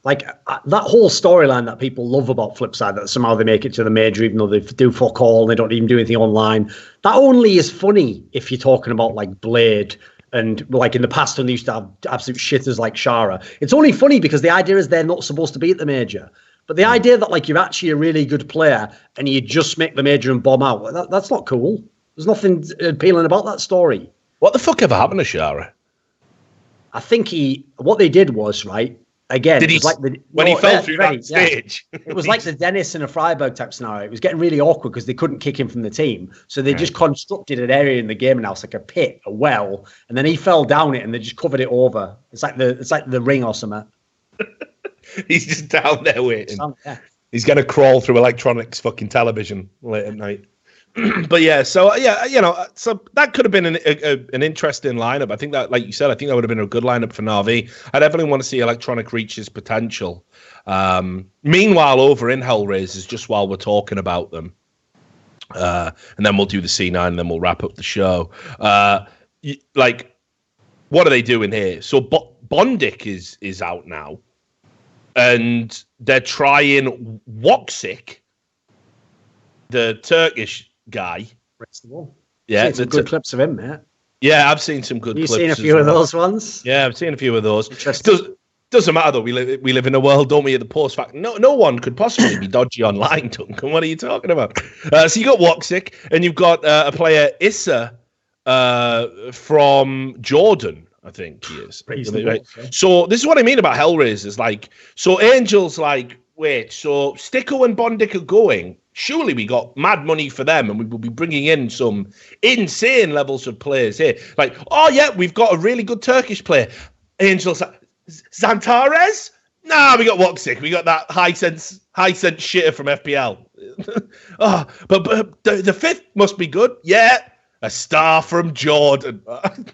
like, that whole storyline that people love about Flipside, that somehow they make it to the major even though they do fuck all, they don't even do anything online, that only is funny if you're talking about, like, Blade, and, like, in the past when they used to have absolute shitters like Shara. It's only funny because the idea is they're not supposed to be at the major. But the idea that, like, you're actually a really good player and you just make the major and bomb out, that's not cool. There's nothing appealing about that story. What the fuck ever happened to Shara? I think what they did was, right, again, he fell through that stage? Yeah. It was like the Dennis and a Freiburg type scenario. It was getting really awkward because they couldn't kick him from the team. So they just constructed an area in the gaming house, like a pit, a well, and then he fell down it and they just covered it over. It's like the ring or something. He's just down there waiting. Yeah. He's going to crawl through Electronics fucking television late at night. But yeah, so so that could have been an interesting lineup. I think that, like you said, I think that would have been a good lineup for Navi. I definitely want to see Electronic reach his potential. Meanwhile, over in Hellraisers, just while we're talking about them, and then we'll do the C9, and then we'll wrap up the show. Like, what are they doing here? So Bondik is out now, and they're trying Woksik, the Turkish guy. Yeah, some good clips of him, man. Yeah, I've seen some good clips. You've seen a few of those ones? Yeah, I've seen a few of those. Doesn't matter though. We live in a world, don't we? At the post fact, no one could possibly be dodgy online, Duncan. What are you talking about? So you got Woksik, and you've got a player Issa from Jordan. I think he is. Right? So this is what I mean about Hellraisers. Like, so Angel's like, wait, so Sticko and Bondik are going. Surely we got mad money for them, and we will be bringing in some insane levels of players here. Like, oh yeah, we've got a really good Turkish player. Angel's like, Zantares? Nah, we got Woksik. We got that high sense shitter from FPL. But the fifth must be good. Yeah. A star from Jordan.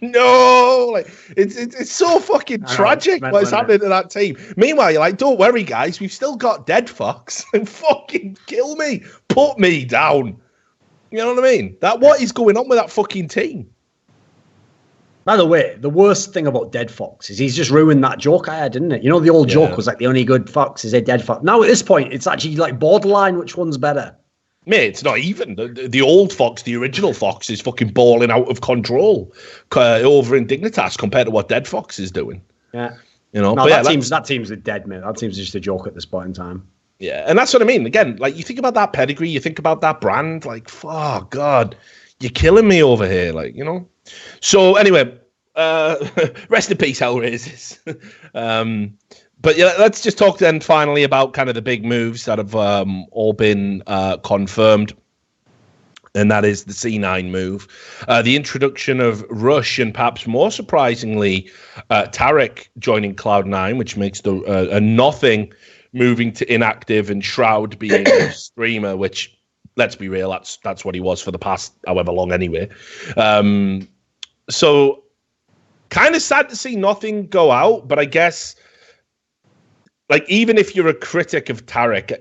No, like it's so fucking tragic what's happening to that team. Meanwhile, you're like, don't worry, guys, we've still got Dead Fox. And fucking kill me, put me down. You know what I mean? What is going on with that fucking team? By the way, the worst thing about Dead Fox is he's just ruined that joke I had, didn't it? You know, the old joke was like the only good fox is a dead fox. Now at this point, it's actually like borderline. Which one's better? Mate, it's not even. The old Fox, the original Fox, is fucking balling out of control over in Dignitas compared to what Dead Fox is doing. Yeah. You know, no, that team's dead, mate. That team's just a joke at this point in time. Yeah, and that's what I mean. Again, like, you think about that pedigree, you think about that brand, like, oh, God, you're killing me over here, like, you know? So, anyway, Rest in peace, Hellraisers. But yeah, let's just talk then finally about kind of the big moves that have all been confirmed. And that is the C9 move. The introduction of Rush and perhaps more surprisingly, Tarek joining Cloud9, which makes a nothing moving to inactive and Shroud being a streamer, which, let's be real, that's what he was for the past however long anyway. So kind of sad to see nothing go out, but I guess, like, even if you're a critic of Tarek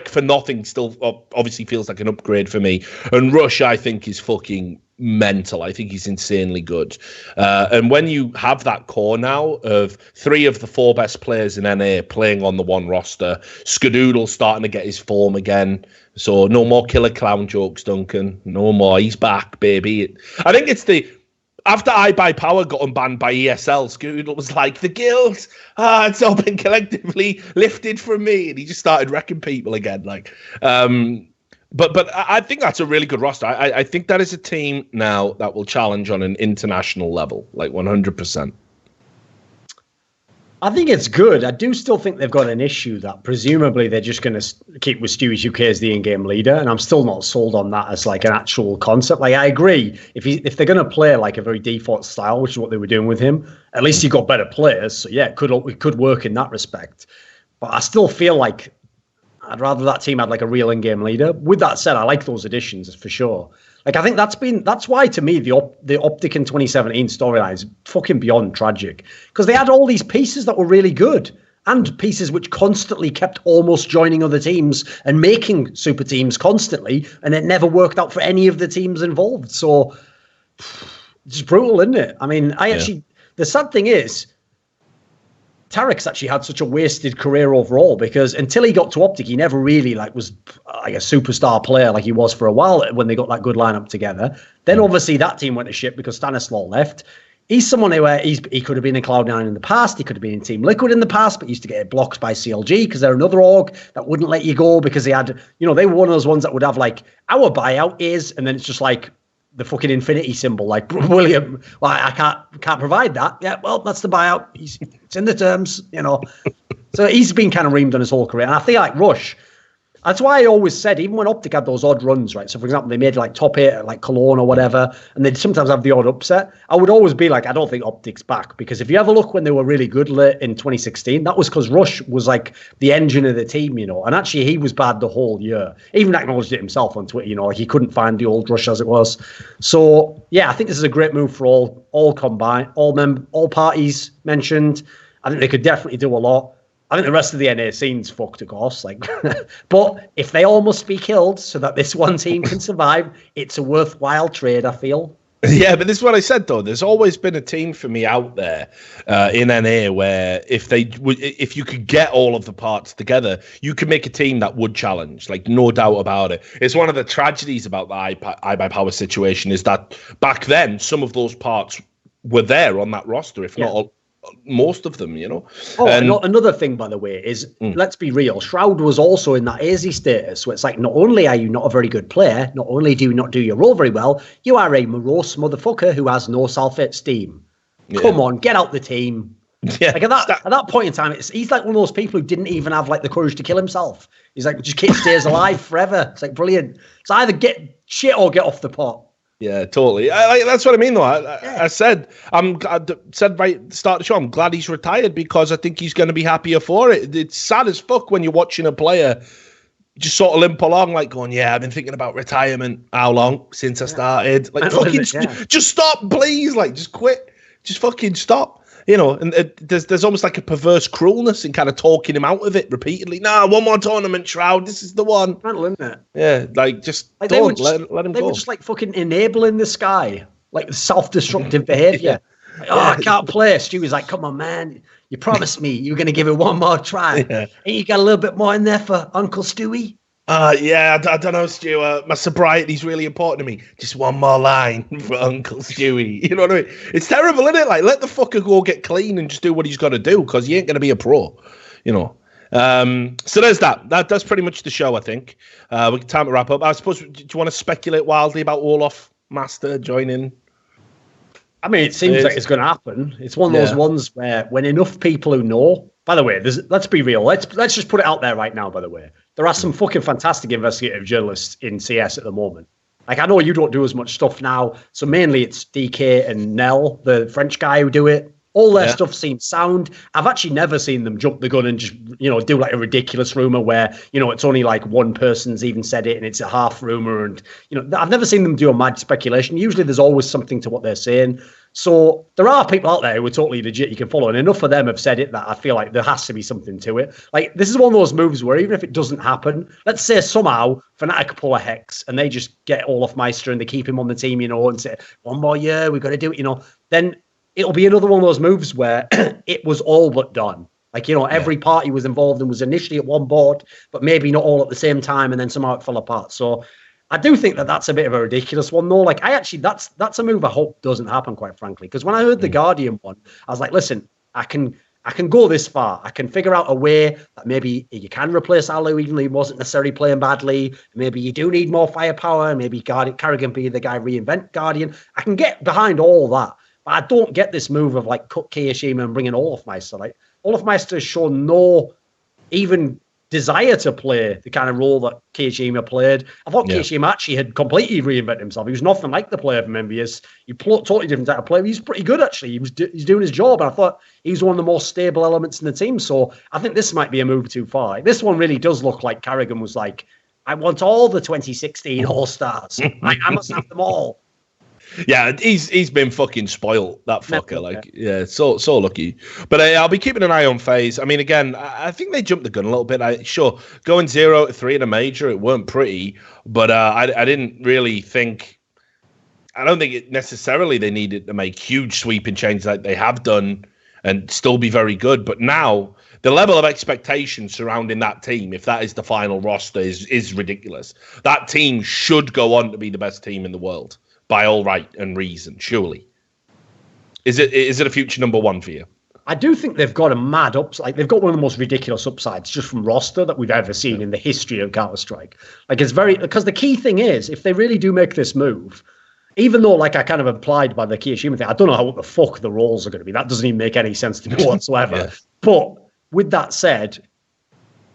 for nothing still obviously feels like an upgrade for me. And Rush, I think, is fucking mental. I think he's insanely good. And when you have that core now of 3 of the 4 best players in NA playing on the one roster, Skadoodle starting to get his form again. So no more killer clown jokes, Duncan. No more. He's back, baby. I think it's after iBuyPower got unbanned by ESL, Skadoodle was like, the guild, it's all been collectively lifted from me. And he just started wrecking people again. Like, but I think that's a really good roster. I think that is a team now that will challenge on an international level, like 100%. I think it's good. I do still think they've got an issue that presumably they're just going to keep with Stewie UK as the in-game leader, and I'm still not sold on that as like an actual concept. Like, I agree, if they're going to play like a very default style, which is what they were doing with him, at least you got better players. So yeah, it could work in that respect. But I still feel like I'd rather that team had like a real in-game leader. With that said, I like those additions for sure. Like, I think that's why, to me, the Optic in 2017 storyline is fucking beyond tragic, because they had all these pieces that were really good and pieces which constantly kept almost joining other teams and making super teams constantly, and it never worked out for any of the teams involved. So it's brutal, isn't it? I mean, the sad thing is, Tarek's actually had such a wasted career overall, because until he got to Optic, he never really was like a superstar player like he was for a while when they got that good lineup together. Then obviously that team went to shit because Stanislaw left. He's someone who he could have been in Cloud9 in the past. He could have been in Team Liquid in the past, but used to get blocked by CLG because they're another org that wouldn't let you go because they had, they were one of those ones that would have like, our buyout is, and then it's just like the fucking infinity symbol, like, William, well, I can't provide that. Yeah, well, that's the buyout. It's in the terms, So he's been kind of reamed on his whole career. And I think like Rush, that's why I always said, even when Optic had those odd runs, right? So for example, they made like top 8 at like Cologne or whatever, and they'd sometimes have the odd upset. I would always be like, I don't think Optic's back, because if you have a look when they were really good late in 2016, that was because Rush was like the engine of the team, and actually he was bad the whole year. He even acknowledged it himself on Twitter, like he couldn't find the old Rush as it was. So yeah, I think this is a great move for all combined, all parties mentioned. I think they could definitely do a lot. I think the rest of the NA scene's fucked, of course. But if they all must be killed so that this one team can survive, it's a worthwhile trade, I feel. Yeah, but this is what I said, though. There's always been a team for me out there in NA where if you could get all of the parts together, you could make a team that would challenge, like, no doubt about it. It's one of the tragedies about the iBuyPower situation is that back then, some of those parts were there on that roster, if not all. Most of them, Oh, and another thing, by the way, is let's be real. Shroud was also in that AZ status, where it's like, not only are you not a very good player, not only do you not do your role very well, you are a morose motherfucker who has no self-esteem. Yeah. Come on, get out the team. Yeah. Like at that point in time, he's like one of those people who didn't even have like the courage to kill himself. He's like, just stays alive forever. It's like brilliant. It's either get shit or get off the pot. Yeah, totally. That's what I mean, though. I said right at the start of the show, I'm glad he's retired because I think he's going to be happier for it. It's sad as fuck when you're watching a player just sort of limp along, like going, "Yeah, I've been thinking about retirement. How long since I started? Like, fucking, just stop, please. Like, just quit. Just fucking stop." And there's almost like a perverse cruelness in kind of talking him out of it repeatedly. Nah, one more tournament, Shroud. This is the one. Mental, isn't it? Yeah, like, just like don't let him go. They were just like fucking enabling this guy, like self-destructive behavior. Like, I can't play. Stewie's like, come on, man. You promised me you were going to give it one more try. Yeah. And you got a little bit more in there for Uncle Stewie? Yeah, I don't know, Stu. My sobriety's really important to me. Just one more line for Uncle Stewie. You know what I mean? It's terrible, isn't it? Like, let the fucker go get clean and just do what he's got to do, because he ain't going to be a pro, So there's that. That's pretty much the show, I think. Time to wrap up. I suppose, do you want to speculate wildly about Olaf Master joining? I mean, it seems like it's going to happen. It's one of those ones where when enough people who know, by the way, let's be real. Let's just put it out there right now, by the way. There are some fucking fantastic investigative journalists in CS at the moment. Like, I know you don't do as much stuff now, so mainly it's DK and Nell, the French guy who do it. All their stuff seems sound. I've actually never seen them jump the gun and just, do like a ridiculous rumor where, it's only like one person's even said it and it's a half rumor. And, I've never seen them do a mad speculation. Usually there's always something to what they're saying. So there are people out there who are totally legit you can follow. And enough of them have said it that I feel like there has to be something to it. Like, this is one of those moves where even if it doesn't happen, let's say somehow Fnatic pull a Hex and they just get Olaf Meister and they keep him on the team, and say, one more year, we've got to do it, then it'll be another one of those moves where it was all but done. Like, every party was involved and was initially at one board, but maybe not all at the same time, and then somehow it fell apart. So I do think that that's a bit of a ridiculous one, though. Like, that's a move I hope doesn't happen, quite frankly. Because when I heard the Guardian one, I was like, listen, I can go this far. I can figure out a way that maybe you can replace Alu, even though he wasn't necessarily playing badly. Maybe you do need more firepower. Maybe Carrigan be the guy reinvent Guardian. I can get behind all that. I don't get this move of like cut Kirishima and bringing Olaf Meister. Like, Olaf Meister has shown no even desire to play the kind of role that Kirishima played. I thought Kirishima actually had completely reinvented himself. He was nothing like the player from MVS. He played totally different type of player. He's pretty good actually. He's doing his job. And I thought he was one of the more stable elements in the team. So I think this might be a move too far. Like, this one really does look like Carrigan was like, I want all the 2016 All-Stars. I must have them all. Yeah, he's been fucking spoiled, that fucker. So lucky. But I'll be keeping an eye on FaZe. I mean, again, I think they jumped the gun a little bit. Sure, going 0-3 in a major, it weren't pretty, but I didn't really think. I don't think it necessarily they needed to make huge sweeping changes like they have done and still be very good. But now the level of expectation surrounding that team, if that is the final roster, is ridiculous. That team should go on to be the best team in the world. By all right and reason, surely. Is it a future number one for you? I do think they've got a mad upside. Like, they've got one of the most ridiculous upsides just from roster that we've ever seen in the history of Counter-Strike. Like, it's because the key thing is, if they really do make this move, even though, like I kind of implied by the Kirishima thing, I don't know what the fuck the roles are going to be. That doesn't even make any sense to me whatsoever. But with that said,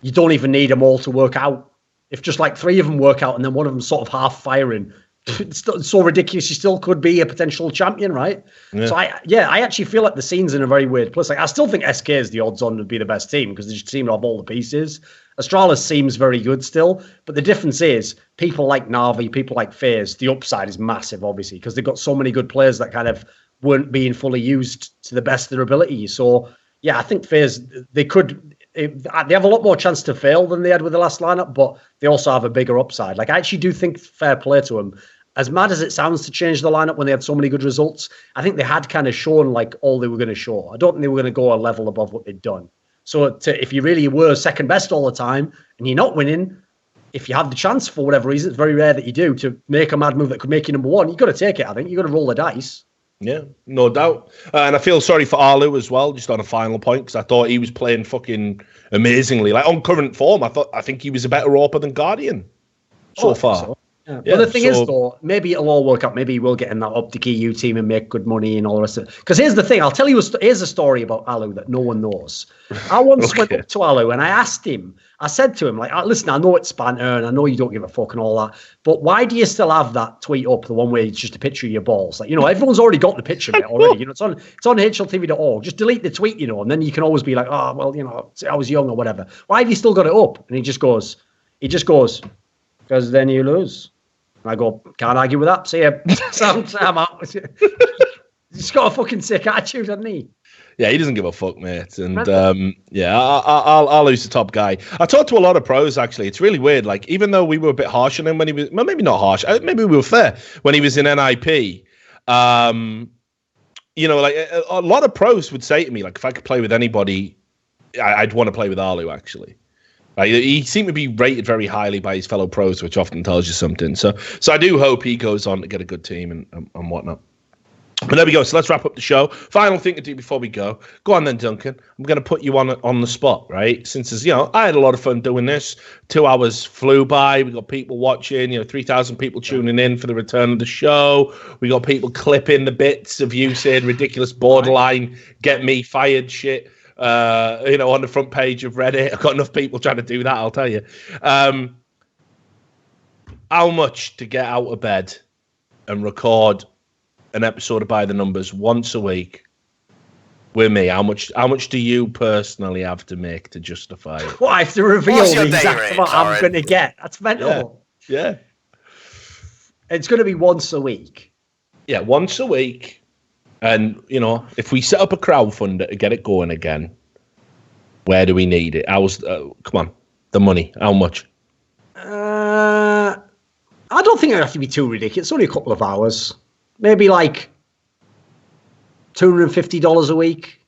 you don't even need them all to work out. If just like 3 of them work out and then one of them sort of half firing, it's so ridiculous. You still could be a potential champion, right? Yeah. So I actually feel like the scene's in a very weird place. Like, I still think SK is the odds-on to be the best team because they just seem to have all the pieces. Astralis seems very good still, but the difference is people like Navi, people like FaZe, the upside is massive, obviously, because they've got so many good players that kind of weren't being fully used to the best of their ability. So yeah, I think FaZe they have a lot more chance to fail than they had with the last lineup, but they also have a bigger upside. Like, I actually do think, fair play to them, as mad as it sounds to change the lineup when they had so many good results, I think they had kind of shown like all they were going to show. I don't think they were going to go a level above what they'd done. So if you really were second best all the time and you're not winning, if you have the chance for whatever reason, it's very rare that you do, to make a mad move that could make you number one, you've got to take it, I think. You've got to roll the dice. Yeah, no doubt. And I feel sorry for Arlu as well, just on a final point, because I thought he was playing fucking amazingly. Like, on current form, I think he was a better AWPer than Guardian so far. So. Yeah. But the thing is, though, maybe it'll all work out. Maybe we'll get in that Optic EU team and make good money and all the rest of it. Because here's the thing. I'll tell you, here's a story about Alu that no one knows. I once went up to Alu and I asked him, I said to him, like, listen, I know it's banter and I know you don't give a fuck and all that, but why do you still have that tweet up, the one where it's just a picture of your balls? Like, everyone's already got the picture of it already. It's on hltv.org. Just delete the tweet, and then you can always be like, oh, well, I was young or whatever. Why have you still got it up? And he just goes, because then you lose. And I go, can't argue with that. See ya. I'm out. He's got a fucking sick attitude, hasn't he? Yeah, he doesn't give a fuck, mate. And I'll lose the top guy. I talked to a lot of pros, actually. It's really weird. Like, even though we were a bit harsh on him when he was, well, maybe not harsh, maybe we were fair when he was in NIP. Like a lot of pros would say to me, like, if I could play with anybody, I'd want to play with Arlu, actually. He seemed to be rated very highly by his fellow pros, which often tells you something. So I do hope he goes on to get a good team and whatnot. But there we go. So let's wrap up the show. Final thing to do before we go. Go on then, Duncan. I'm going to put you on the spot, right? Since, I had a lot of fun doing this. 2 hours flew by. We got people watching, 3,000 people tuning in for the return of the show. We got people clipping the bits of you saying ridiculous borderline, get me fired shit, on the front page of Reddit. I've got enough people trying to do that, I'll tell you. How much to get out of bed and record an episode of By the Numbers once a week with me? How much do you personally have to make to justify it? Well, I have to reveal the exact amount I'm going to get. That's mental. Yeah. It's going to be once a week. Yeah, once a week. And, if we set up a crowdfunder to get it going again, where do we need it? Come on, the money. How much? I don't think it has to be too ridiculous. It's only a couple of hours. Maybe like $250 a week.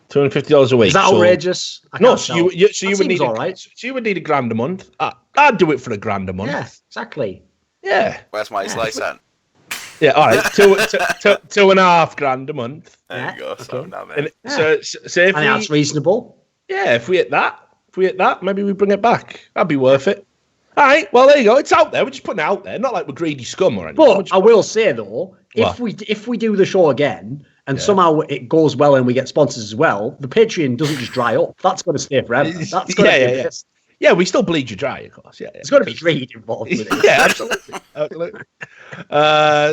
$250 a week. Is that outrageous? No, so you would need all right. So you would need $1,000 a month. I'd do it for $1,000 a month. Yeah, exactly. Yeah. Where's my slice then? Yeah, all right. $2,500 a month. There you go. So now, And mate. so if that's reasonable. Yeah, if we hit that, maybe we bring it back. That'd be worth it. All right, well, there you go. It's out there. We're just putting it out there. Not like we're greedy scum or anything. But I will say, though, if we do the show again and somehow it goes well and we get sponsors as well, the Patreon doesn't just dry up. That's going to stay forever. That's going to exist. Yeah, we still bleed you dry, of course. Yeah. There's got to be greed involved with it. Yeah, absolutely.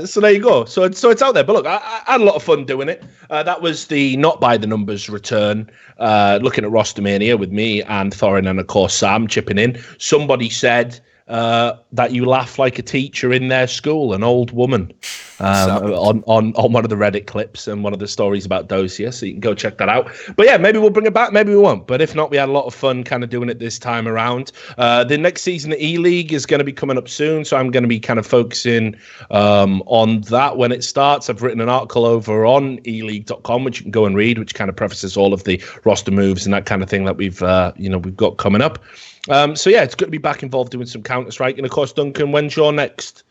So there you go. So it's out there. But look, I had a lot of fun doing it. That was the Not By The Numbers return, looking at Rostermania with me and Thorin and, of course, Sam chipping in. Somebody said that you laugh like a teacher in their school, an old woman, on one of the Reddit clips and one of the stories about Dosia, so you can go check that out. But yeah, maybe we'll bring it back, maybe we won't. But if not, we had a lot of fun kind of doing it this time around. The next season of E-League is going to be coming up soon, so I'm going to be kind of focusing on that when it starts. I've written an article over on eleague.com, which you can go and read, which kind of prefaces all of the roster moves and that kind of thing that we've got coming up. So yeah, it's good to be back involved doing some Counter-Strike. And of course, Duncan, when's your next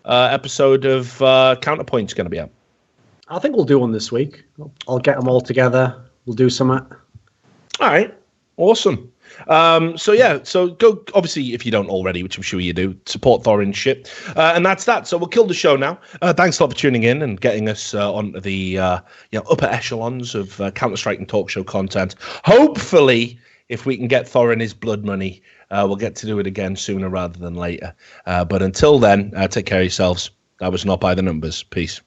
episode of Counterpoint's going to be out? I think we'll do one this week. I'll get them all together. We'll do some. All right, awesome. So go, obviously, if you don't already, which I'm sure you do, support Thorin's shit. And that's that. So we'll kill the show now. Thanks a lot for tuning in and getting us onto the upper echelons of Counter-Strike and talk show content. Hopefully, if we can get Thorin his blood money, we'll get to do it again sooner rather than later. But until then, take care of yourselves. That was Not By The Numbers. Peace.